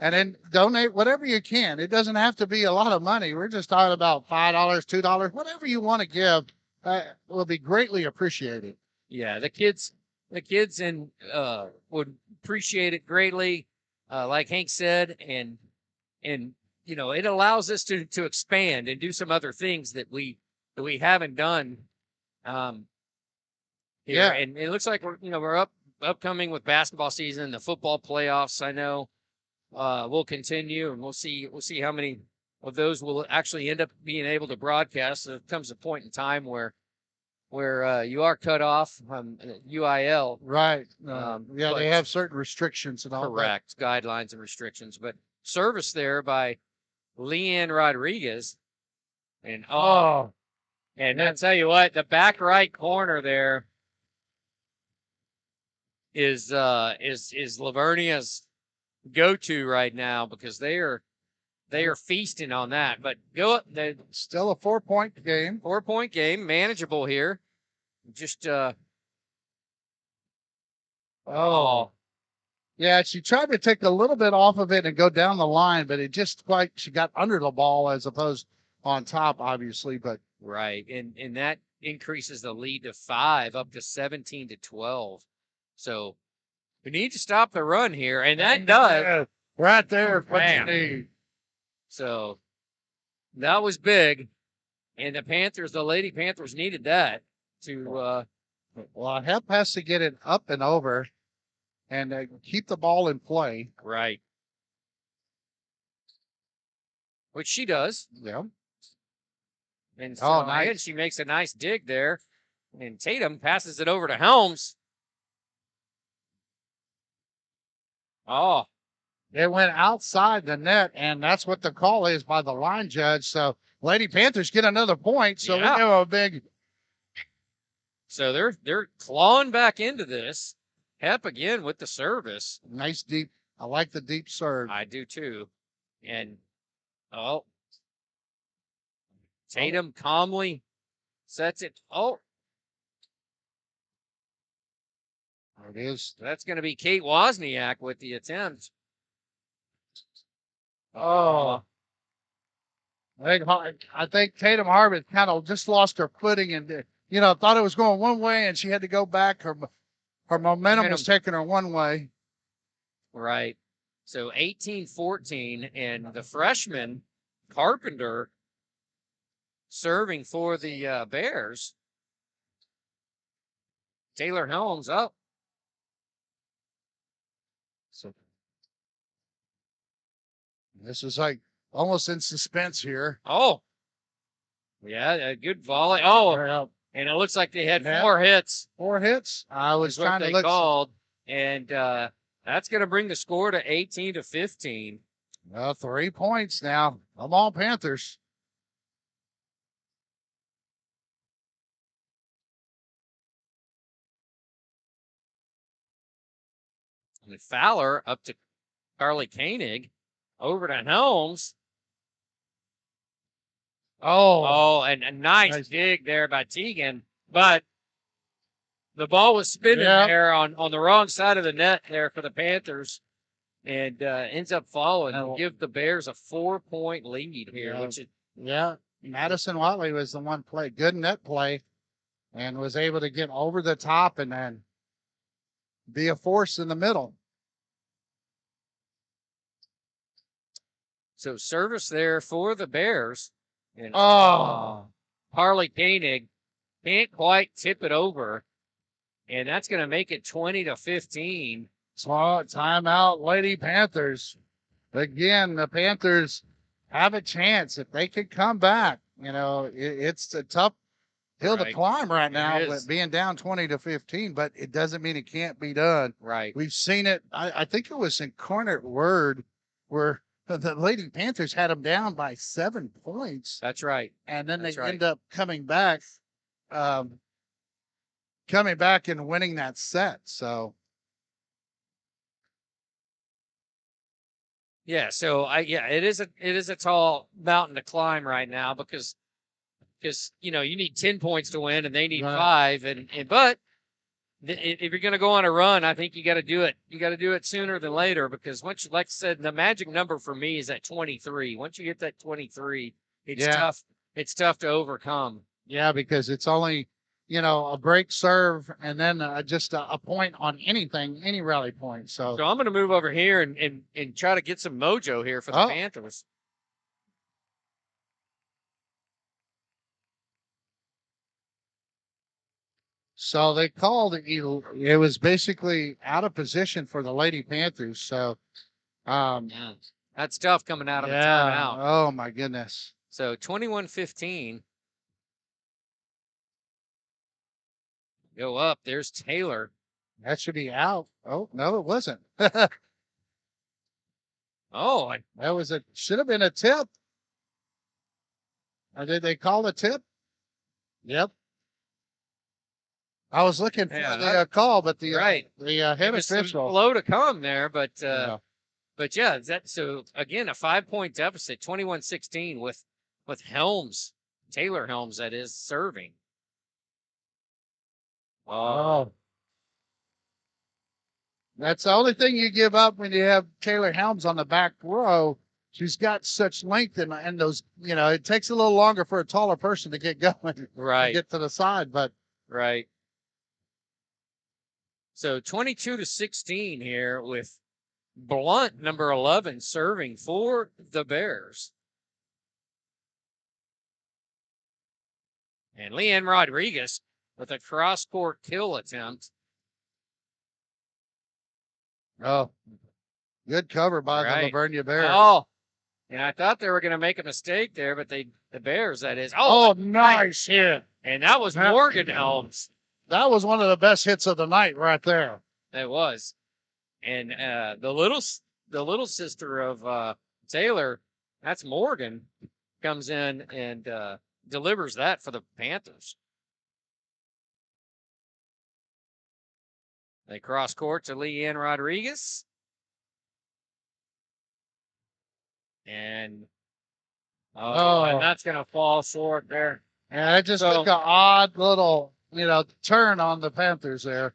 then donate whatever you can. It doesn't have to be a lot of money. We're just talking about $5, $2, whatever you want to give. Will be greatly appreciated. Yeah, the kids and would appreciate it greatly, like Hank said, and it allows us to expand and do some other things that we haven't done. Here. And it looks like we're upcoming with basketball season, the football playoffs. I know will continue, and we'll see how many of those will actually end up being able to broadcast. There comes a point in time where you are cut off from UIL. Right. They have certain restrictions and all correct, that. Guidelines and restrictions. But service there by Leanne Rodriguez. And I tell you what, the back right corner there is LaVernia's go-to right now, because they are feasting on that. But still a 4-point game. 4-point game, manageable here. Just yeah, she tried to take a little bit off of it and go down the line, but she got under the ball as opposed on top, obviously. But right, and that increases the lead to 5, up to 17-12. So we need to stop the run here, and that does right there. What you need. So that was big, and the Lady Panthers needed that to. Hep has to get it up and over, and keep the ball in play. Right. Which she does. Yeah. And so nice. she makes a nice dig there. And Tatum passes it over to Helms. Oh, It went outside the net, and that's what the call is by the line judge. So Lady Panthers get another point. So we Yeah. have a big. So they're clawing back into this. Hep again with the service. Nice deep. I like the deep serve. I do too. And Tatum calmly sets it. Oh, There it is. that's going to be Kate Wozniak with the attempt. Oh. I think Tatum Harvard kind of just lost her footing and, thought it was going one way and she had to go back. Her momentum was taking her one way. Right. So 18-14, and the freshman, Carpenter, serving for the Bears. Taylor Helms up. So this is like almost in suspense here. Oh, yeah, a good volley. Oh, and it looks like they had 4 hits. 4 hits. I was trying to look. Called, and that's going to bring the score to 18-15. 3 points now. Come on, Panthers. And Fowler up to Carly Koenig, over to Helms. Oh, and a nice dig there by Teagan, but the ball was spinning there on the wrong side of the net there for the Panthers, and ends up falling to give the Bears a 4-point lead here. Madison Watley was the one play, good net play, and was able to get over the top and then be a force in the middle. So service there for the Bears. And, Harley Koenig can't quite tip it over. And that's going to make it 20-15. So timeout, Lady Panthers. Again, the Panthers have a chance if they could come back. It's a tough hill to climb right now, but being down 20-15, but it doesn't mean it can't be done. Right. We've seen it. I think it was in Cornet Word where the Lady Panthers had them down by 7 points. That's right. And then they end up coming back and winning that set. So. Yeah. So it is a tall mountain to climb right now because you need 10 points to win and they need 5. But if you're going to go on a run, I think you got to do it. You got to do it sooner than later because once, like I said, the magic number for me is at 23. Once you hit that 23, it's tough. It's tough to overcome. Yeah, because it's only, a break serve and then just a point on anything, any rally point. So I'm going to move over here and try to get some mojo here for the Panthers. So they called it was basically out of position for the Lady Panthers. So that's tough coming out of the timeout. Oh my goodness. So 21-15. Go up. There's Taylor. That should be out. Oh, no, it wasn't. That should have been a tip. Or did they call a tip? Yep. I was looking for the call, but the head official. Slow to come there, but so again, a 5-point deficit, 21-16 with Helms, Taylor Helms, that is, serving. That's the only thing you give up when you have Taylor Helms on the back row. She's got such length and those, it takes a little longer for a taller person to get going. Right. Get to the side, but. Right. So 22-16 here with Blunt, number 11, serving for the Bears. And Leanne Rodriguez with a cross-court kill attempt. Oh, good cover by the LaVernia Bears. Oh, and I thought they were going to make a mistake there, but the Bears, that is. Oh, nice hit. And that was Morgan Helms. That was one of the best hits of the night right there. It was. And the little sister of Taylor, that's Morgan, comes in and delivers that for the Panthers. They cross court to Leanne Rodriguez. And and that's going to fall short there. Yeah, it just took an odd little, turn on the Panthers there.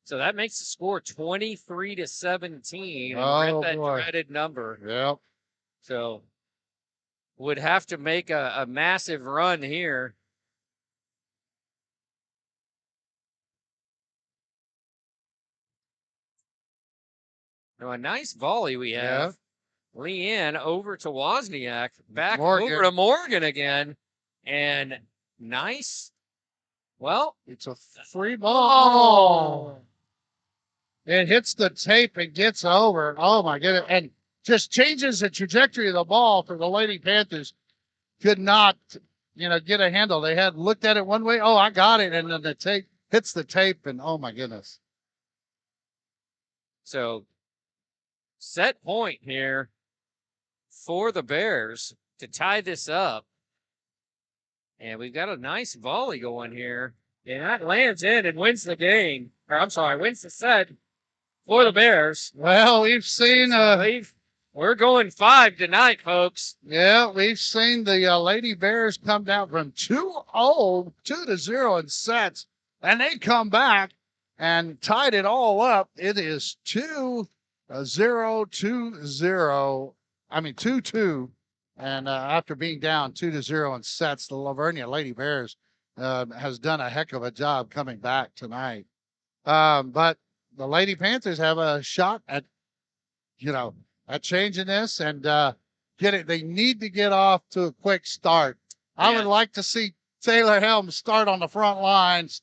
So that makes the score 23-17. And we're at that dreaded number. Yep. So would have to make a massive run here. Now a nice volley we have. Yeah. Leanne over to Wozniak, back over to Morgan again. And nice. Well, it's a free ball. It hits the tape and gets over. Oh, my goodness. And just changes the trajectory of the ball for the Lady Panthers. Could not, get a handle. They had looked at it one way. Oh, I got it. And then the tape hits the tape. And, oh, my goodness. So, set point here for the Bears to tie this up. And we've got a nice volley going here. And that lands in and wins the game. Or, I'm sorry, wins the set for the Bears. Well, we've seen... we're going 5 tonight, folks. Yeah, we've seen the Lady Bears come down from 2-0, 2-0 in sets. And they come back and tied it all up. It is 2-0, 2-0. I mean, 2-2. And after being down 2-0 in sets, the LaVernia Lady Bears has done a heck of a job coming back tonight. But the Lady Panthers have a shot at, at changing this and get it. They need to get off to a quick start. Yeah. I would like to see Taylor Helms start on the front lines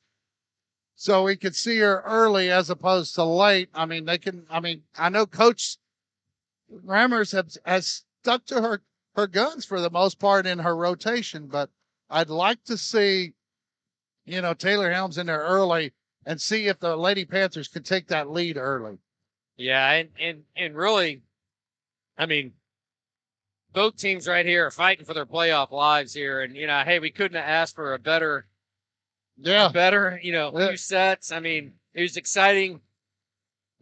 so we could see her early as opposed to late. I mean, I know Coach Rammers has stuck to her guns for the most part in her rotation, but I'd like to see, Taylor Helms in there early and see if the Lady Panthers could take that lead early. Yeah, and really, I mean, both teams right here are fighting for their playoff lives here, and hey, we couldn't have asked for a better, few sets. I mean, it was exciting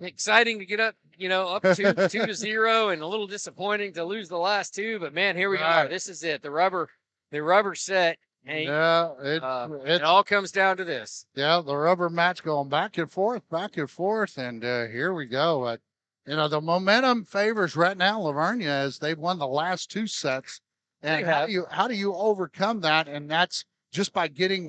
to get up, up 2-0, and a little disappointing to lose the last two. But man, here we are. This is it. The rubber set. Hey, yeah, it all comes down to this. Yeah, the rubber match going back and forth, and here we go. The momentum favors right now LaVernia as they've won the last two sets. And how do you overcome that? And that's just by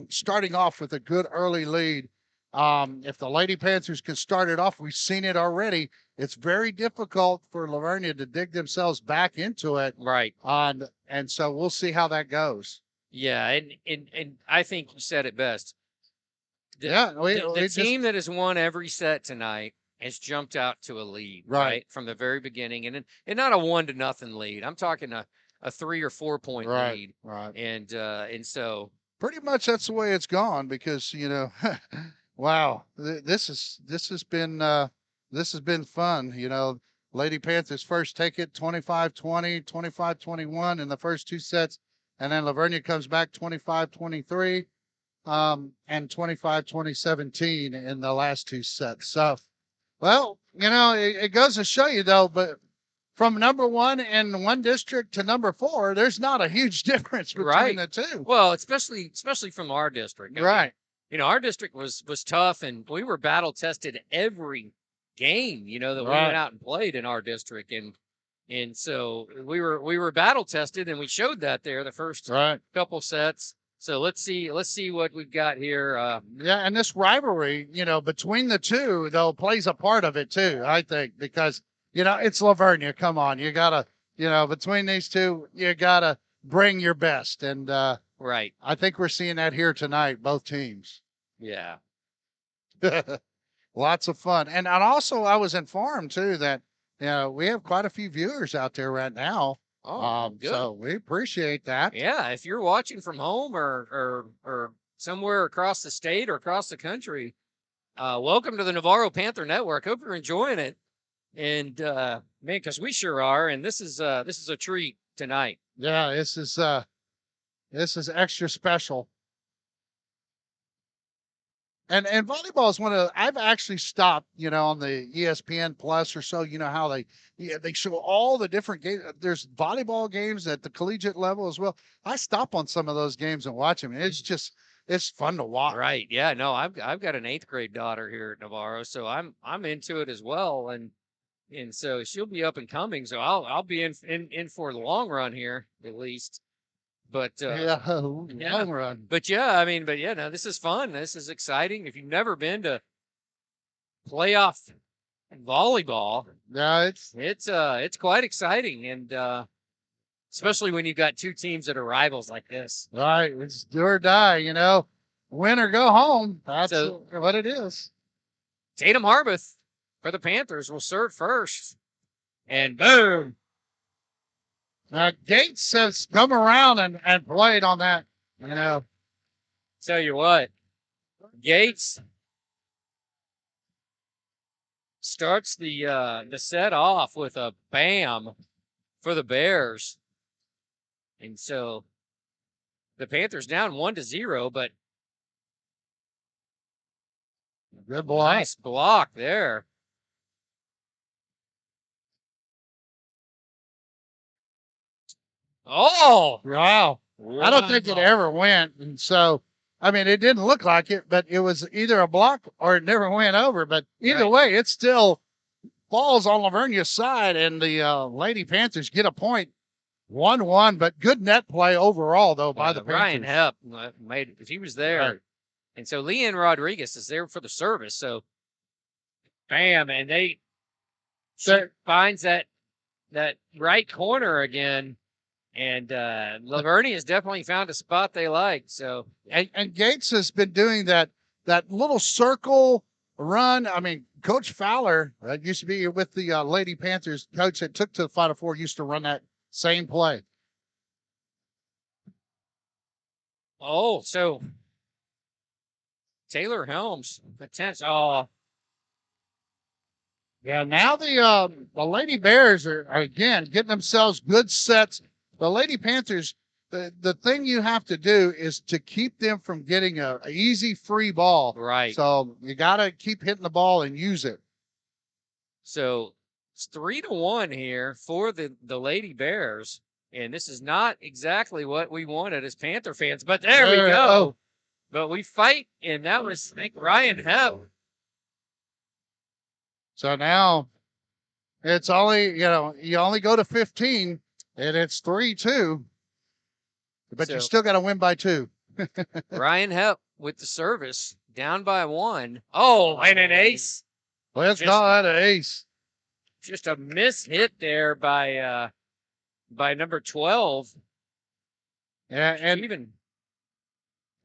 starting off with a good early lead. If the Lady Panthers can start it off, we've seen it already. It's very difficult for LaVernia to dig themselves back into it. Right. And so we'll see how that goes. Yeah, and I think you said it best. The team that has won every set tonight has jumped out to a lead, right, from the very beginning, and not a 1-0 lead. I'm talking a 3 or 4 point lead, right, and so pretty much that's the way it's gone because wow, this has been fun. Lady Panthers first take it 25-20, 25-21 in the first two sets. And then LaVernia comes back 25-23 and 25-20-17 in the last two sets. So, well, it goes to show you, though, but from number one in one district to number 4, there's not a huge difference between the two. Well, especially from our district. Right. Our district was tough, and we were battle-tested every game, that we went out and played in our district. And so we were battle tested, and we showed that there the first couple sets. So let's see what we've got here. And this rivalry, between the two, though, plays a part of it too, I think, because it's LaVernia. Come on, you gotta, between these two, you gotta bring your best, and right. I think we're seeing that here tonight, both teams. Yeah, lots of fun, and also I was informed too that. We have quite a few viewers out there right now. Oh, good. So we appreciate that. Yeah, if you're watching from home or somewhere across the state or across the country, welcome to the Navarro Panther Network. Hope you're enjoying it. And man, because we sure are. And this is a treat tonight. Yeah, this is extra special. And volleyball is one of I've actually stopped, on the ESPN Plus or so. You know how they show all the different games. There's volleyball games at the collegiate level as well. I stop on some of those games and watch them. It's fun to watch. Right? Yeah. No, I've got an 8th grade daughter here at Navarro, so I'm into it as well, and so she'll be up and coming. So I'll be in for the long run here at least. But Yeah, long run. But yeah, no, this is fun. This is exciting. If you've never been to playoff volleyball, Yeah, it's quite exciting, and especially when you've got 2 teams that are rivals like this. right. It's do or die. Win or go home. That's what it is. Tatum Harbeth for the Panthers will serve first, and boom. Gates has come around and played on that. Tell you what, Gates starts the set off with a bam for the Bears, and so the Panthers down 1-0, but Good block. nice block there. Oh, Wow. I don't think it ever went. And so, it didn't look like it, but it was either a block or it never went over. But either way, it still falls on LaVernia's side, and the Lady Panthers get a point. 1-1, but good net play overall, though, by the Panthers. Ryan Hepp made he was there. Right. And so Leanne Rodriguez is there for the service. So, bam, and she finds that right corner again. And LaVernia has definitely found a spot they like. So and Gates has been doing that little circle run. Coach Fowler used to be with the Lady Panthers coach that took to the Final Four, used to run that same play. Oh, so Taylor Helms potential. Oh. Yeah, now the Lady Bears are again getting themselves good sets. The Lady Panthers, the thing you have to do is to keep them from getting a easy free ball. Right. So you got to keep hitting the ball and use it. So it's 3-1 here for the Lady Bears. And this is not exactly what we wanted as Panther fans, but there we go. Oh. But we fight, and that was, I think, Ryan Hepp. So now it's only, you only go to 15. And it's 3-2, but you still got to win by 2. Ryan Hepp with the service, down by 1. Oh, and an ace. Let's call that an ace. Just a miss hit there by number 12. Yeah,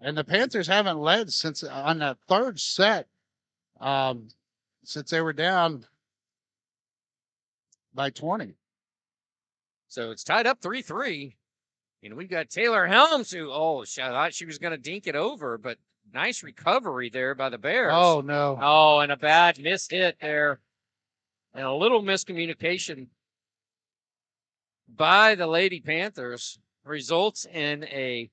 and the Panthers haven't led since on that third set, since they were down by 20. So it's tied up 3-3. And we've got Taylor Helms who, I thought she was going to dink it over, but nice recovery there by the Bears. Oh, no. Oh, and a bad miss hit there. And a little miscommunication by the Lady Panthers results in a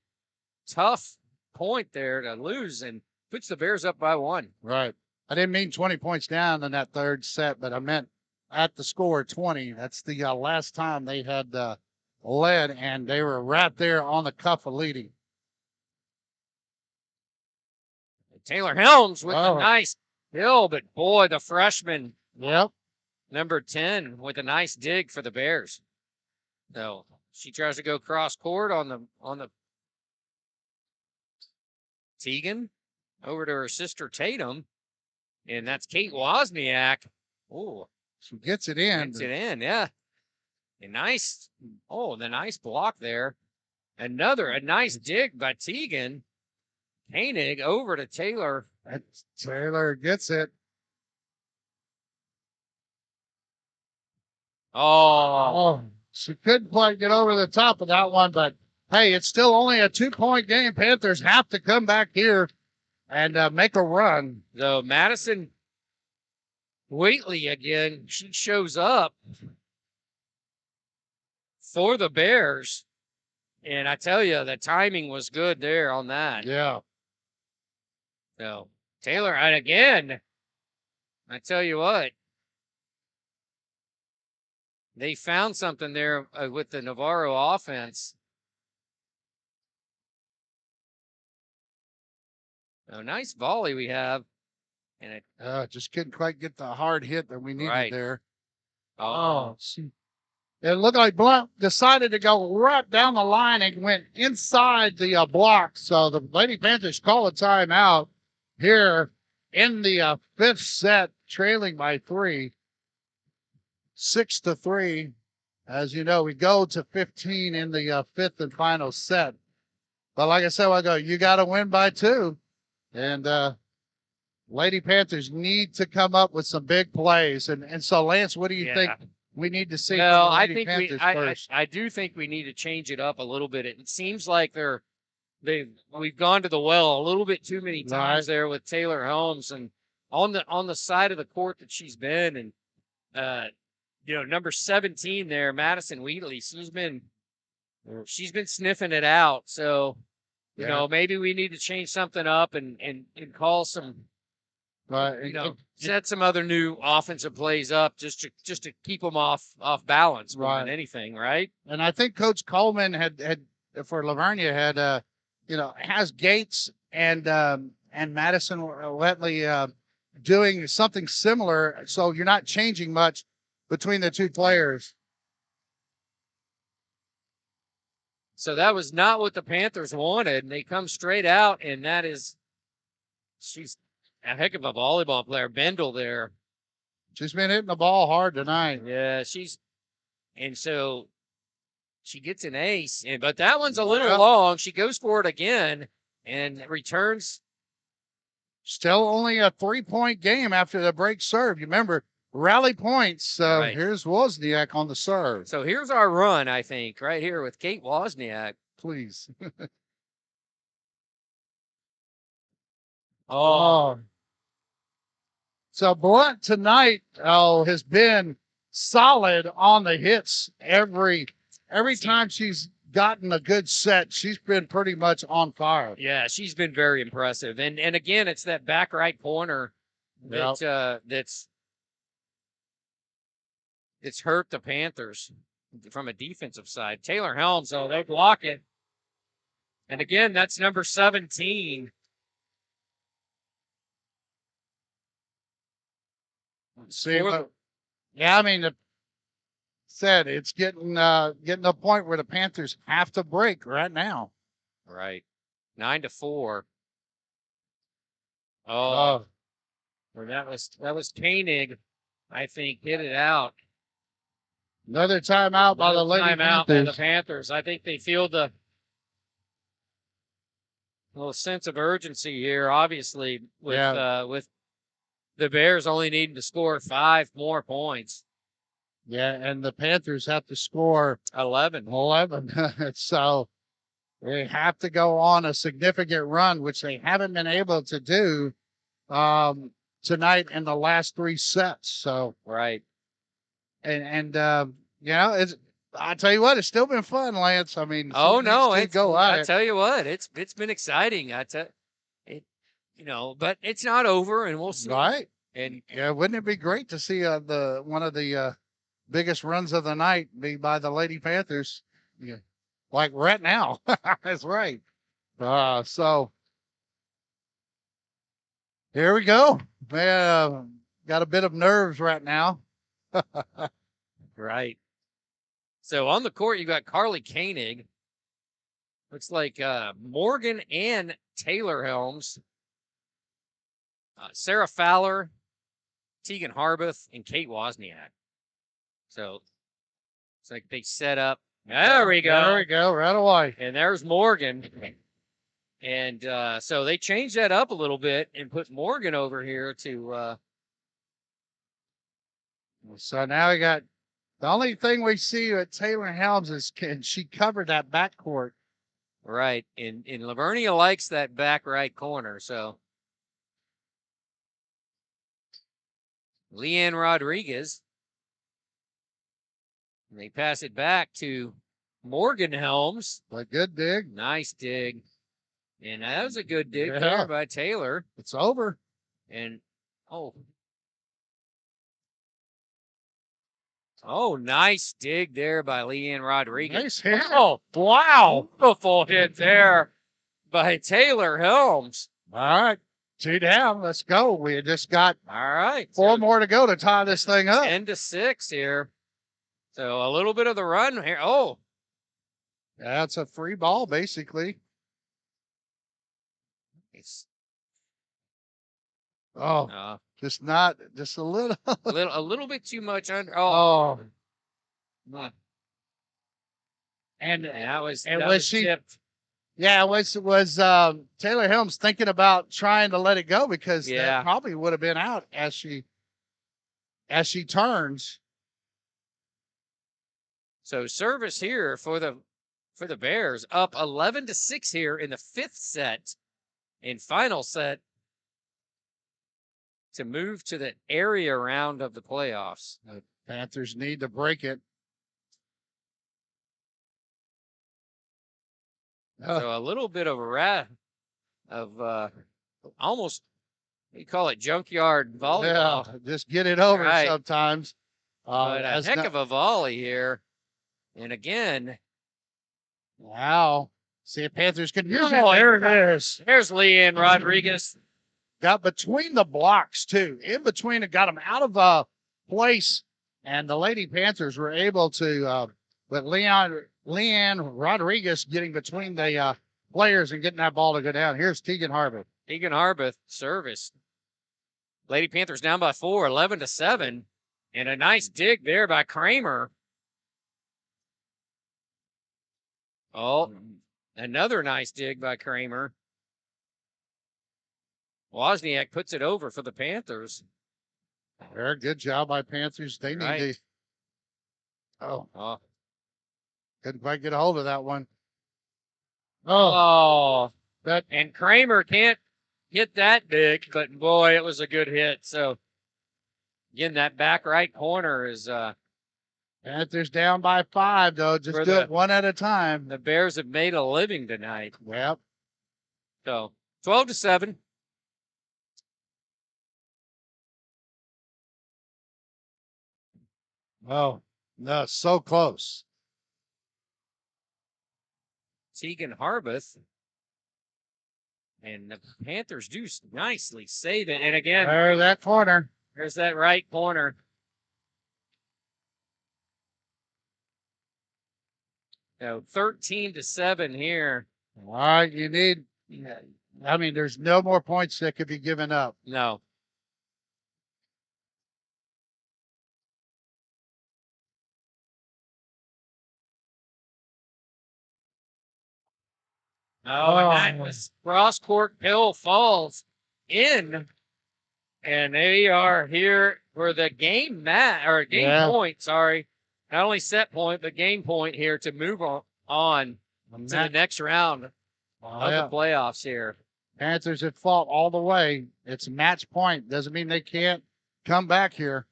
tough point there to lose and puts the Bears up by 1. Right. I didn't mean 20 points down in that third set, but I meant at the score 20. That's the last time they had led, and they were right there on the cuff of leading. Taylor Helms with a nice hill, but boy, the freshman, number 10, with a nice dig for the Bears. So she tries to go cross court on the Teagan over to her sister Tatum, and that's Kate Wozniak. Oh. She gets it in. Yeah. The nice block there. A nice dig by Teagan. Koenig over to Taylor. Taylor gets it. Oh. She couldn't quite get over the top of that one, but hey, it's still only a 2-point game. Panthers have to come back here and make a run. So Madison Wheatley again, she shows up for the Bears. And I tell you, the timing was good there on that. Yeah. So Taylor, and again, I tell you what, they found something there with the Navarro offense. A nice volley we have. And it Just couldn't quite get the hard hit that we needed Right. there. Oh, It looked like Blunt decided to go right down the line and went inside the block. So the Lady Panthers call a timeout here in the fifth set, trailing by 3, 6-3. As you know, we go to 15 in the fifth and final set. But like I said, you got to win by 2. And Lady Panthers need to come up with some big plays. And so, Lance, what do you think we need to see? well, from the I Lady think Panthers I first? do think we need to change it up a little bit. It seems like we've gone to the well a little bit too many times there with Taylor Holmes, and on the side of the court that she's been, and number 17 there, Madison Wheatley, she's been sniffing it out. So maybe we need to change something up and call some. Set some other new offensive plays up just to keep them off balance more than anything, right? And I think Coach Coleman had for LaVernia had has Gates and Madison Wheatley doing something similar, so you're not changing much between the two players. So that was not what the Panthers wanted, and they come straight out, and she's a heck of a volleyball player, Bendel there. She's been hitting the ball hard tonight. Yeah, and so she gets an ace, but that one's a little long. She goes for it again and returns. Still only a 3-point game after the break serve. You remember, rally points. Here's Wozniak on the serve. So here's our run, I think, right here with Kate Wozniak. Please. Oh. So Blunt tonight has been solid on the hits every time she's gotten a good set. She's been pretty much on fire. Yeah, she's been very impressive. And again, it's that back right corner that's hurt the Panthers from a defensive side. Taylor Helms, though, they block it. And again, that's number 17. See, I mean, it's getting to a point where the Panthers have to break right now. Right, 9-4. Oh, that was Koenig, I think, hit it out. Another timeout by the Lady Panthers. I think they feel the little sense of urgency here, obviously, with the Bears only needing to score 5 more points. Yeah, and the Panthers have to score 11. So they have to go on a significant run, which they haven't been able to do tonight in the last 3 sets. So right. And I tell you what, it's still been fun, Lance. I mean, I tell you what, it's been exciting. But it's not over, and we'll see. Right. And wouldn't it be great to see one of the biggest runs of the night be by the Lady Panthers? Yeah, like right now. That's right. So here we go. Man, got a bit of nerves right now. Right. So on the court, you got Carly Koenig. Looks like Morgan and Taylor Helms, Sarah Fowler, Tegan Harbuth, and Kate Wozniak. So it's like they set up. There we go. There we go. Right away. And there's Morgan. And so they changed that up a little bit and put Morgan over here to. So now we got the only thing we see at Taylor Helms is can she cover that backcourt? Right. And LaVernia likes that back right corner. So Leanne Rodriguez. And they pass it back to Morgan Helms. A good dig. Nice dig. And that was a good dig Yeah. there by Taylor. It's over. And oh, nice dig there by Leanne Rodriguez. Nice hit. Oh, wow. Beautiful hit there by Taylor Helms. All right. 2 down. Let's go. We just got All right. 4 more to go to tie this thing up. 10-6 here. So a little bit of the run here. Oh. That's a free ball, basically. It's just a little. a little bit too much under. And that was she tipped. Yeah, was Taylor Helms thinking about trying to let it go because that probably would have been out as she turns. So service here for the Bears, up 11-6 here in the 5th set and final set to move to the area round of the playoffs. The Panthers need to break it. So a little bit of almost, you call it junkyard volleyball. Yeah, just get it over sometimes. But a heck of a volley here. And again. Wow. See if Panthers can use it. There it is. There's Leanne Rodriguez. Got between the blocks, too. In between it, got them out of place. And the Lady Panthers were able to, but Leanne Rodriguez getting between the players and getting that ball to go down. Here's Tegan Harbath. Tegan Harbath, service. Lady Panthers down by 4, 11-7. And a nice dig there by Kramer. Oh, another nice dig by Kramer. Wozniak puts it over for the Panthers. Very good job by Panthers. They need to. Couldn't quite get a hold of that one. And Kramer can't hit that big, but boy, it was a good hit. So again, that back right corner is Panthers down by 5, though. Just do it one at a time. The Bears have made a living tonight. Yep. So 12-7. Oh, no, so close. Tegan Harbath. And the Panthers do nicely save it. And again, there's that corner. There's that right corner. So 13-7 here. All right, you need. I mean, there's no more points that could be given up. No. And that was cross-court pill falls in. And they are here for the game point, sorry. Not only set point, but game point here to move on to the next round of the playoffs here. Panthers have fought all the way. It's match point. Doesn't mean they can't come back here.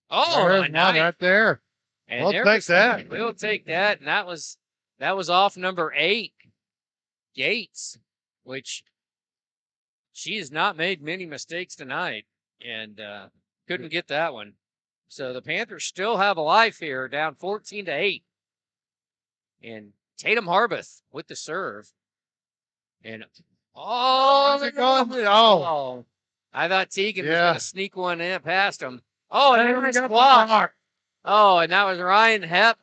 Oh, nice. Right there. And we'll take that. We'll take that. And that was off number 8, Gates, which she has not made many mistakes tonight and couldn't get that one. So the Panthers still have a life here, down 14-8. And Tatum Harbath with the serve. And I thought Tegan was going to sneak one in past him. Oh, and there was a block. Oh, and that was Ryan Hepp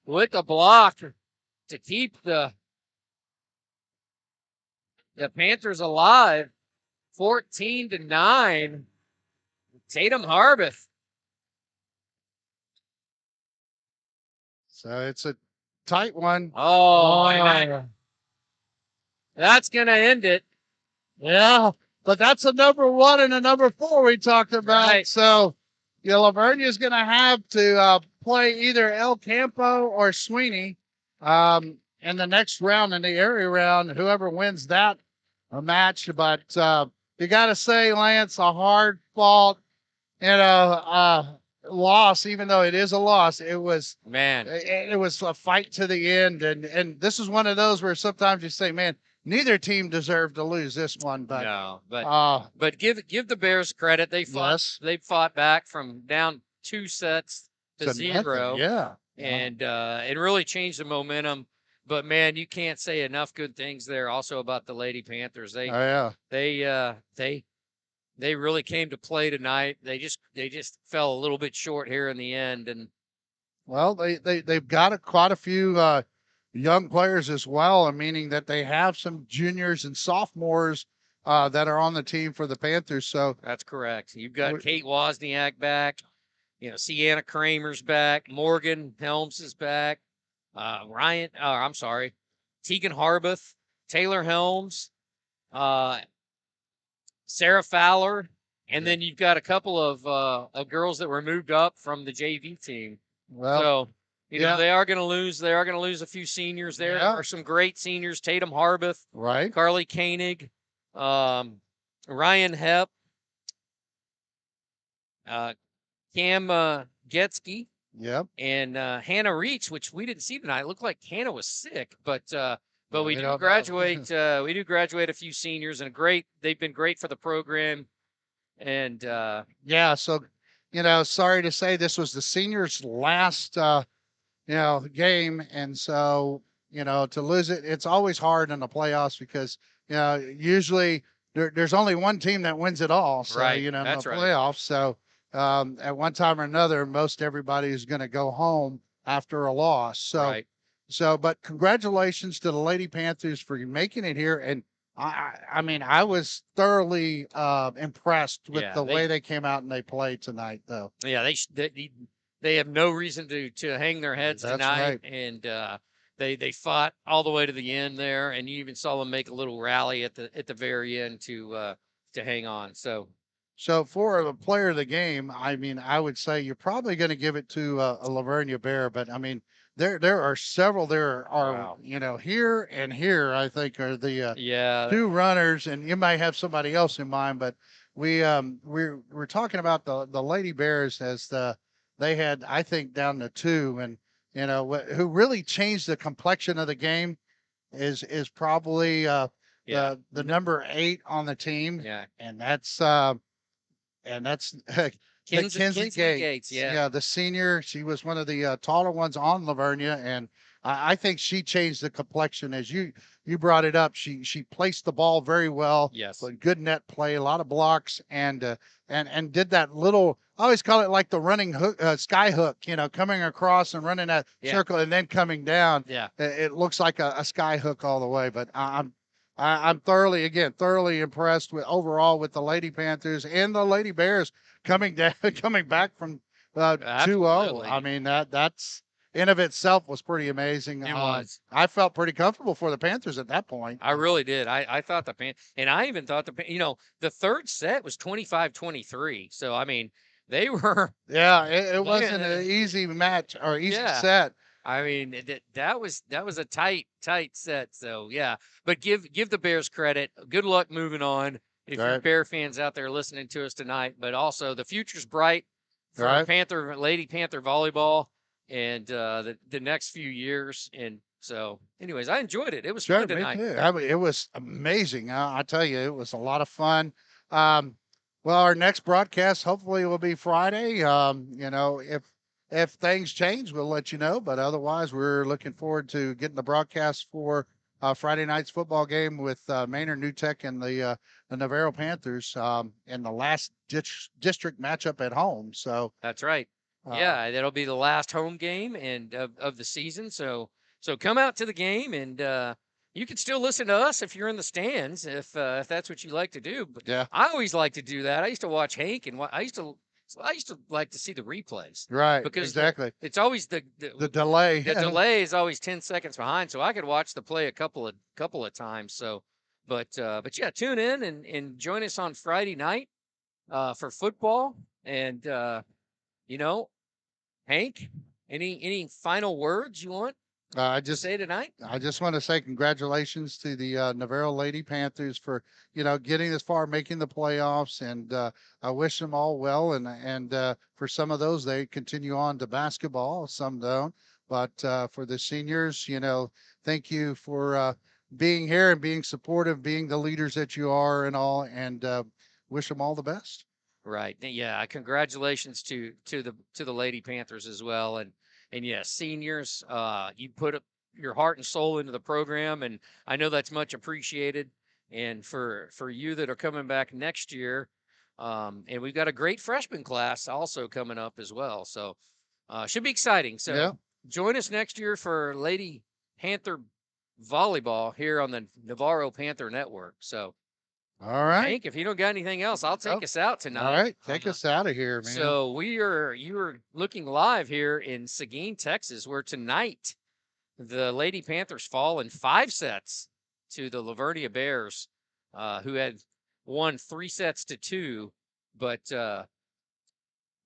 with the block to keep the Panthers alive. 14-9. Tatum Harbath. So it's a tight one. That's going to end it. Yeah, but that's a number 1 and a number 4 we talked about. Right. So, LaVernia is going to have to play either El Campo or Sweeney in the next round, in the area round. Whoever wins that match. But you got to say, Lance, a hard fought, loss. Even though it is a loss, it was Man, it was a fight to the end. And this is one of those where sometimes you say, man, neither team deserved to lose this one. But no, but give the Bears credit. yes, They fought back from down 2 sets to so nothing. 0, Yeah. and it really changed the momentum. But man, you can't say enough good things there. Also about the Lady Panthers, Oh yeah. they really came to play tonight. They just fell a little bit short here in the end, and Well, they've got quite a few young players as well, meaning that they have some juniors and sophomores that are on the team for the Panthers. So that's correct. You've got Kate Wozniak back. Sienna Kramer's back. Morgan Helms is back. I'm sorry, Tegan Harbuth, Taylor Helms, Sarah Fowler, and then you've got a couple of girls that were moved up from the JV team. well, So they are going to lose. They are going to lose a few seniors. There are some great seniors: Tatum Harbuth, right, Carly Koenig, Ryan Hepp, Cam Getsky, yep. and Hannah Reach, which we didn't see tonight. It looked like Hannah was sick, but we do don't know. graduate. We do graduate a few seniors, and they've been great for the program. And Yeah, so sorry to say this was the seniors' last game, and so to lose it, it's always hard in the playoffs because usually there's only one team that wins it all. So Right, in the that's right. playoffs, so at one time or another, most everybody is going to go home after a loss. So right. but congratulations to the Lady Panthers for making it here. And I mean, I was thoroughly impressed with Yeah, the way they came out and they played tonight, though. Yeah, they have no reason to hang their heads That's tonight, right. and they fought all the way to the end there, and you even saw them make a little rally at the very end to hang on. So for the player of the game, I mean, I would say you're probably going to give it to a LaVernia Bear, but I mean, there are several. There are Wow. here and here. I think are the Yeah, two runners, and you might have somebody else in mind, but we're talking about the Lady Bears as they had, I think, down to two, and who really changed the complexion of the game is probably yeah, the number 8 on the team, yeah. and that's Kinsey Gates, yeah. Yeah, the senior. She was one of the taller ones on LaVernia, and I think she changed the complexion. As you brought it up, she placed the ball very well. Yes. But good net play, a lot of blocks, and did that little. I always call it like the running hook, sky hook. Coming across and running that circle and then coming down. Yeah. It looks like a sky hook all the way. But I'm thoroughly impressed with overall with the Lady Panthers and the Lady Bears coming down, coming back from 2-0. I mean that's in of itself was pretty amazing. It was. I felt pretty comfortable for the Panthers at that point. I really did. I thought and I even thought the third set was 25-23. So I mean, they were. Yeah, it wasn't an easy match or easy set. I mean, that was a tight set. So yeah, but give the Bears credit. Good luck moving on. If you're Bear fans out there listening to us tonight, but also the future's bright for Lady Panther volleyball and the next few years. And so, anyways, I enjoyed it. It was fun tonight. Me too. I mean, it was amazing. I tell you, it was a lot of fun. Well, our next broadcast hopefully will be Friday. If things change, we'll let you know. But otherwise, we're looking forward to getting the broadcast for Friday night's football game with Maynard New Tech and the Navarro Panthers in the last district matchup at home. So that's right. Yeah, that'll be the last home game and of the season. So come out to the game, and you can still listen to us if you're in the stands, if that's what you like to do. But yeah, I always like to do that. I used to watch Hank, and I used to like to see the replays. Right. Because exactly. It's always the delay. The delay is always 10 seconds behind, so I could watch the play a couple of times. So, but yeah, tune in and join us on Friday night for football. And Hank, Any final words you want I to just say tonight? I just want to say congratulations to the Navarro Lady Panthers for getting this far, making the playoffs, and I wish them all well. And for some of those, they continue on to basketball, some don't. But for the seniors, thank you for being here and being supportive, being the leaders that you are, and all. And wish them all the best. Right. Yeah. Congratulations to the Lady Panthers as well. And yes, seniors, you put your heart and soul into the program, and I know that's much appreciated. And for you that are coming back next year, and we've got a great freshman class also coming up as well. So should be exciting. So Yeah. join us next year for Lady Panther volleyball here on the Navarro Panther Network. So All right. Hank, if you don't got anything else, I'll take Oh, us out all tonight. right. Take us out of here, man. So you are looking live here in Seguin, Texas, where tonight the Lady Panthers fall in 5 sets to the LaVernia Bears, who had won 3 sets to 2. But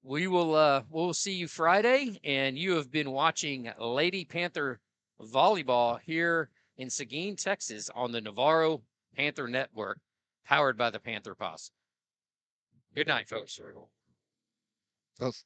we'll see you Friday, and you have been watching Lady Panther volleyball here in Seguin, Texas, on the Navarro Panther Network, powered by the Panther Posse. Good night, folks. Those